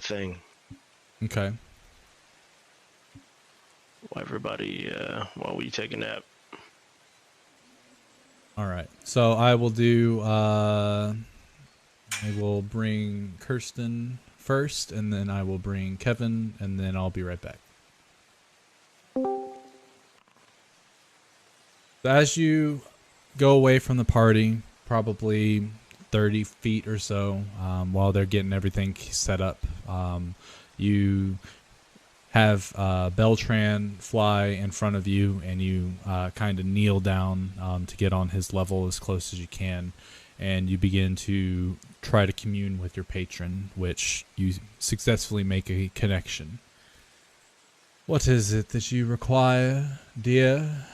thing. Okay. While everybody, while we take a nap. All right. So I will do. I will bring Kirsten first, and then I will bring Kevin, and then I'll be right back. As you go away from the party, probably 30 feet or so, while they're getting everything set up, you have Beltran fly in front of you, and you kind of kneel down to get on his level as close as you can, and you begin to try to commune with your patron, which you successfully make a connection. What is it that you require, dear?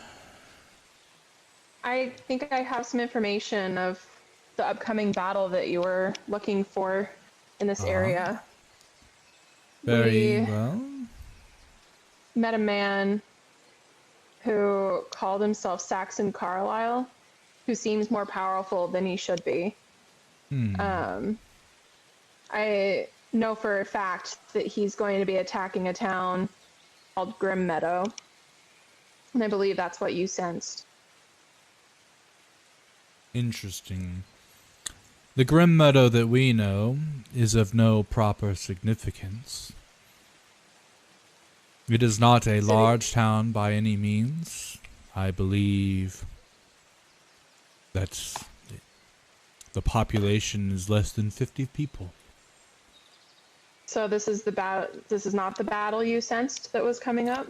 I think I have some information of the upcoming battle that you were looking for in this area. Very We well. met a man who called himself Saxon Carlisle, who seems more powerful than he should be. I know for a fact that he's going to be attacking a town called Grim Meadow, and I believe that's what you sensed. Interesting. The Grim Meadow that we know is of no proper significance. It is not a large town by any means. I believe that the population is less than 50 people. So this is This is not the battle you sensed that was coming up?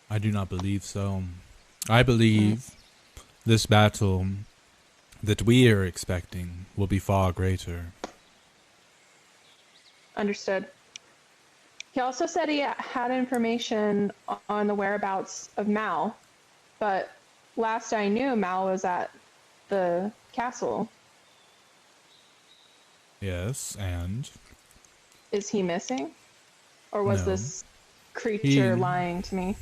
I do not believe so. I believe this battle that we are expecting will be far greater. Understood. He also said he had information on the whereabouts of Mal, but last I knew, Mal was at the castle. Yes, and? Is he missing? Or was No. this creature He- lying to me?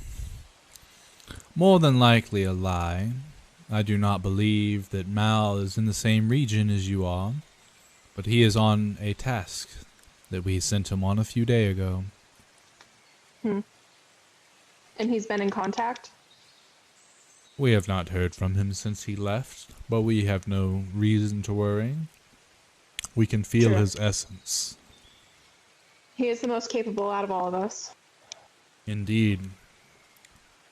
More than likely a lie. I do not believe that Mal is in the same region as you are, but he is on a task that we sent him on a few days ago. And he's been in contact? We have not heard from him since he left, but we have no reason to worry. We can feel True. his essence. He is the most capable out of all of us. Indeed.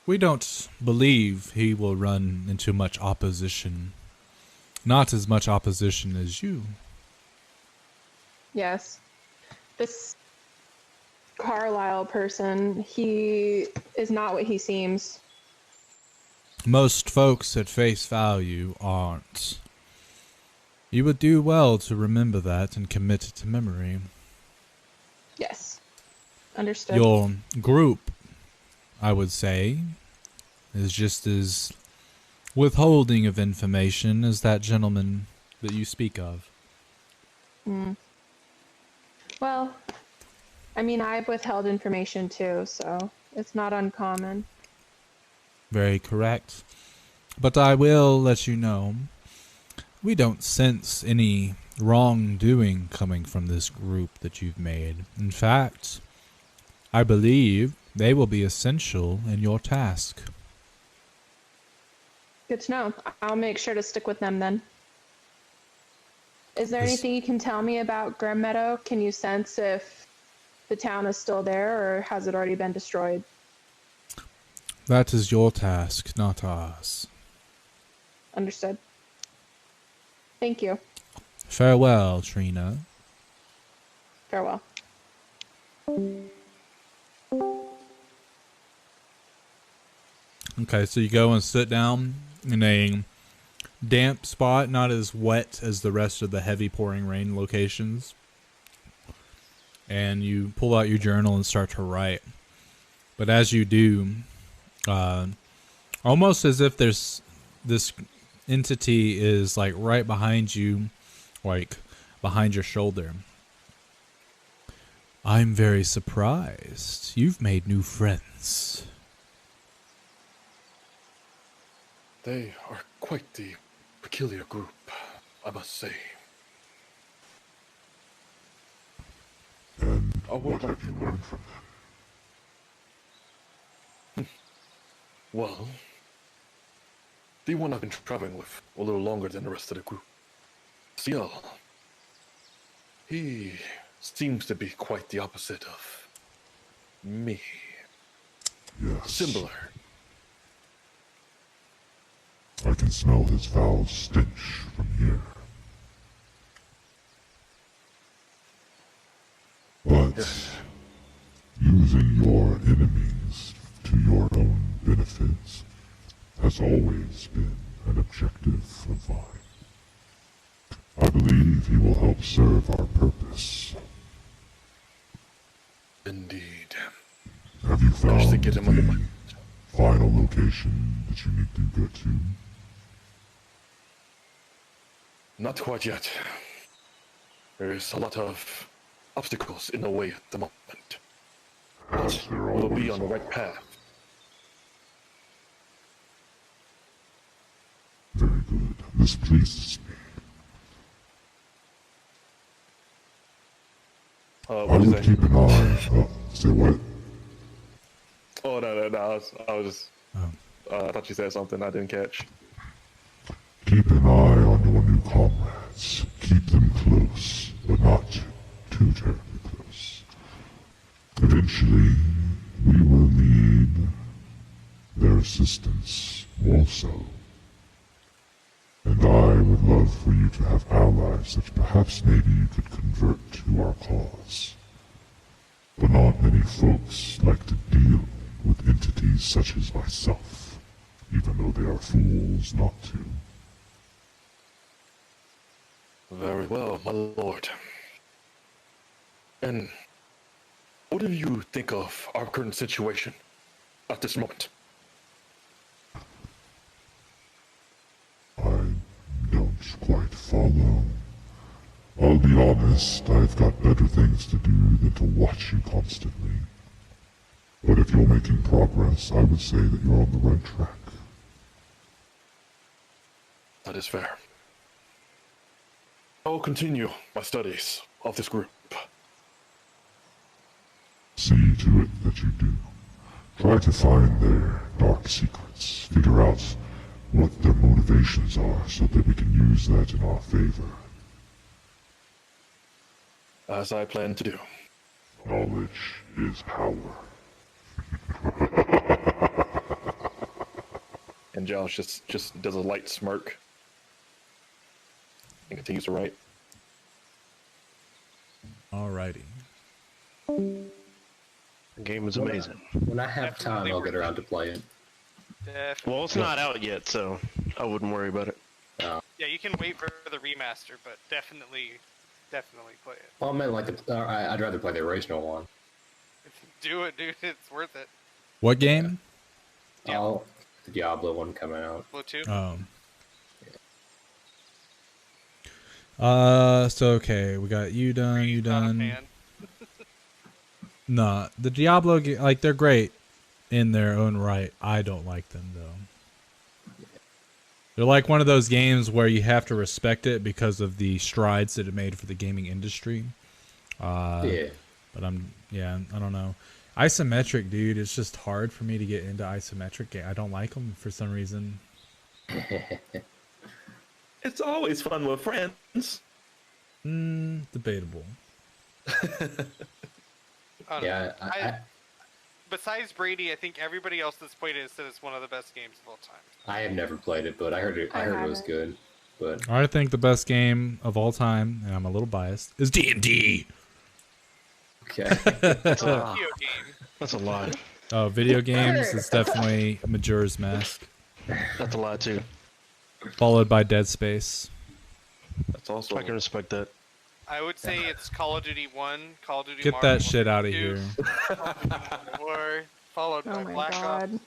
We don't believe he will run into much opposition. Not as much opposition as you. Yes. This Carlisle person, he is not what he seems. Most folks at face value aren't. You would do well to remember that and commit it to memory. Yes. Understood. Your group, I would say, is just as withholding of information as that gentleman that you speak of. Well, I mean, I've withheld information too, so it's not uncommon. Very correct. But I will let you know, we don't sense any wrongdoing coming from this group that you've made. In fact, I believe they will be essential in your task. Good to know. I'll make sure to stick with them then. Is there anything you can tell me about Grim Meadow? Can you sense if the town is still there or has it already been destroyed? That is your task, not ours. Understood. Thank you. Farewell, Trina. Farewell. Okay, so you go and sit down in a damp spot, not as wet as the rest of the heavy pouring rain locations. And you pull out your journal and start to write. But as you do, almost as if there's this entity is like right behind you, like behind your shoulder. I'm very surprised. You've made new friends. They are quite the peculiar group, I must say. And what have you learned from them? Well, the one I've been traveling with a little longer than the rest of the group, Ciel, he seems to be quite the opposite of me. Yes. Similar. I can smell his foul stench from here. But Yes. using your enemies to your own benefits has always been an objective of mine. I believe he will help serve our purpose. Indeed. Have you found Just to get him on the the final location that you need to get to? Not quite yet. There's a lot of obstacles in the way at the moment. As there We'll be always on the are. right path. Very good. This pleases me. I What is will that? keep an eye. Say what? Oh, no. I was just... I thought you said something I didn't catch. Keep an eye on your new comrades. Keep them close, but not too terribly close. Eventually, we will need their assistance also. And I would love for you to have allies that perhaps maybe you could convert to our cause. But not many folks like to deal with entities such as myself, even though they are fools not to. Very well, my lord. And what do you think of our current situation at this moment? I don't quite follow. I'll be honest, I've got better things to do than to watch you constantly. But if you're making progress, I would say that you're on the right track. That is fair. I will continue my studies of this group. See to it that you do. Try to find their dark secrets, figure out what their motivations are so that we can use that in our favor. As I plan to do. Knowledge is power. And Josh just does a light smirk and continues to write. Alrighty. The game is amazing. When I have time, I'll get around to play it. Definitely. Well, it's not out yet, so I wouldn't worry about it. Yeah, you can wait for the remaster, but definitely play it. Well, I meant like I'd rather play the original one. Do it, dude. It's worth it. What game? Yeah. Oh, the Diablo one coming out. Blue 2. So okay, we got you done, you Not a done. fan. Nah, the Diablo, like, they're great in their own right. I don't like them, though. They're like one of those games where you have to respect it because of the strides that it made for the gaming industry. Yeah. But I don't know. Isometric, dude, it's just hard for me to get into isometric. I don't like them for some reason. It's always fun with friends. Debatable. Yeah, Besides Brady, I think everybody else that's played it said it's one of the best games of all time. I have never played it, but I heard it. I heard it was haven't. good. But I think the best game of all time, and I'm a little biased, is D&D. okay. That's a, Video game. that's a lie. Oh, video games is definitely Majora's Mask, That's a lie too. followed by Dead Space. That's also. I can respect that. I would say it's Call of Duty 1, Call of Duty Get Modern that shit out of 2, here. Call of Duty War, followed Oh by my Black Ops. god.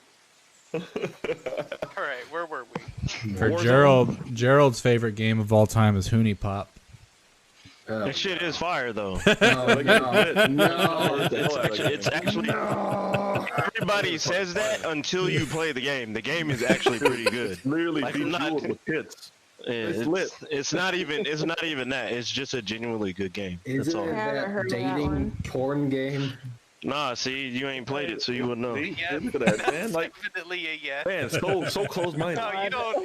Alright, where were we? For Warzone. Gerald's favorite game of all time is Hoonie Pop. That shit is fire though. Oh, no. It's actually everybody says that until you play the game. The game is actually pretty good. Literally Like, bejeweled not- with kids. It's lit. It's not even that. It's just a genuinely good game. Is That's it all. I haven't that heard of that dating one. porn game? Nah, see, you ain't played it, so you wouldn't know. See? Yeah, Look at that, man. that's Like, definitely a yes. man, so close-minded. No,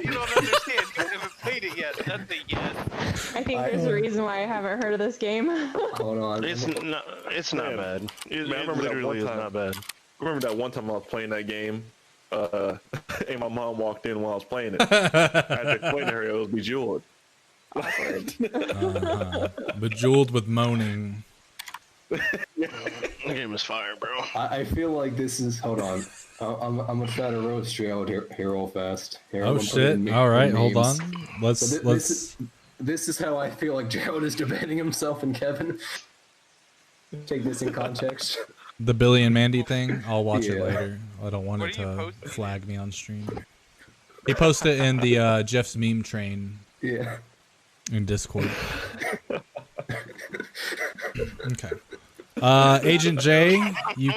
you don't understand. You haven't played it yet. That's a yes. I think there's a reason why I haven't heard of this game. Hold on. It's not Man. bad. It, Man, I it remember that literally one is time. not bad. I remember that one time I was playing that game, and my mom walked in while I was playing it. I had to explain to her it was bejeweled. Bejeweled with moaning. The game is fire, bro. I feel like this is. Hold on. I'm gonna try to roast Gerald here real fast. Here, I'm Oh gonna put shit! in All right, hold memes. on. So Let's. This is how I feel like Gerald is defending himself and Kevin. Take this in context. The Billy and Mandy thing. I'll watch it Yeah. later. I don't want What it are you to posting? flag me on stream. He posted it in the Jeff's meme train Yeah. in Discord. Okay. Agent J, you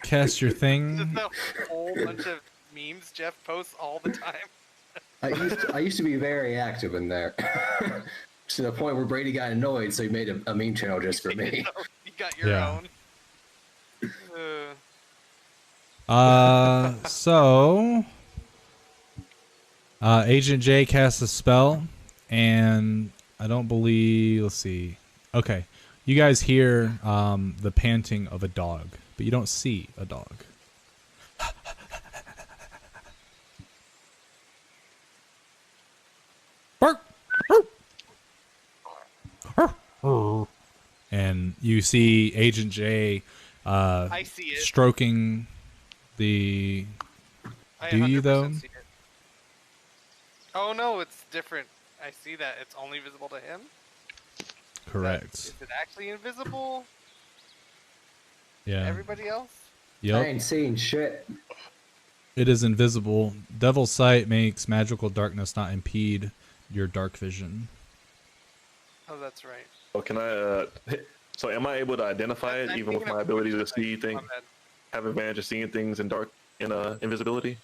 cast your This is thing. a whole bunch of memes Jeff posts all the time. I used to be very active in there. To the point where Brady got annoyed, so he made a meme channel just for me. You got your Yeah. own. So Agent J casts a spell, and I don't believe. Let's see. Okay, you guys hear the panting of a dog, but you don't see a dog. Bark. And you see Agent J I see it. stroking the. I Do you, 100% though? see it. Oh no, it's different. I see that. It's only visible to him. Correct. Is it actually invisible? Yeah. Everybody else? I Yep. ain't seeing shit. It is invisible. Devil's Sight makes magical darkness not impede your dark vision. Oh, that's right. So can I? So am I able to identify it I'm even with thinking my of ability to which see side. things? My bad. Have advantage of seeing things in dark in invisibility?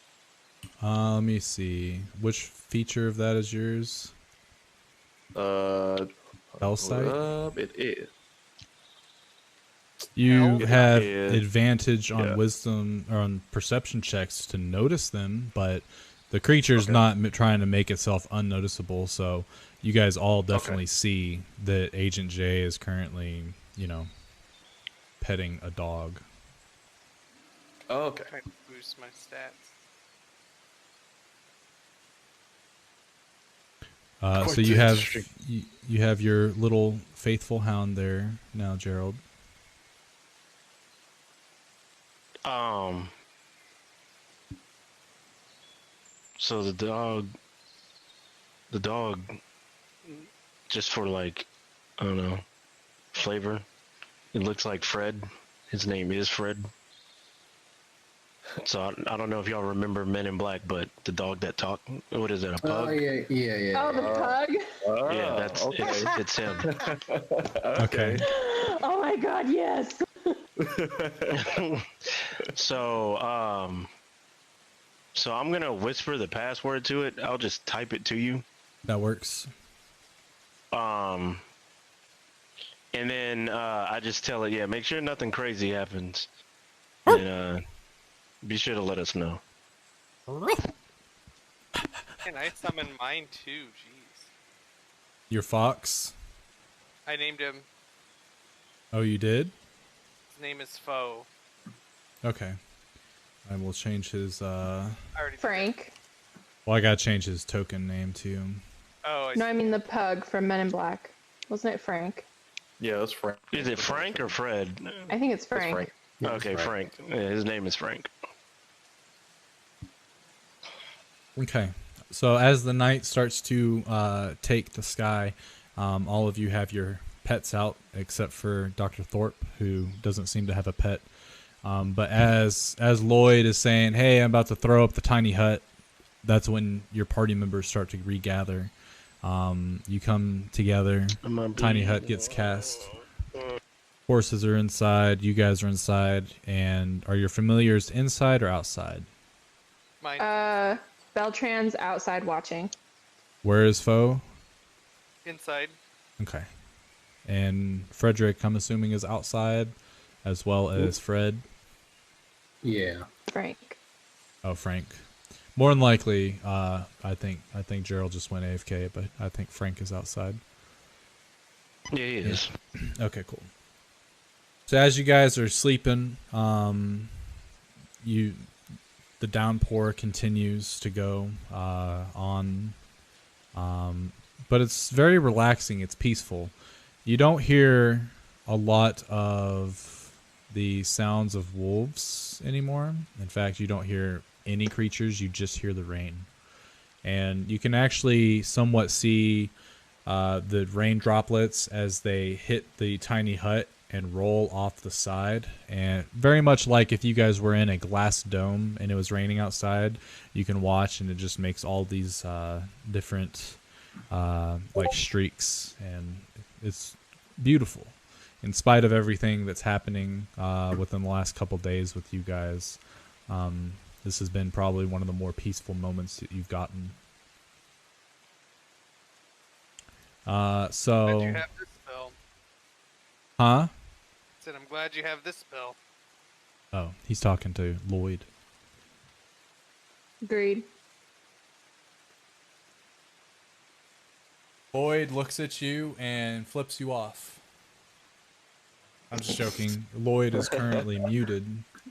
Let me see. Which feature of that is yours? Spell sight? It is. You Hell have yeah. advantage on Yeah. wisdom or on perception checks to notice them, but the creature's Okay. not trying to make itself unnoticeable. So you guys all definitely see that Agent J is currently, petting a dog. Oh, okay. Trying to boost my stats. So Quite you have interesting. you have your little faithful hound there now, Gerald. So the dog, just for like, I don't know, flavor. It looks like Fred. His name is Fred. So I don't know if y'all remember Men in Black, but the dog that talked. What is it? A Oh pug? yeah. Oh, the pug. Yeah, that's okay. it's him. Okay. Oh my god, yes. So so I'm gonna whisper the password to it. I'll just type it to you. That works. And then I just tell it, yeah, make sure nothing crazy happens. And be sure to let us know. And I summon mine too. Jeez. Your fox. I named him. Oh, you did? His name is Foe. Okay. I will change his, I already did. Frank. Well, I gotta change his token name too. Oh, I No, see. I mean the pug from Men in Black. Wasn't it Frank? Yeah, that's Frank. Is it Frank or Fred? I think it's That's Frank. Frank. Yeah, that's Okay, Frank. Yeah, his name is Frank. Okay. So as the night starts to take the sky, all of you have your pets out, except for Dr. Thorpe, who doesn't seem to have a pet. But as Lloyd is saying, "Hey, I'm about to throw up the tiny hut," that's when your party members start to regather. You come together. Tiny hut gets cast. Horses are inside. You guys are inside. And are your familiars inside or outside? Mine Beltran's outside watching. Where is Foe? inside. Okay. And Frederick, I'm assuming, is outside, as well as Fred. Yeah. Frank. Oh, Frank. More than likely, I think Gerald just went AFK, but I think Frank is outside. Yeah, he is. Okay, cool. So as you guys are sleeping, the downpour continues to go on, but it's very relaxing. It's peaceful. You don't hear a lot of the sounds of wolves anymore. In fact, you don't hear any creatures. You just hear the rain, and you can actually somewhat see the rain droplets as they hit the tiny hut and roll off the side. And very much like if you guys were in a glass dome and it was raining outside, you can watch, and it just makes all these different like streaks, and it's beautiful in spite of everything that's happening within the last couple days with you guys. This has been probably one of the more peaceful moments that you've gotten. Glad So, you have this spell. huh? Said I'm glad you have this spell. Oh, he's talking to Lloyd. Agreed. Lloyd looks at you and flips you off. I'm just joking. Lloyd is currently muted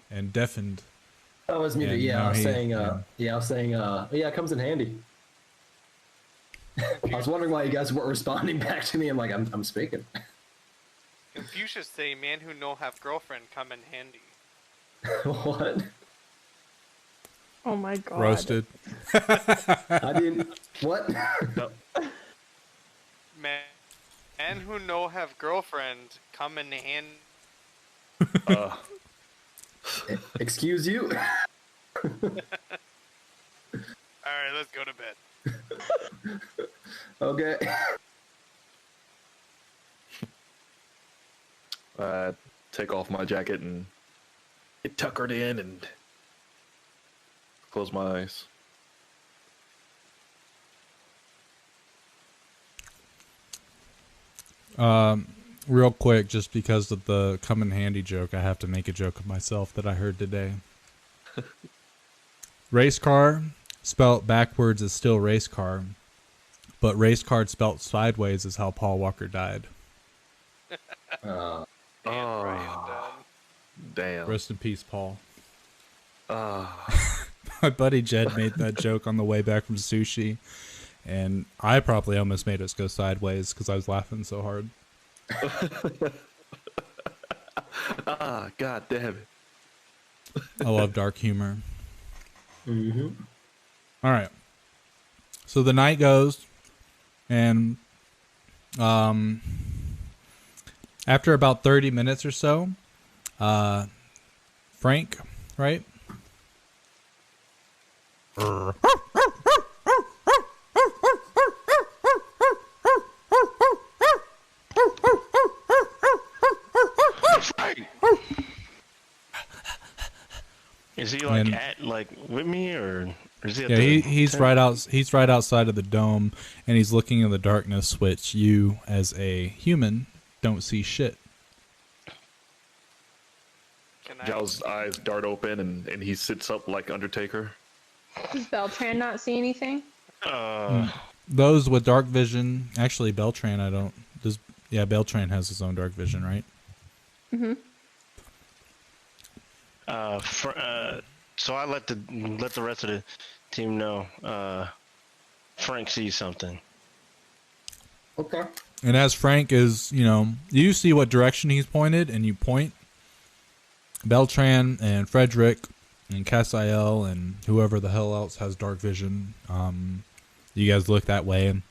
and deafened. I was muted. And Yeah, now I was he- saying. yeah. Yeah, I was saying. Yeah, it comes in handy. I was wondering why you guys weren't responding back to me. I'm like, I'm speaking. Confucius say, "Man who no have girlfriend come in handy." What? Oh my god. Roasted. I didn't. What? Man who no have girlfriend come in handy. Excuse you? All right, let's go to bed. Okay. Take off my jacket and get tuckered in and close my eyes. Real quick, just because of the come in handy joke, I have to make a joke of myself that I heard today. Race car spelt backwards is still race car, but race car spelt sideways is how Paul Walker died. Uh, And Brian done. Damn. Rest in peace, Paul. Ah. My buddy Jed made that joke on the way back from sushi, and I probably almost made us go sideways because I was laughing so hard. God damn it. I love dark humor. mm-hmm. All right. So the night goes, and after about 30 minutes or so, Frank, right? Is he like And- at like with me or is he? At Yeah, the he's tent? right out. He's right outside of the dome, and he's looking in the darkness, which you, as a human, don't see shit. Can I? Zhao's eyes dart open and he sits up like Undertaker. Does Beltran not see anything? Those with dark vision, actually, Beltran, I don't. Yeah, Beltran has his own dark vision, right? Mm-hmm. So I let the rest of the team know. Frank sees something. Okay. And as Frank is, you see what direction he's pointed, and you point. Beltran and Frederick and Cassiel and whoever the hell else has dark vision. You guys look that way, and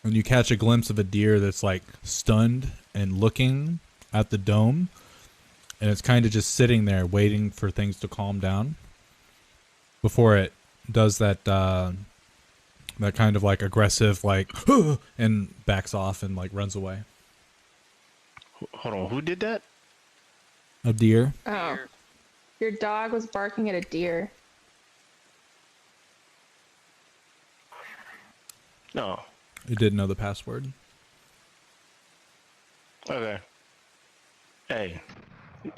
you catch a glimpse of a deer that's like stunned and looking at the dome, and it's kind of just sitting there waiting for things to calm down before it does that that kind of like aggressive like and backs off and like runs away. Hold on, who did that? A deer. Oh, your dog was barking at a deer. No. It didn't know the password. Okay. Hey,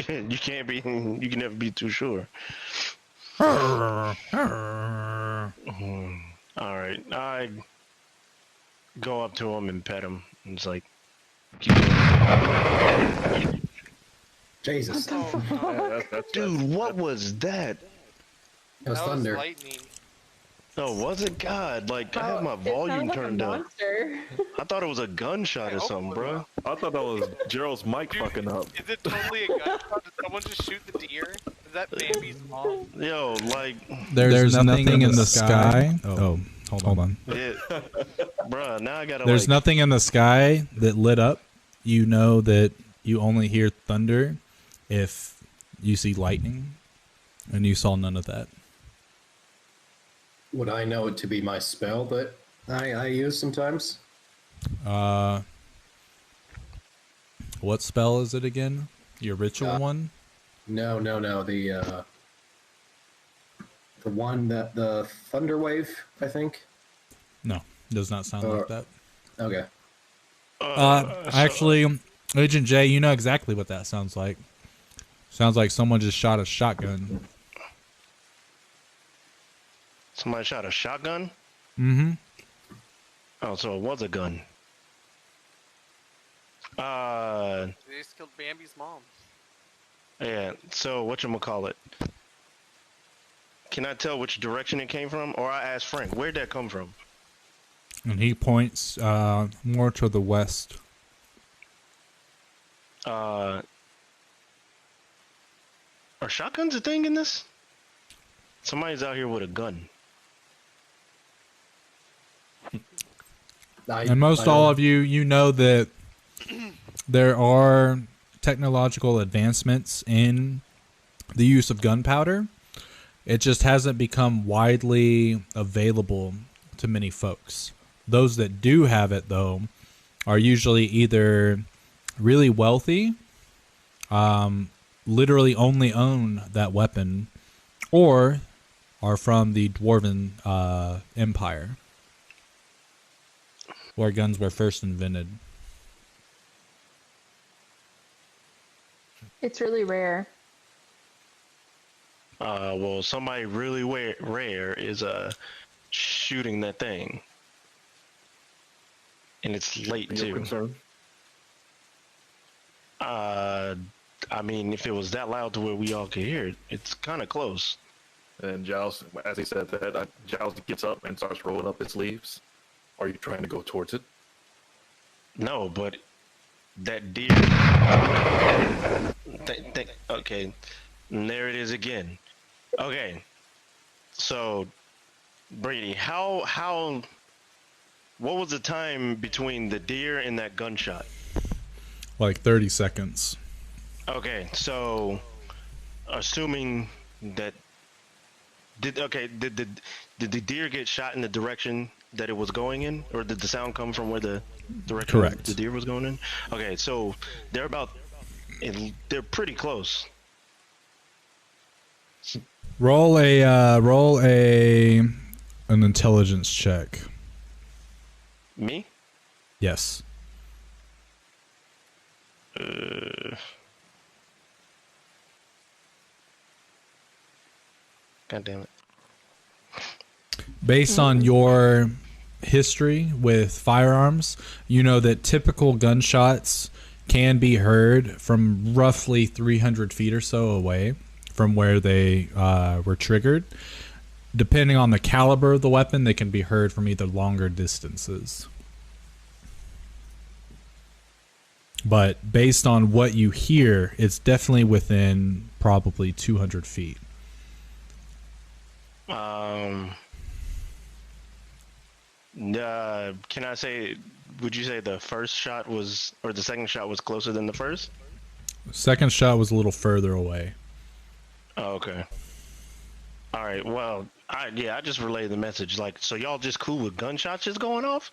you can never be too sure. All right, I go up to him and pet him. And it's like, Jesus. dude, what was that? It was That was thunder. lightning. Oh, was it? God, like I had my volume turned up. Monster. I thought it was a gunshot or something, bro. I thought that was Gerald's mic Dude, fucking up. Is it totally a gunshot? Did someone just shoot the deer? Is that Bambi's mom? Yo, like, There's nothing in the sky. Oh, hold on. it, bruh, now I gotta. There's like, nothing in the sky that lit up. You know that you only hear thunder if you see lightning, and you saw none of that. Would I know it to be my spell that I use sometimes? What spell is it again? Your ritual one? No. The one that the thunder wave, I think. No, does not sound like that. Okay. Actually, Agent J, you know exactly what that sounds like. Sounds like someone just shot a shotgun. somebody shot a shotgun. Mm-hmm. Oh, so it was a gun. They just killed Bambi's mom. Yeah. So whatchamacallit? Can I tell which direction it came from? Or I asked Frank, where'd that come from? And he points more to the west. Are shotguns a thing in this? Somebody's out here with a gun. And most all of you know that there are technological advancements in the use of gunpowder. It just hasn't become widely available to many folks. Those that do have it, though, are usually either really wealthy, literally only own that weapon, or are from the Dwarven Empire, where guns were first invented. It's really rare. Well, somebody really rare is shooting that thing, and it's late Your too. concern? I mean, if it was that loud to where we all could hear it, it's kind of close. And Giles, as he said that, Giles gets up and starts rolling up his sleeves. Are you trying to go towards it? No, but that deer. Okay, and there it is again. Okay, so Brady, what was the time between the deer and that gunshot? Like 30 seconds. Okay, so assuming that did the deer get shot in the direction that it was going in, or did the sound come from where the direction Correct. the deer was going in? Okay, so they're pretty close. Roll an intelligence check. Me? Yes. God damn it. Based on your history with firearms, you know that typical gunshots can be heard from roughly 300 feet or so away from where they were triggered. Depending on the caliber of the weapon, they can be heard from either longer distances. But based on what you hear, it's definitely within probably 200 feet. Can I say, would you say the first shot was, or the second shot was closer than the first? Second shot was a little further away. Oh, okay. All right. Well, I just relayed the message. Like, so y'all just cool with gunshots just going off?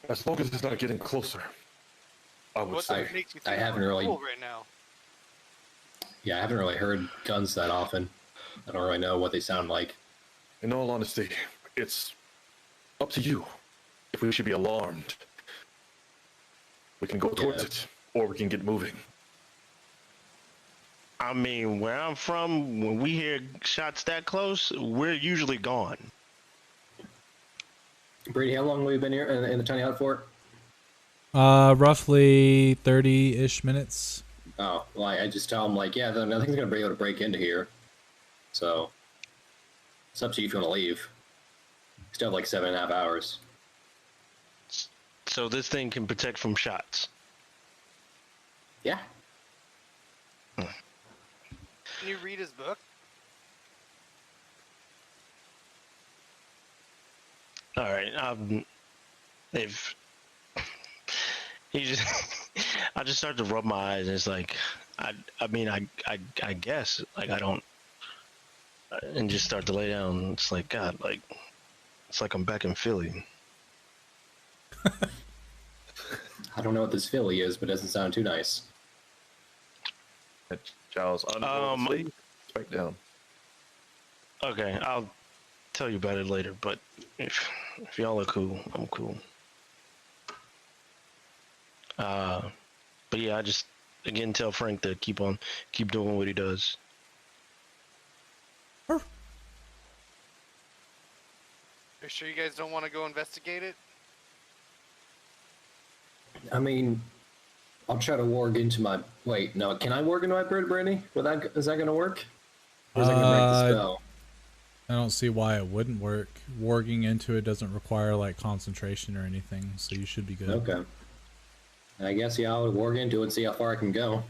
As long as it's not getting closer, I would say. Makes you I think haven't we're really- cool right now? Yeah, I haven't really heard guns that often. I don't really know what they sound like. In all honesty, it's up to you if we should be alarmed. We can go towards it, or we can get moving. I mean, where I'm from, when we hear shots that close, we're usually gone. Brady, how long have we been here in the tiny hut for? Roughly 30-ish minutes. Oh, well, I just tell them, like, yeah, nothing's going to be able to break into here. So, it's up to you if you want to leave. Still have like 7.5 hours. So this thing can protect from shots. Yeah. Can you read his book? All right. If he just, I just start to rub my eyes, and it's like, I guess, like, I don't, and just start to lay down. It's like, God, like, it's like I'm back in Philly. I don't know what this Philly is, but it doesn't sound too nice. Giles, sleep. Strike down. Okay, I'll tell you about it later. But if y'all are cool, I'm cool. But yeah, I just again tell Frank to keep doing what he does. Are you sure you guys don't want to go investigate it? I mean, I'll try to warg into my... Wait, no, can I warg into my bird, Brittany? Is that going to work? Or is that going to break the spell? I don't see why it wouldn't work. Warging into it doesn't require like concentration or anything, so you should be good. Okay. I guess, yeah, I'll warg into it and see how far I can go.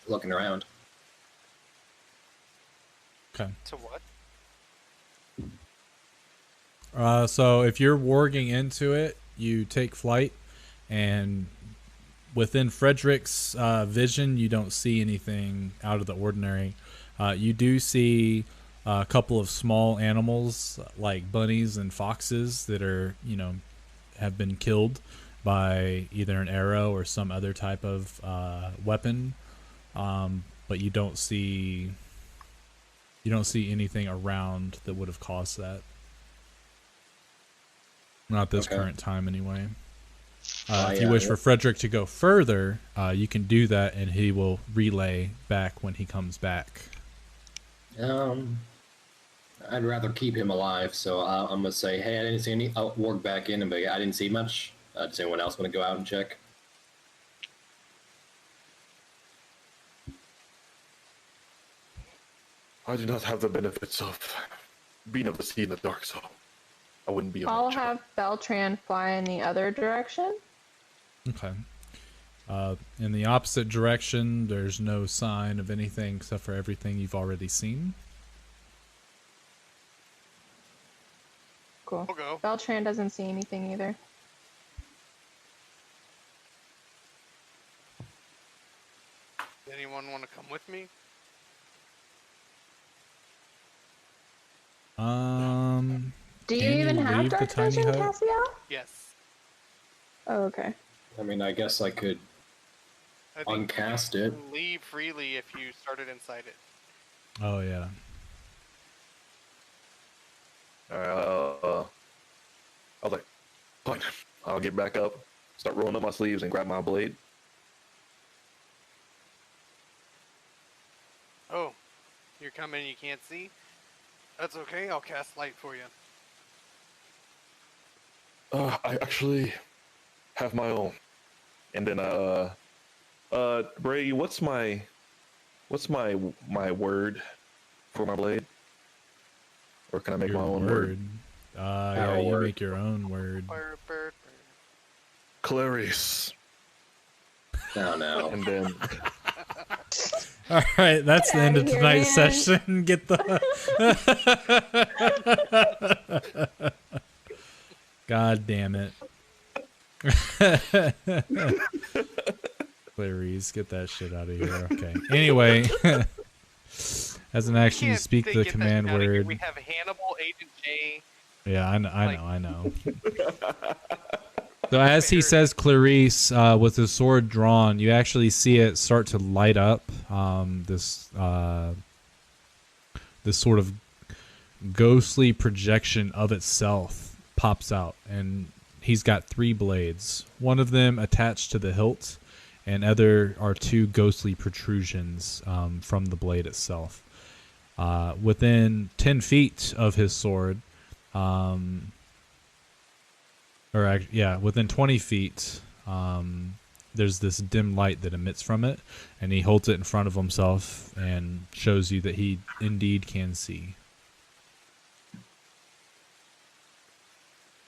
Looking around. Okay. To what? So if you're warging into it, you take flight, and within Frederick's vision, you don't see anything out of the ordinary. You do see a couple of small animals like bunnies and foxes that are, have been killed by either an arrow or some other type of weapon. But you don't see anything around that would have caused that. Not this current time, anyway. If you wish for Frederick to go further, you can do that, and he will relay back when he comes back. I'd rather keep him alive, so I'm going to say, hey, I didn't see any... I'll warg back in, but I didn't see much. Does anyone else want to go out and check? I do not have the benefits of being able to see in the dark, so I wouldn't be able I'll to check. have Beltran fly in the other direction. Okay. In the opposite direction, there's no sign of anything except for everything you've already seen. Cool. I'll go. Beltran doesn't see anything either. Anyone want to come with me? Do you Can even you have leave the dark tiny vision, hut? Cassiel? Yes. Oh, okay. I mean, I guess I could I think uncast you it. can leave freely if you started inside it. Oh yeah. I was like, fine, I'll get back up, start rolling up my sleeves, and grab my blade. Oh, you're coming and you can't see? That's okay, I'll cast light for you. I actually have my own. And then Ray, what's my word for my blade? Or can I make Your my own word? Yeah, Our you word. make your own word. Bird. Clarice. No, no. And then All right, that's the end of outta here, tonight's man. session. Get the. God damn it. Clarice, get that shit out of here. Okay. Anyway, as an action, you Can't speak say the get that command shit outta here. word. We have Hannibal, Agent J. Yeah, I Like- know. So as he says Clarice, with his sword drawn, you actually see it start to light up. This sort of ghostly projection of itself pops out, and he's got 3 blades. One of them attached to the hilt, and other are 2 ghostly protrusions from the blade itself. Within 10 feet of his sword, within 20 feet, there's this dim light that emits from it, and he holds it in front of himself and shows you that he indeed can see.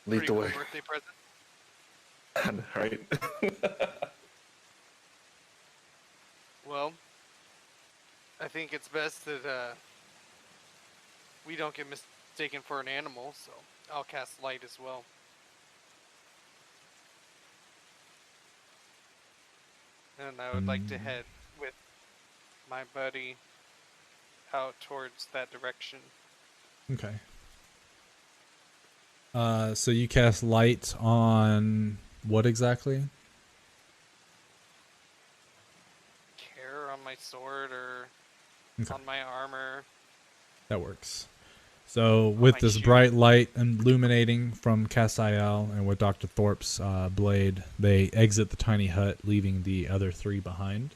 lead Pretty the cool way. birthday present. Right? Well, I think it's best that we don't get mistaken for an animal, so I'll cast light as well. And I would like to head with my buddy out towards that direction. Okay. So you cast light on what exactly? Care on my sword or Okay. on my armor. That works. So with my this shoe. bright light illuminating from Castiel and with Dr. Thorpe's blade, they exit the tiny hut, leaving the other 3 behind.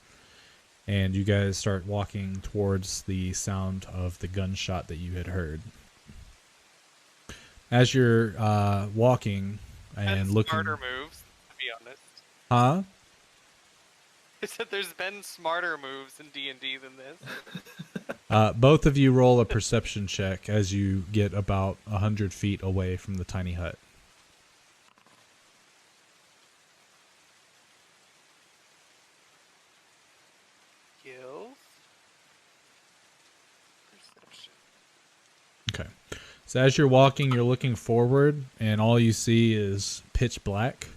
And you guys start walking towards the sound of the gunshot that you had heard. As you're walking and Been looking, smarter moves, to be honest. huh? I said there's been smarter moves in D&D than this. Both of you roll a perception check as you get about 100 feet away from the tiny hut. Skills? Perception. Okay. So as you're walking, you're looking forward, and all you see is pitch black.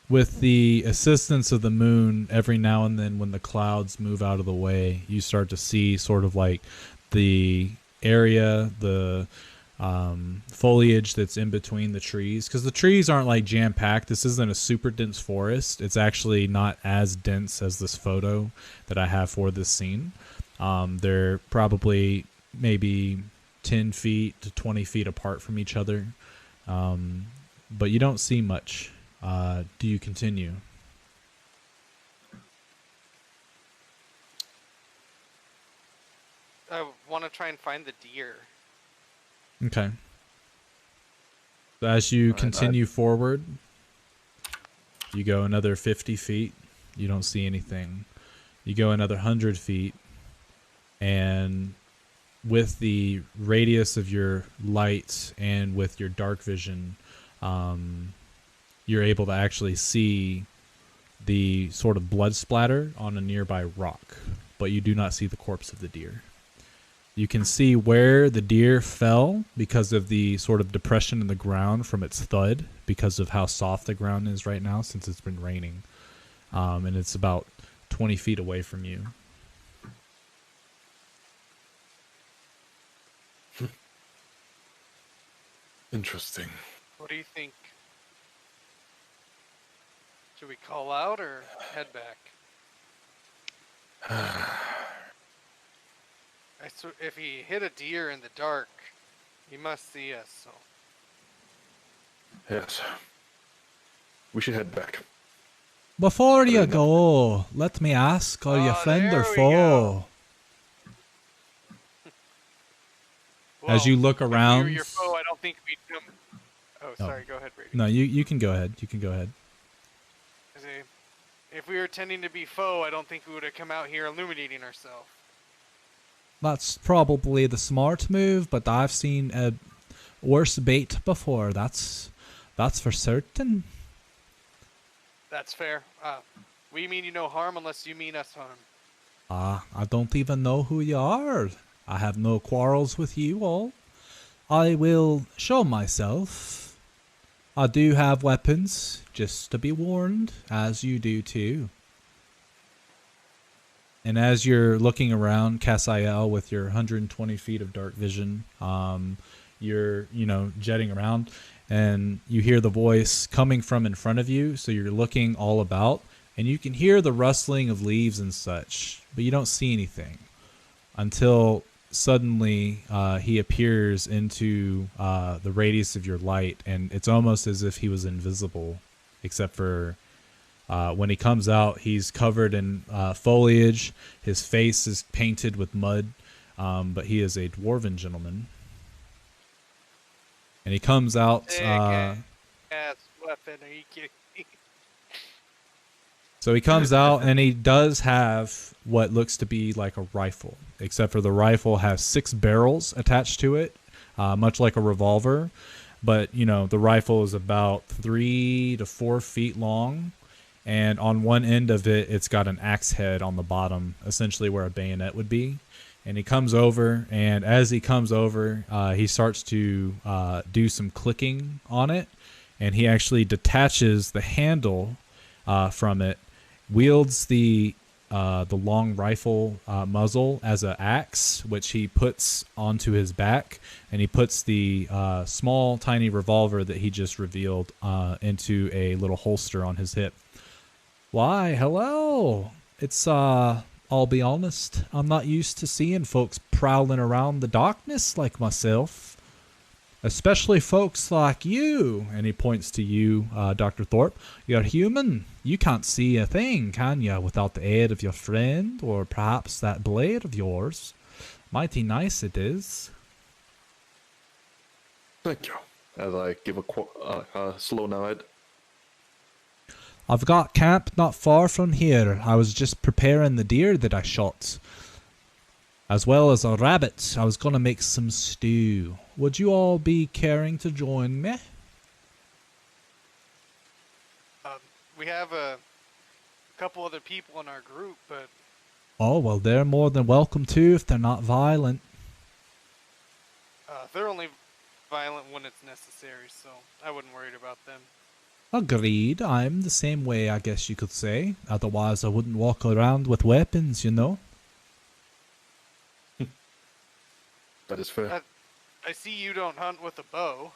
With the assistance of the moon, every now and then when the clouds move out of the way, you start to see sort of like the area, the foliage that's in between the trees. Because the trees aren't like jam-packed. This isn't a super dense forest. It's actually not as dense as this photo that I have for this scene. They're probably maybe 10 feet to 20 feet apart from each other. But you don't see much. Do you continue? I want to try and find the deer. Okay. So as you continue forward, you go another 50 feet. You don't see anything. You go another 100 feet. And with the radius of your light and with your dark vision, you're able to actually see the sort of blood splatter on a nearby rock, but you do not see the corpse of the deer. You can see where the deer fell because of the sort of depression in the ground from its thud, because of how soft the ground is right now since it's been raining. And it's about 20 feet away from you. Interesting. What do you think? Should we call out or head back? If he hit a deer in the dark, he must see us, so. Yes. We should head back. Before you go, let me ask, are you Oh, friend or there we foe? As Well, you look if we were around, your foe, I don't think we'd come. Oh. sorry. Go ahead, Brady. No, you can go ahead. You can go ahead. I say, if we were tending to be foe, I don't think we would have come out here illuminating ourselves. That's probably the smart move, but I've seen a worse bait before. That's for certain. That's fair. We mean you no harm unless you mean us harm. I don't even know who you are. I have no quarrels with you all. I will show myself. I do have weapons, just to be warned, as you do too. And as you're looking around, Cassiel, with your 120 feet of dark vision, you're, jetting around, and you hear the voice coming from in front of you, so you're looking all about, and you can hear the rustling of leaves and such, but you don't see anything until suddenly he appears into the radius of your light, and it's almost as if he was invisible, except for when he comes out, he's covered in foliage. His face is painted with mud, but he is a dwarven gentleman. And he comes out. Ass weapon, are you kidding me? So he comes out, and he does have what looks to be like a rifle, except for the rifle has 6 barrels attached to it, much like a revolver. But, the rifle is about 3 to 4 feet long. And on one end of it, it's got an axe head on the bottom, essentially where a bayonet would be. And he comes over, and as he comes over, he starts to do some clicking on it. And he actually detaches the handle from it, wields the long rifle muzzle as an axe, which he puts onto his back, and he puts the small, tiny revolver that he just revealed into a little holster on his hip. Why, hello. It's, I'll be honest, I'm not used to seeing folks prowling around the darkness like myself. Especially folks like you. And he points to you, Dr. Thorpe. You're human. You can't see a thing, can you, without the aid of your friend, or perhaps that blade of yours. Mighty nice it is. Thank you. As I give a slow nod. I've got camp not far from here. I was just preparing the deer that I shot. As well as a rabbit. I was going to make some stew. Would you all be caring to join me? We have a couple other people in our group, but... Oh, well, they're more than welcome to if they're not violent. They're only violent when it's necessary, so I wouldn't worry about them. Agreed. I'm the same way, I guess you could say. Otherwise, I wouldn't walk around with weapons, you know? That is fair. I see you don't hunt with a bow.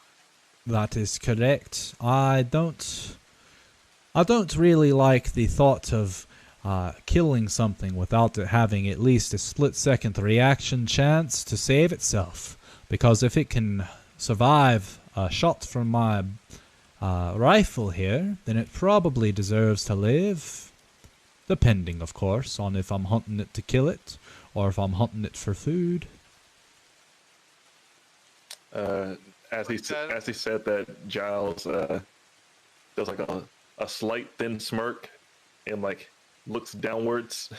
That is correct. I don't really like the thought of killing something without it having at least a split-second reaction chance to save itself. Because if it can survive a shot from my rifle here, then it probably deserves to live. Depending, of course, on if I'm hunting it to kill it, or if I'm hunting it for food. As he said that, Giles does like a slight thin smirk and like looks downwards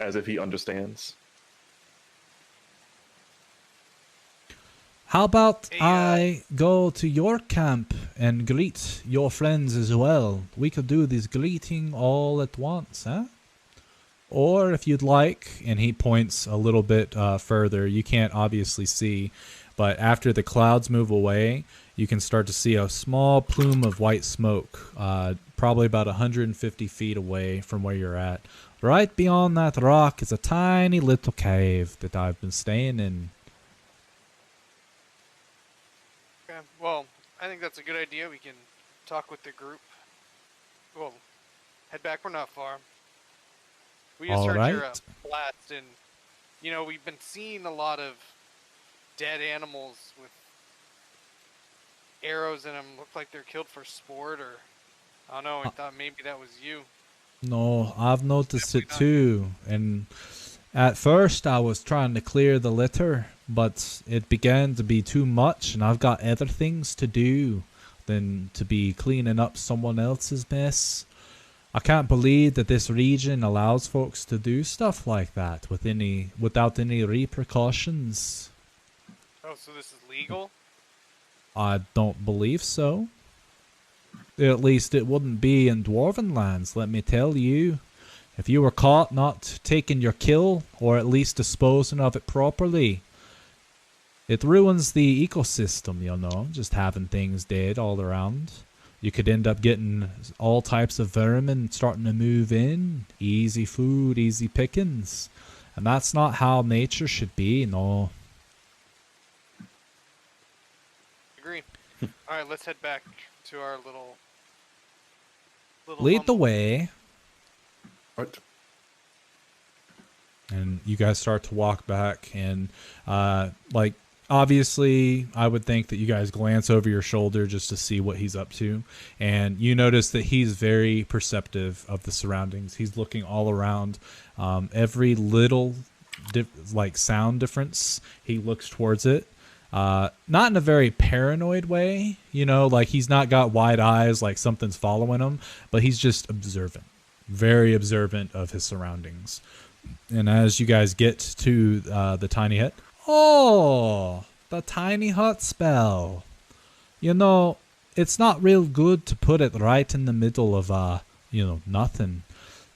as if he understands. How about I go to your camp and greet your friends as well? We could do this greeting all at once, huh? Or if you'd like, and he points a little bit further, you can't obviously see, but after the clouds move away, you can start to see a small plume of white smoke, probably about 150 feet away from where you're at. Right beyond that rock is a tiny little cave that I've been staying in. Okay, well, I think that's a good idea. We can talk with the group. Well, head back. We're not far. We just heard your blast, and we've been seeing a lot of dead animals with arrows in them. Look like they're killed for sport, or I don't know. I thought maybe that was you. No, I've noticed it too. And at first I was trying to clear the litter, but it began to be too much, and I've got other things to do than to be cleaning up someone else's mess. I can't believe that this region allows folks to do stuff like that without any repercussions. Oh, so this is legal? I don't believe so. At least it wouldn't be in Dwarven lands, let me tell you. If you were caught not taking your kill, or at least disposing of it properly, it ruins the ecosystem, you know, just having things dead all around. You could end up getting all types of vermin starting to move in. Easy food, easy pickings. And that's not how nature should be, no. Agree. Alright, let's head back to our little Lead the way. Right. And you guys start to walk back, and like, obviously I would think that you guys glance over your shoulder just to see what he's up to, and you notice that he's very perceptive of the surroundings. He's looking all around. Every little like sound difference, he looks towards it. Not in a very paranoid way, you know, like he's not got wide eyes like something's following him, but he's just observant, very observant of his surroundings. And as you guys get to the tiny hut, oh, the tiny hut spell. You know, it's not real good to put it right in the middle of, you know, nothing.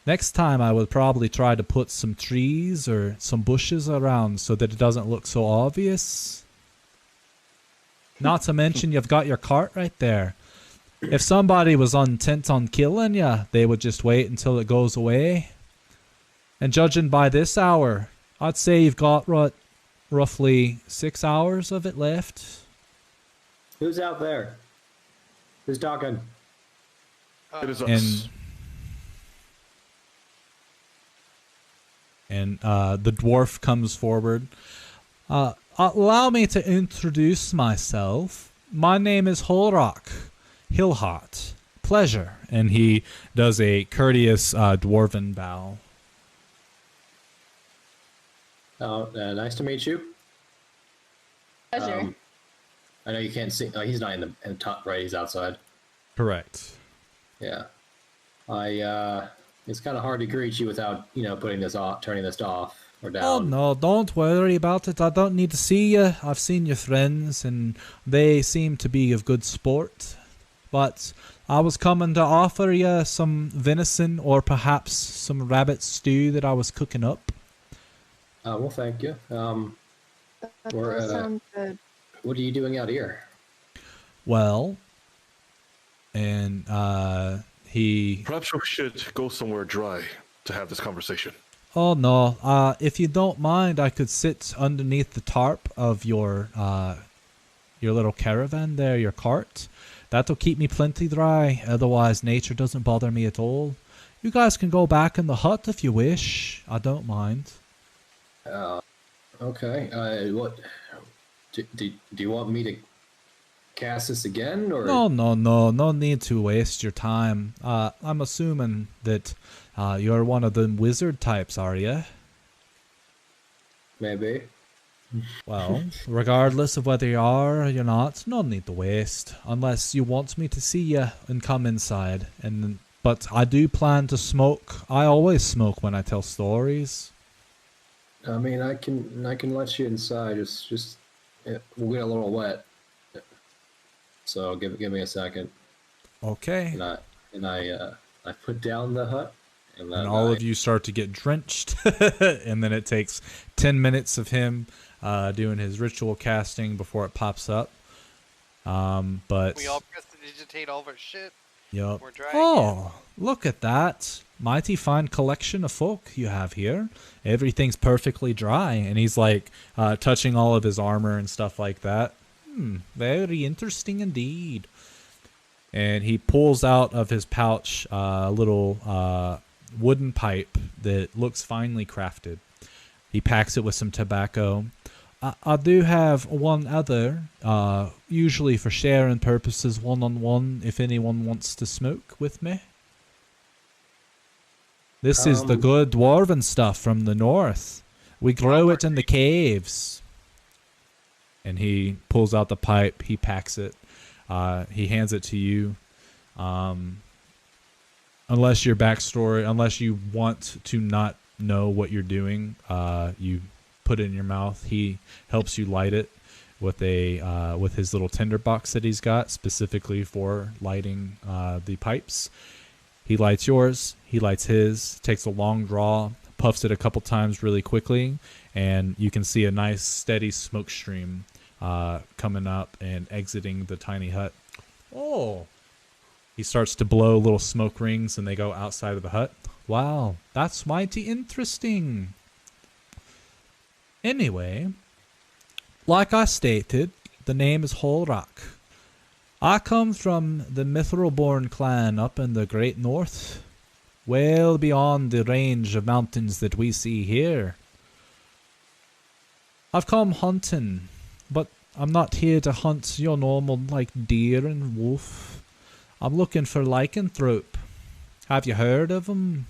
Next time I would probably try to put some trees or some bushes around so that it doesn't look so obvious. Not to mention you've got your cart right there. If somebody was intent on killing you, they would just wait until it goes away. And judging by this hour, I'd say you've got roughly 6 hours of it left. Who's out there? Who's talking? It is us. And the dwarf comes forward. Allow me to introduce myself. My name is Holrock Hillhot. Pleasure. And he does a courteous dwarven bow. Oh, nice to meet you. Pleasure. I know you can't see. Oh, he's not in the top, right? He's outside. Correct. Yeah. It's kind of hard to greet you without, you know, putting this off, turning this off or down. Oh, no, don't worry about it. I don't need to see you. I've seen your friends, and they seem to be of good sport. But I was coming to offer you some venison or perhaps some rabbit stew that I was cooking up. Well, thank you. That does sound good. What are you doing out here? Well, and he... Perhaps we should go somewhere dry to have this conversation. Oh, no. If you don't mind, I could sit underneath the tarp of your little caravan there, your cart. That'll keep me plenty dry. Otherwise, nature doesn't bother me at all. You guys can go back in the hut if you wish. I don't mind. Okay. What? Do you want me to cast this again, or? No need to waste your time. I'm assuming that you're one of the wizard types, are you? Maybe. Well, regardless of whether you are or you're not, no need to waste. Unless you want me to see you and come inside. But I do plan to smoke. I always smoke when I tell stories. I mean, I can let you inside. Just we'll get a little wet. So give me a second. Okay. And I put down the hut. And all of you start to get drenched. And then it takes 10 minutes of him doing his ritual casting before it pops up. But we all prestidigitate all of our shit. Yep. We're dry Oh, look at that. Mighty fine collection of folk you have here. Everything's perfectly dry. And he's like touching all of his armor and stuff like that. Very interesting indeed. And he pulls out of his pouch a little wooden pipe that looks finely crafted. He packs it with some tobacco. I do have one other, usually for sharing purposes, one-on-one, if anyone wants to smoke with me. This is the good dwarven stuff from the north. We grow it in the caves. And he pulls out the pipe, he packs it. He hands it to you. Unless your backstory, unless you want to not know what you're doing, you put it in your mouth. He helps you light it with his little tinderbox that he's got specifically for lighting the pipes. He lights yours. He lights his. Takes a long draw, puffs it a couple times really quickly, and you can see a nice steady smoke stream coming up and exiting the tiny hut. Oh. He starts to blow little smoke rings, and they go outside of the hut. Wow, that's mighty interesting. Anyway, like I stated, the name is Holrock. I come from the Mithril-born clan up in the Great North, well beyond the range of mountains that we see here. I've come hunting, but I'm not here to hunt your normal, like, deer and wolf. I'm looking for lycanthrope. Have you heard of them?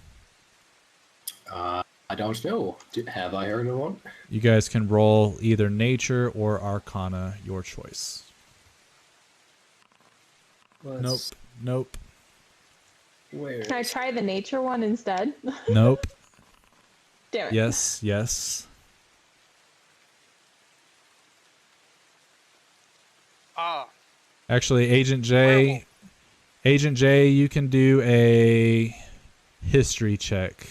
I don't know. Have I heard of one? You guys can roll either nature or arcana, your choice. Nope. Where? Can I try the nature one instead? Nope. Damn it. Yes. Actually, Agent J, you can do a history check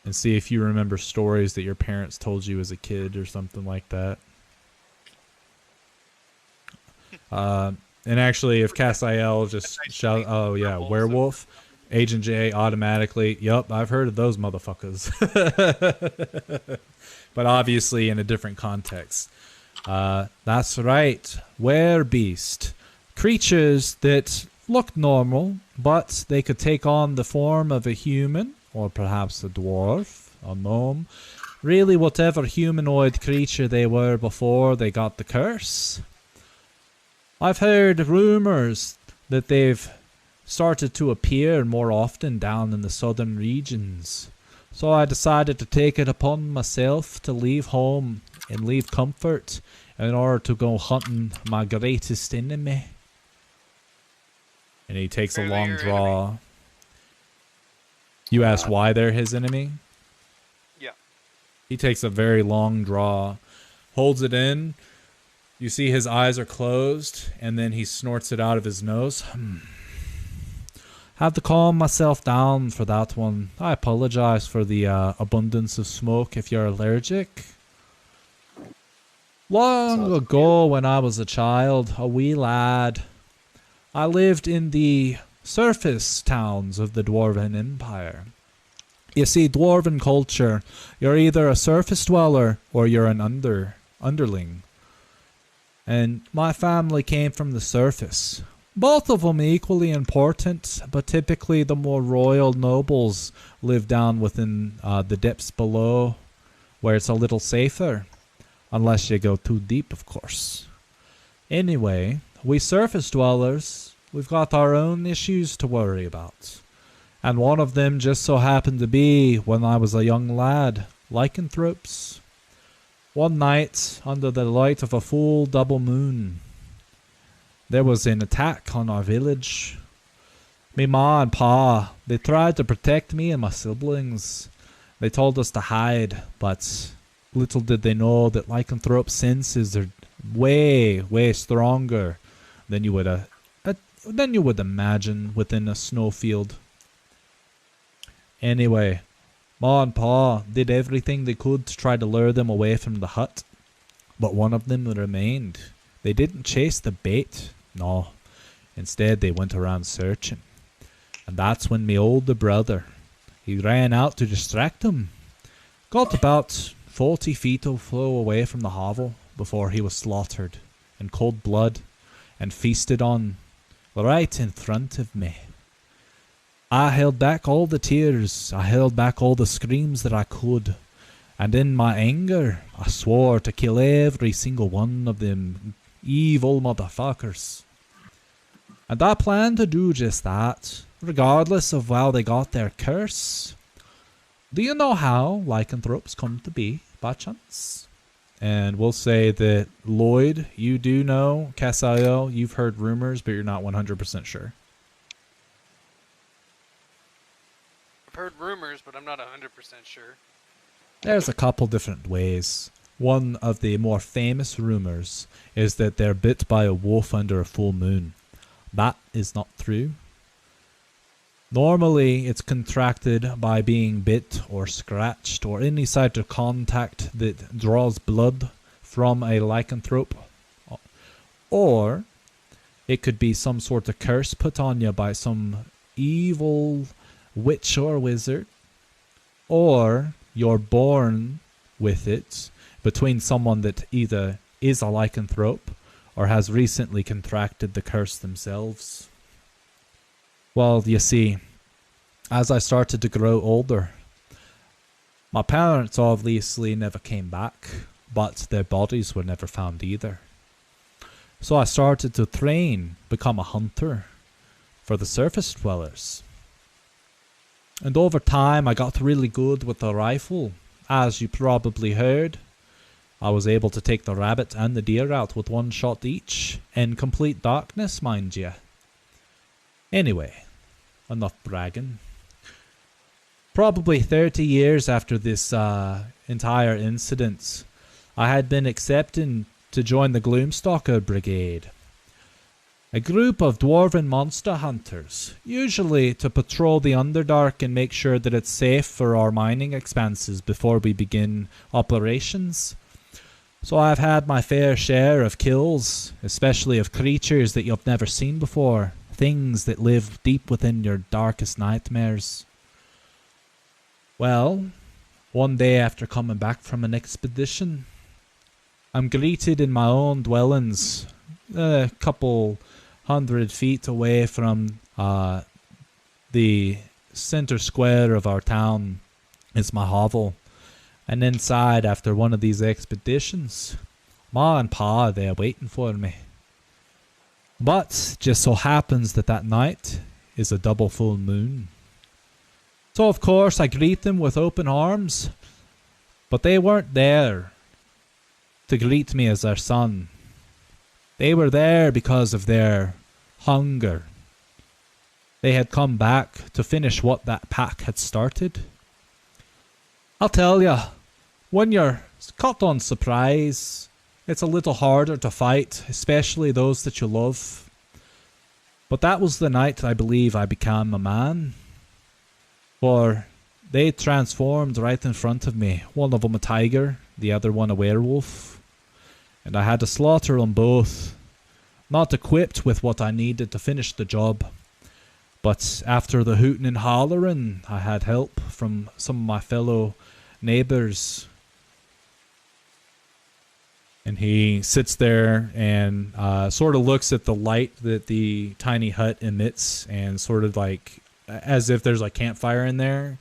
and see if you remember stories that your parents told you as a kid or something like that. And actually, if Cassiel just shout, "Oh yeah, werewolf," Agent J automatically, "Yup, I've heard of those motherfuckers." But obviously in a different context. That's right, werebeast. Creatures that look normal, but they could take on the form of a human, or perhaps a dwarf, a gnome. Really, whatever humanoid creature they were before they got the curse. I've heard rumors that they've started to appear more often down in the southern regions. So I decided to take it upon myself to leave home and leave comfort in order to go hunting my greatest enemy. And he takes a long draw. You asked why they're his enemy? Yeah. He takes a very long draw, holds it in. You see his eyes are closed, and then he snorts it out of his nose. Have to calm myself down for that one. I apologize for the abundance of smoke if you're allergic. Long ago, when I was a child, a wee lad, I lived in the surface towns of the Dwarven Empire. You see, Dwarven culture, you're either a surface dweller or you're an underling. And my family came from the surface. Both of them equally important, but typically the more royal nobles live down within the depths below, where it's a little safer. Unless you go too deep, of course. Anyway, we surface dwellers, we've got our own issues to worry about. And one of them just so happened to be, when I was a young lad, lycanthropes. One night, under the light of a full double moon, there was an attack on our village. Me ma and pa, they tried to protect me and my siblings. They told us to hide, but little did they know that lycanthrope senses are way, way stronger than you would imagine within a snowfield. Anyway, Ma and Pa did everything they could to try to lure them away from the hut, but one of them remained. They didn't chase the bait, no. Instead, they went around searching. And that's when me older brother, he ran out to distract them. Got about 40 feet or so away from the hovel before he was slaughtered in cold blood and feasted on right in front of me. I held back all the tears, I held back all the screams that I could, and in my anger, I swore to kill every single one of them evil motherfuckers. And I planned to do just that, regardless of how they got their curse. Do you know how lycanthropes come to be, by chance? And we'll say that Lloyd, you do know. Cassiel, you've heard rumors, but you're not 100% sure. I've heard rumors, but I'm not 100% sure. There's a couple different ways. One of the more famous rumors is that they're bit by a wolf under a full moon. That is not true. Normally, it's contracted by being bit or scratched or any sort of contact that draws blood from a lycanthrope. Or it could be some sort of curse put on you by some evil witch or wizard. Or you're born with it between someone that either is a lycanthrope or has recently contracted the curse themselves. Well, you see, as I started to grow older, my parents obviously never came back, but their bodies were never found either. So I started to train, become a hunter for the surface dwellers. And over time, I got really good with the rifle. As you probably heard, I was able to take the rabbit and the deer out with one shot each, in complete darkness, mind you. Anyway, enough bragging. Probably 30 years after this entire incident, I had been accepted to join the Gloomstalker Brigade. A group of dwarven monster hunters, usually to patrol the Underdark and make sure that it's safe for our mining expenses before we begin operations. So I've had my fair share of kills, especially of creatures that you've never seen before, things that live deep within your darkest nightmares. Well, one day after coming back from an expedition, I'm greeted in my own dwellings, a couple 100 feet away from the center square of our town is my hovel. And inside, after one of these expeditions, Ma and Pa are there waiting for me. But just so happens that that night is a double full moon. So of course I greet them with open arms, but they weren't there to greet me as their son. They were there because of their hunger. They had come back to finish what that pack had started. I'll tell ya, when you're caught on surprise, it's a little harder to fight, especially those that you love. But that was the night I believe I became a man. For they transformed right in front of me. One of them a tiger, the other one a werewolf. And I had to slaughter them both. Not equipped with what I needed to finish the job. But after the hooting and hollering, I had help from some of my fellow neighbors. And he sits there and sort of looks at the light that the tiny hut emits and sort of like as if there's a campfire in there.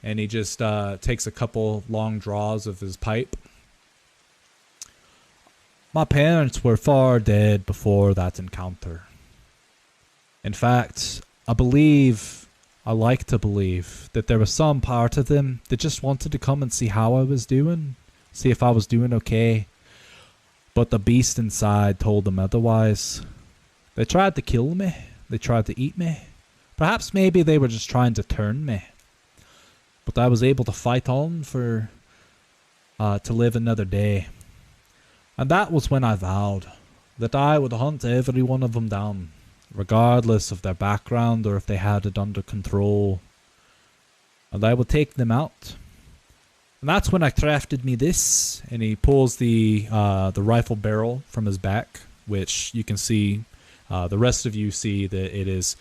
And he just takes a couple long draws of his pipe. My parents were far dead before that encounter. In fact, I like to believe that there was some part of them that just wanted to come and see how I was doing, see if I was doing okay. But the beast inside told them otherwise. They tried to kill me. They tried to eat me. Perhaps maybe they were just trying to turn me. But I was able to fight on to live another day. And that was when I vowed that I would hunt every one of them down, regardless of their background or if they had it under control. And I would take them out. And that's when I crafted me this. And he pulls the rifle barrel from his back, which you can see. The rest of you see that it is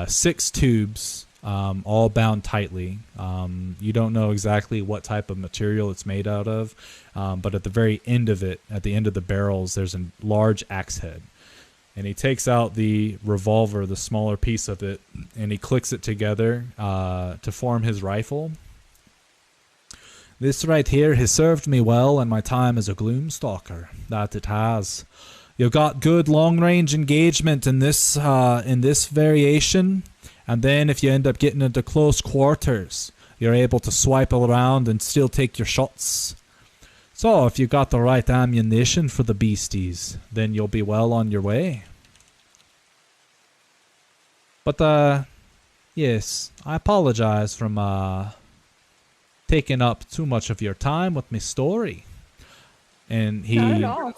6 tubes, all bound tightly. You don't know exactly what type of material it's made out of, but at the very end of it, at the end of the barrels, there's a large axe head. And he takes out the revolver, the smaller piece of it, and he clicks it together to form his rifle. This right here has served me well in my time as a Gloomstalker, that it has. You've got good long-range engagement in this variation, and then if you end up getting into close quarters, you're able to swipe around and still take your shots. So, if you got the right ammunition for the beasties, then you'll be well on your way. But, yes, I apologize from, taking up too much of your time with my story. And Not at all.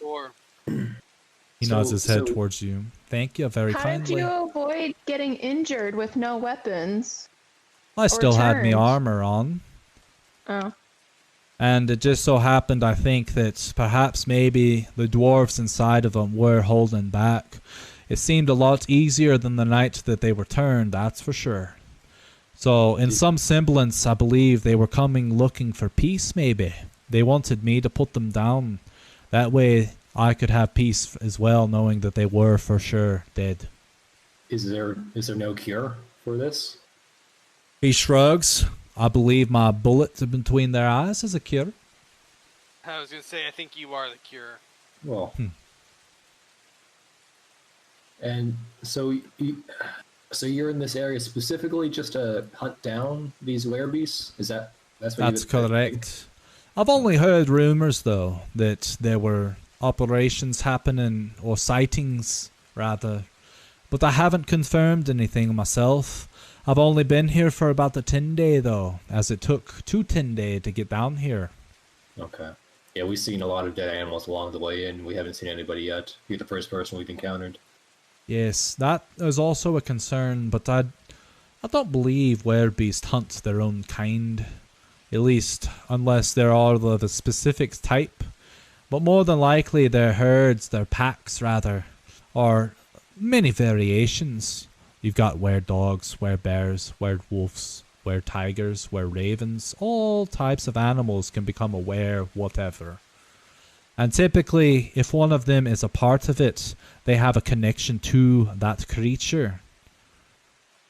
Or he nods his head towards you. Thank you very How kindly. did you avoid getting injured with no weapons? I still had my turns? armor on. Oh. And it just so happened, I think, that perhaps maybe the dwarves inside of them were holding back. It seemed a lot easier than the night that they were turned, that's for sure. So, in some semblance, I believe they were coming looking for peace, maybe. They wanted me to put them down. That way, I could have peace as well, knowing that they were for sure dead. Is there no cure for this? He shrugs. I believe my bullet between their eyes is a cure. I was gonna say, I think you are the cure. Well, and so you're in this area specifically just to hunt down these werebeasts? That's correct. I've only heard rumors though that there were operations happening or sightings rather, but I haven't confirmed anything myself. I've only been here for about the 10 day though, as it took 10 days to get down here. Okay. Yeah, we've seen a lot of dead animals along the way, and we haven't seen anybody yet. You're the first person we've encountered. Yes, that is also a concern, but I don't believe werebeasts hunt their own kind. At least, unless they are of a specific type. But more than likely, their herds, their packs rather, are many variations. You've got were-dogs, were-bears, were-wolves, were-tigers, were-ravens. All types of animals can become a were-whatever. And typically, if one of them is a part of it, they have a connection to that creature.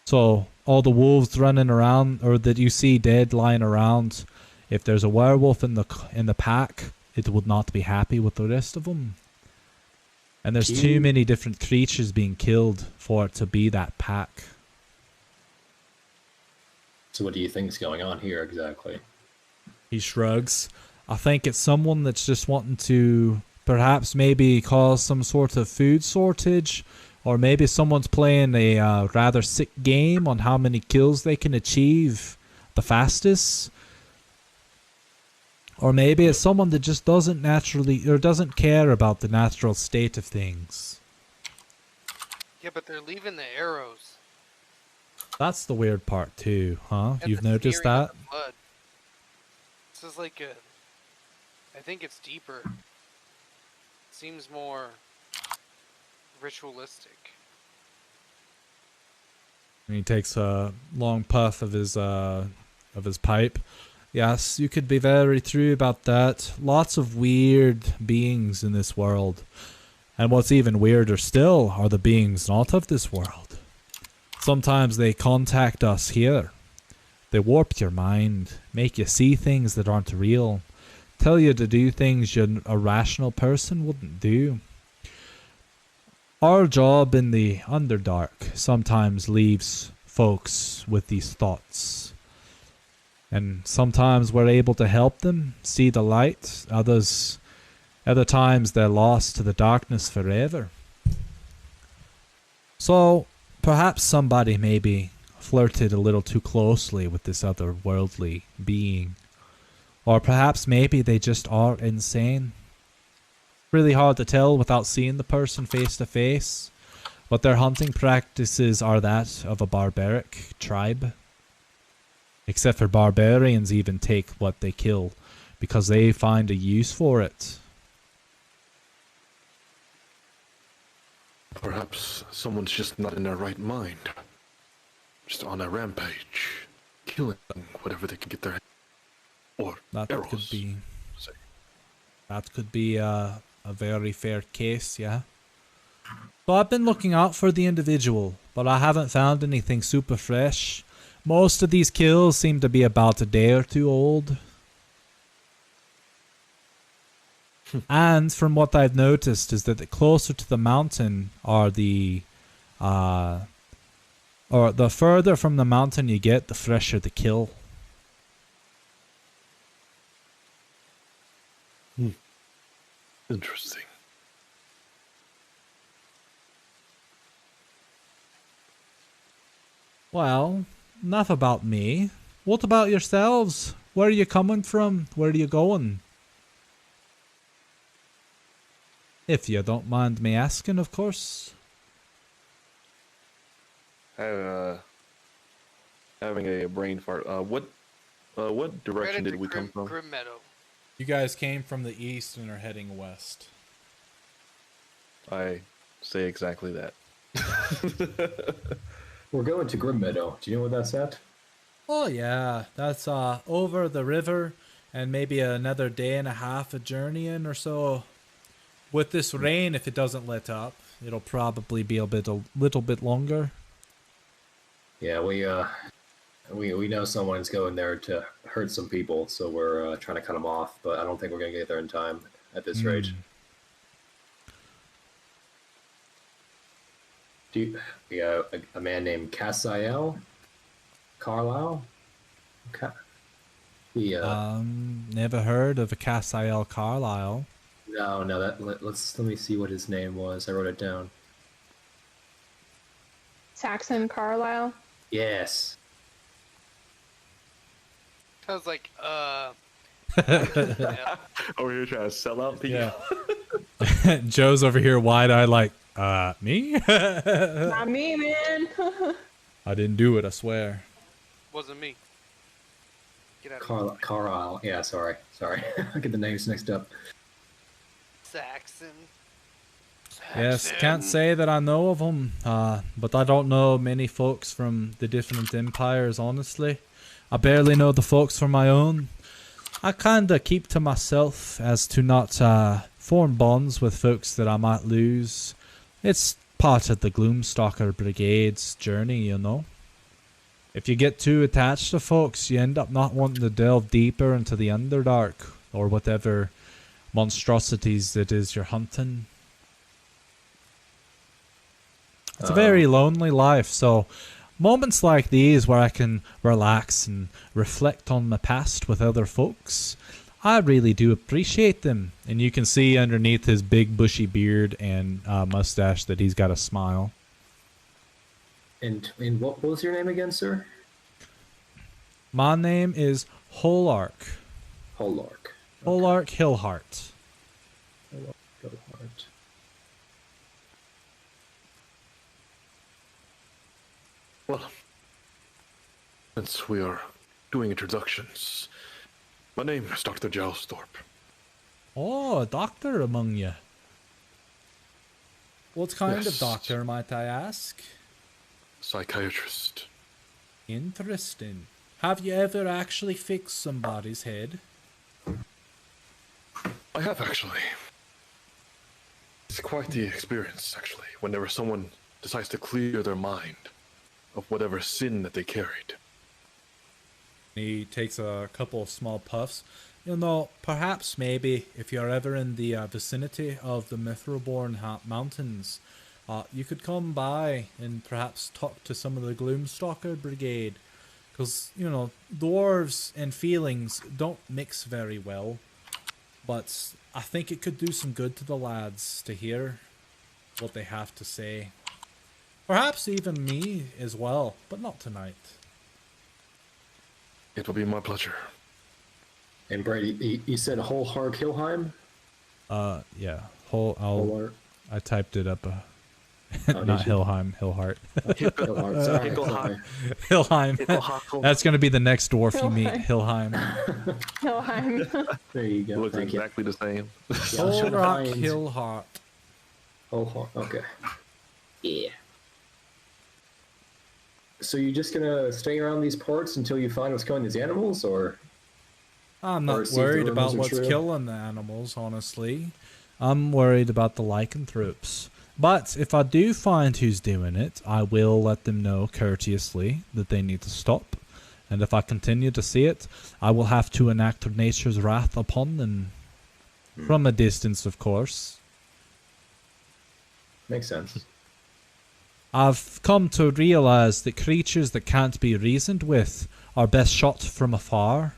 So, all the wolves running around, or that you see dead lying around, if there's a werewolf in the pack, it would not be happy with the rest of them. And there's too many different creatures being killed for it to be that pack. So what do you think is going on here exactly? He shrugs. I think it's someone that's just wanting to perhaps maybe cause some sort of food shortage, or maybe someone's playing a rather sick game on how many kills they can achieve the fastest. Or maybe it's someone that just doesn't care about the natural state of things. Yeah, but they're leaving the arrows. That's the weird part too, huh? And You've the noticed smearing that? of the blood. This is like I think it's deeper. Seems more ritualistic. And he takes a long puff of his pipe. Yes, you could be very true about that. Lots of weird beings in this world. And what's even weirder still are the beings not of this world. Sometimes they contact us here. They warp your mind, make you see things that aren't real, tell you to do things a rational person wouldn't do. Our job in the Underdark sometimes leaves folks with these thoughts. And sometimes we're able to help them see the light. Other times they're lost to the darkness forever. So, perhaps somebody maybe flirted a little too closely with this otherworldly being. Or perhaps maybe they just are insane. Really hard to tell without seeing the person face to face. But their hunting practices are that of a barbaric tribe. Except for barbarians even take what they kill because they find a use for it. Perhaps someone's just not in their right mind. Just on a rampage, killing whatever they can get their head. Or that arrows. That could be a very fair case, yeah. So I've been looking out for the individual, but I haven't found anything super fresh. Most of these kills seem to be about a day or two old. And from what I've noticed is that the closer to the mountain are or the further from the mountain you get, the fresher the kill. Interesting. Well, enough about me. What about yourselves? Where are you coming from? Where are you going? If you don't mind me asking, of course. Having a brain fart. What direction did we come from? Grim Meadow. You guys came from the east and are heading west. I say exactly that. We're going to Grim Meadow. Do you know where that's at? Oh yeah, that's over the river and maybe another day and a half of journeying or so. With this rain, if it doesn't let up, it'll probably be a little bit longer. Yeah, we know someone's going there to hurt some people, so we're trying to cut them off. But I don't think we're gonna get there in time at this rate. A man named Cassiel Carlisle. Never heard of a Cassiel Carlisle. No. Let me see what his name was. I wrote it down. Saxon Carlisle. Yes. I was like, Over here trying to sell out people. Yeah. Joe's over here wide-eyed like, me? Not me, man. I didn't do it, I swear. Wasn't me. Get out of here. Carlisle. Yeah, sorry. I get the names mixed up. Saxon. Yes, can't say that I know of them, but I don't know many folks from the different empires, honestly. I barely know the folks from my own. I kinda keep to myself as to not form bonds with folks that I might lose. It's part of the Gloomstalker Brigade's journey, you know. If you get too attached to folks, you end up not wanting to delve deeper into the Underdark, or whatever monstrosities it is you're hunting. It's a very lonely life, so moments like these where I can relax and reflect on my past with other folks, I really do appreciate them. And you can see underneath his big bushy beard and mustache that he's got a smile. And what was your name again, sir? My name is Holark. Holark. Holark Hillheart. Hillheart. Well, since we are doing introductions, my name is Dr. Jowsthorpe. Oh, a doctor among you. What kind of Yes. doctor, might I ask? Psychiatrist. Interesting. Have you ever actually fixed somebody's head? I have actually. It's quite the experience, actually, whenever someone decides to clear their mind of whatever sin that they carried. He takes a couple of small puffs. You know, perhaps maybe if you're ever in the vicinity of the Mithrilborn Mountains, you could come by and perhaps talk to some of the Gloomstalker Brigade. Because, you know, dwarves and feelings don't mix very well. But I think it could do some good to the lads to hear what they have to say. Perhaps even me as well, but not tonight. It will be my pleasure. And Brady, you said Holark Hillheim? Yeah. Holark. I typed it up. Oh, Not did you? Hillheim, Hillheart. Hillheart, sorry. Hillheim. That's going to be the next dwarf you meet, Hillheim. Hillheim. There you go. Looks Thank you. exactly the same. Yeah, I was trying to Holark find- Hillheart. Holark, okay. Yeah. So you're just gonna stay around these parts until you find what's killing these animals, or? I'm Or not see if the worried about rumors are what's true. killing the animals, honestly. I'm worried about the lycanthropes. But if I do find who's doing it, I will let them know courteously that they need to stop. And if I continue to see it, I will have to enact nature's wrath upon them. From a distance, of course. Makes sense. I've come to realize that creatures that can't be reasoned with are best shot from afar.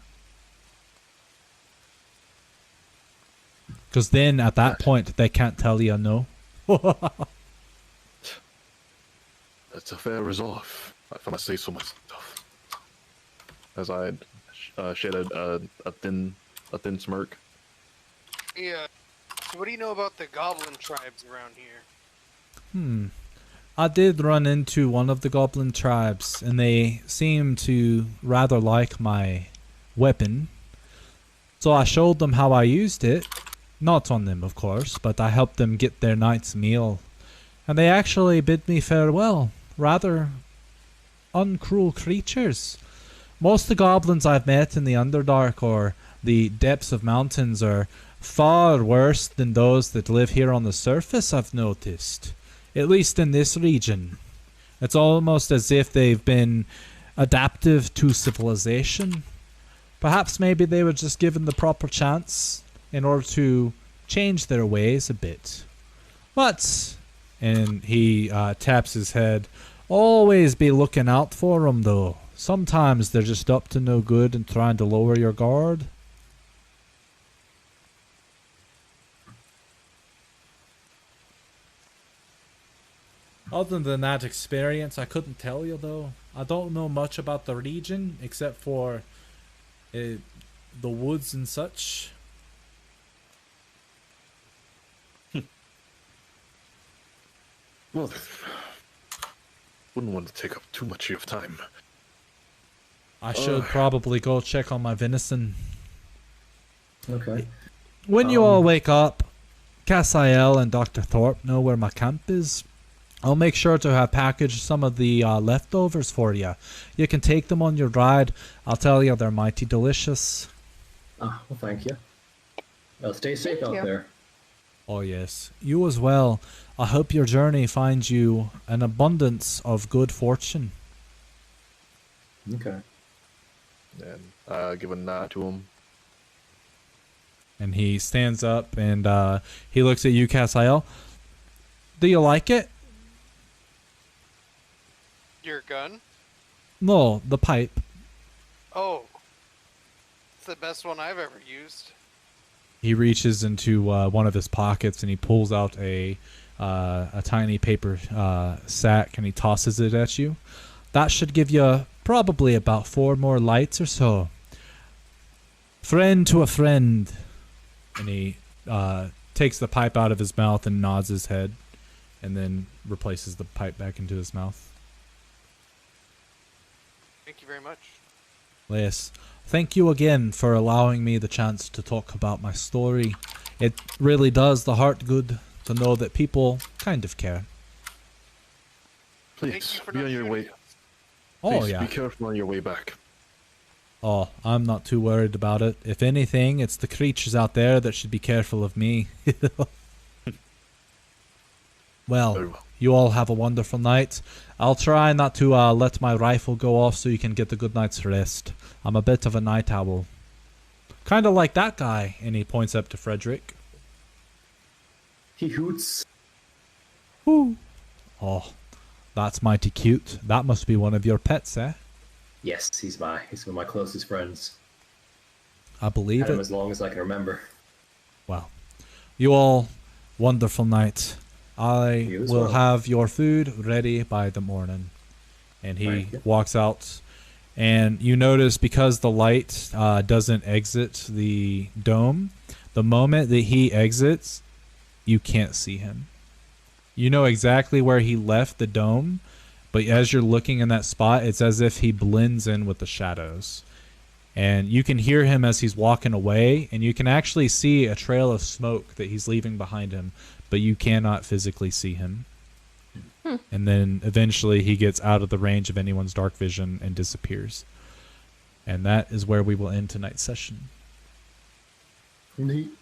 Because then at that point they can't tell you no. That's a fair resolve, if I must say so myself. As I shed a thin smirk. Yeah. So what do you know about the goblin tribes around here? I did run into one of the goblin tribes, and they seemed to rather like my weapon. So I showed them how I used it. Not on them, of course, but I helped them get their night's meal. And they actually bid me farewell. Rather uncruel creatures. Most of the goblins I've met in the Underdark or the depths of mountains are far worse than those that live here on the surface, I've noticed. At least in this region. It's almost as if they've been adaptive to civilization. Perhaps maybe they were just given the proper chance in order to change their ways a bit. But, and he taps his head, always be looking out for them though. Sometimes they're just up to no good and trying to lower your guard. Other than that experience, I couldn't tell you though. I don't know much about the region except for the woods and such. Well, wouldn't want to take up too much of your time. I should probably go check on my venison. Okay. When you all wake up, Cassiel and Dr. Thorpe know where my camp is. I'll make sure to have packaged some of the leftovers for you. You can take them on your ride. I'll tell you, they're mighty delicious. Oh, well, thank you. Well, stay safe Thank out you. there. Oh yes, you as well. I hope your journey finds you an abundance of good fortune. Okay. And give a nod to him. And he stands up and he looks at you, Cassiel. Do you like it? Your gun? No, the pipe. Oh. It's the best one I've ever used. He reaches into one of his pockets and he pulls out a tiny paper sack and he tosses it at you. That should give you probably about 4 more lights or so. Friend to a friend. And he takes the pipe out of his mouth and nods his head and then replaces the pipe back into his mouth. Thank you very much. Yes. Thank you again for allowing me the chance to talk about my story. It really does the heart good to know that people kind of care. Thank Please, you for be not on your shooting way. us. Oh, Please, yeah. be careful on your way back. Oh, I'm not too worried about it. If anything, it's the creatures out there that should be careful of me. Very Well, well. you all have a wonderful night. I'll try not to let my rifle go off so you can get a good night's rest. I'm a bit of a night owl. Kind of like that guy. And he points up to Frederick. He hoots. Woo. Oh, that's mighty cute. That must be one of your pets, eh? Yes, he's one of my closest friends. I believe Had him it. as long as I can remember. Well, you all, wonderful night. I You as will well. have your food ready by the morning. And he Thank you. walks out. And you notice because the light doesn't exit the dome, the moment that he exits, you can't see him. You know exactly where he left the dome, but as you're looking in that spot, it's as if he blends in with the shadows. And you can hear him as he's walking away, and you can actually see a trail of smoke that he's leaving behind him, but you cannot physically see him. And then eventually he gets out of the range of anyone's dark vision and disappears. And that is where we will end tonight's session. Neat.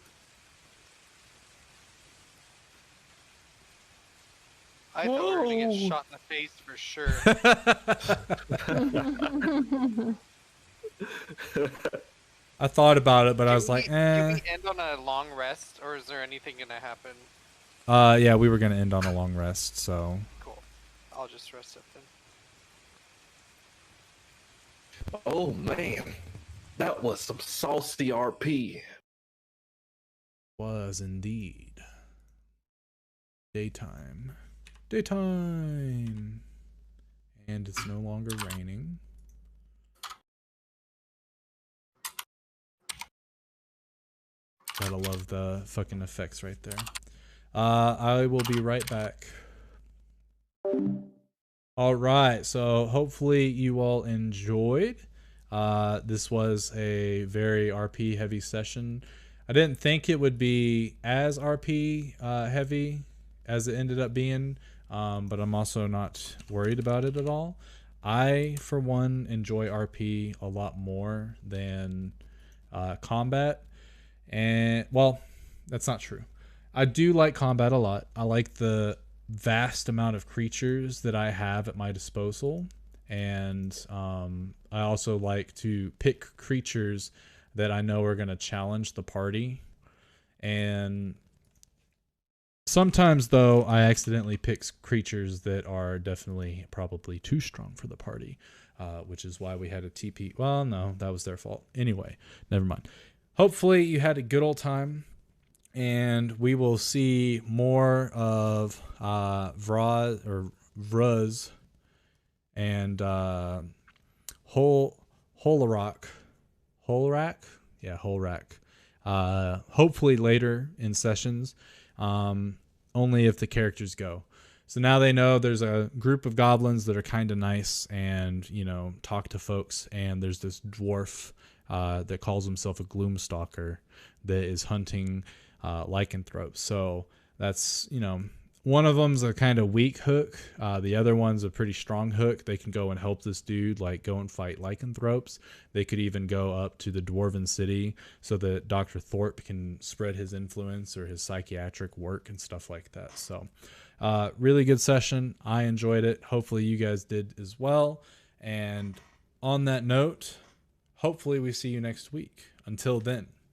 I thought we were gonna get shot in the face for sure. I thought about it, but I was Can like, we end on a long rest, or is there anything gonna happen? Yeah, we were going to end on a long rest, so. Cool. I'll just rest up then. Oh man, that was some saucy RP. Was indeed daytime. Daytime. And it's no longer raining. Gotta love the fucking effects right there. I will be right back. All right, so hopefully you all enjoyed. This was a very RP heavy session. I didn't think it would be as RP heavy as it ended up being, but I'm also not worried about it at all. I, for one, enjoy RP a lot more than combat. And, well, that's not true. I do like combat a lot. I like the vast amount of creatures that I have at my disposal. And I also like to pick creatures that I know are going to challenge the party. And sometimes, though, I accidentally pick creatures that are definitely probably too strong for the party, which is why we had a TP. Well, no, that was their fault. Anyway, never mind. Hopefully you had a good old time, and we will see more of Vruz and Holorak. Yeah, Holrak. Hopefully later in sessions, only if the characters go. So now they know there's a group of goblins that are kind of nice and, you know, talk to folks, and there's this dwarf that calls himself a Gloomstalker that is hunting lycanthropes. So that's, you know, one of them's a kind of weak hook. The other one's a pretty strong hook. They can go and help this dude, like go and fight lycanthropes. They could even go up to the Dwarven City so that Dr. Thorpe can spread his influence or his psychiatric work and stuff like that. So really good session. I enjoyed it. Hopefully you guys did as well. And on that note, hopefully we see you next week. Until then.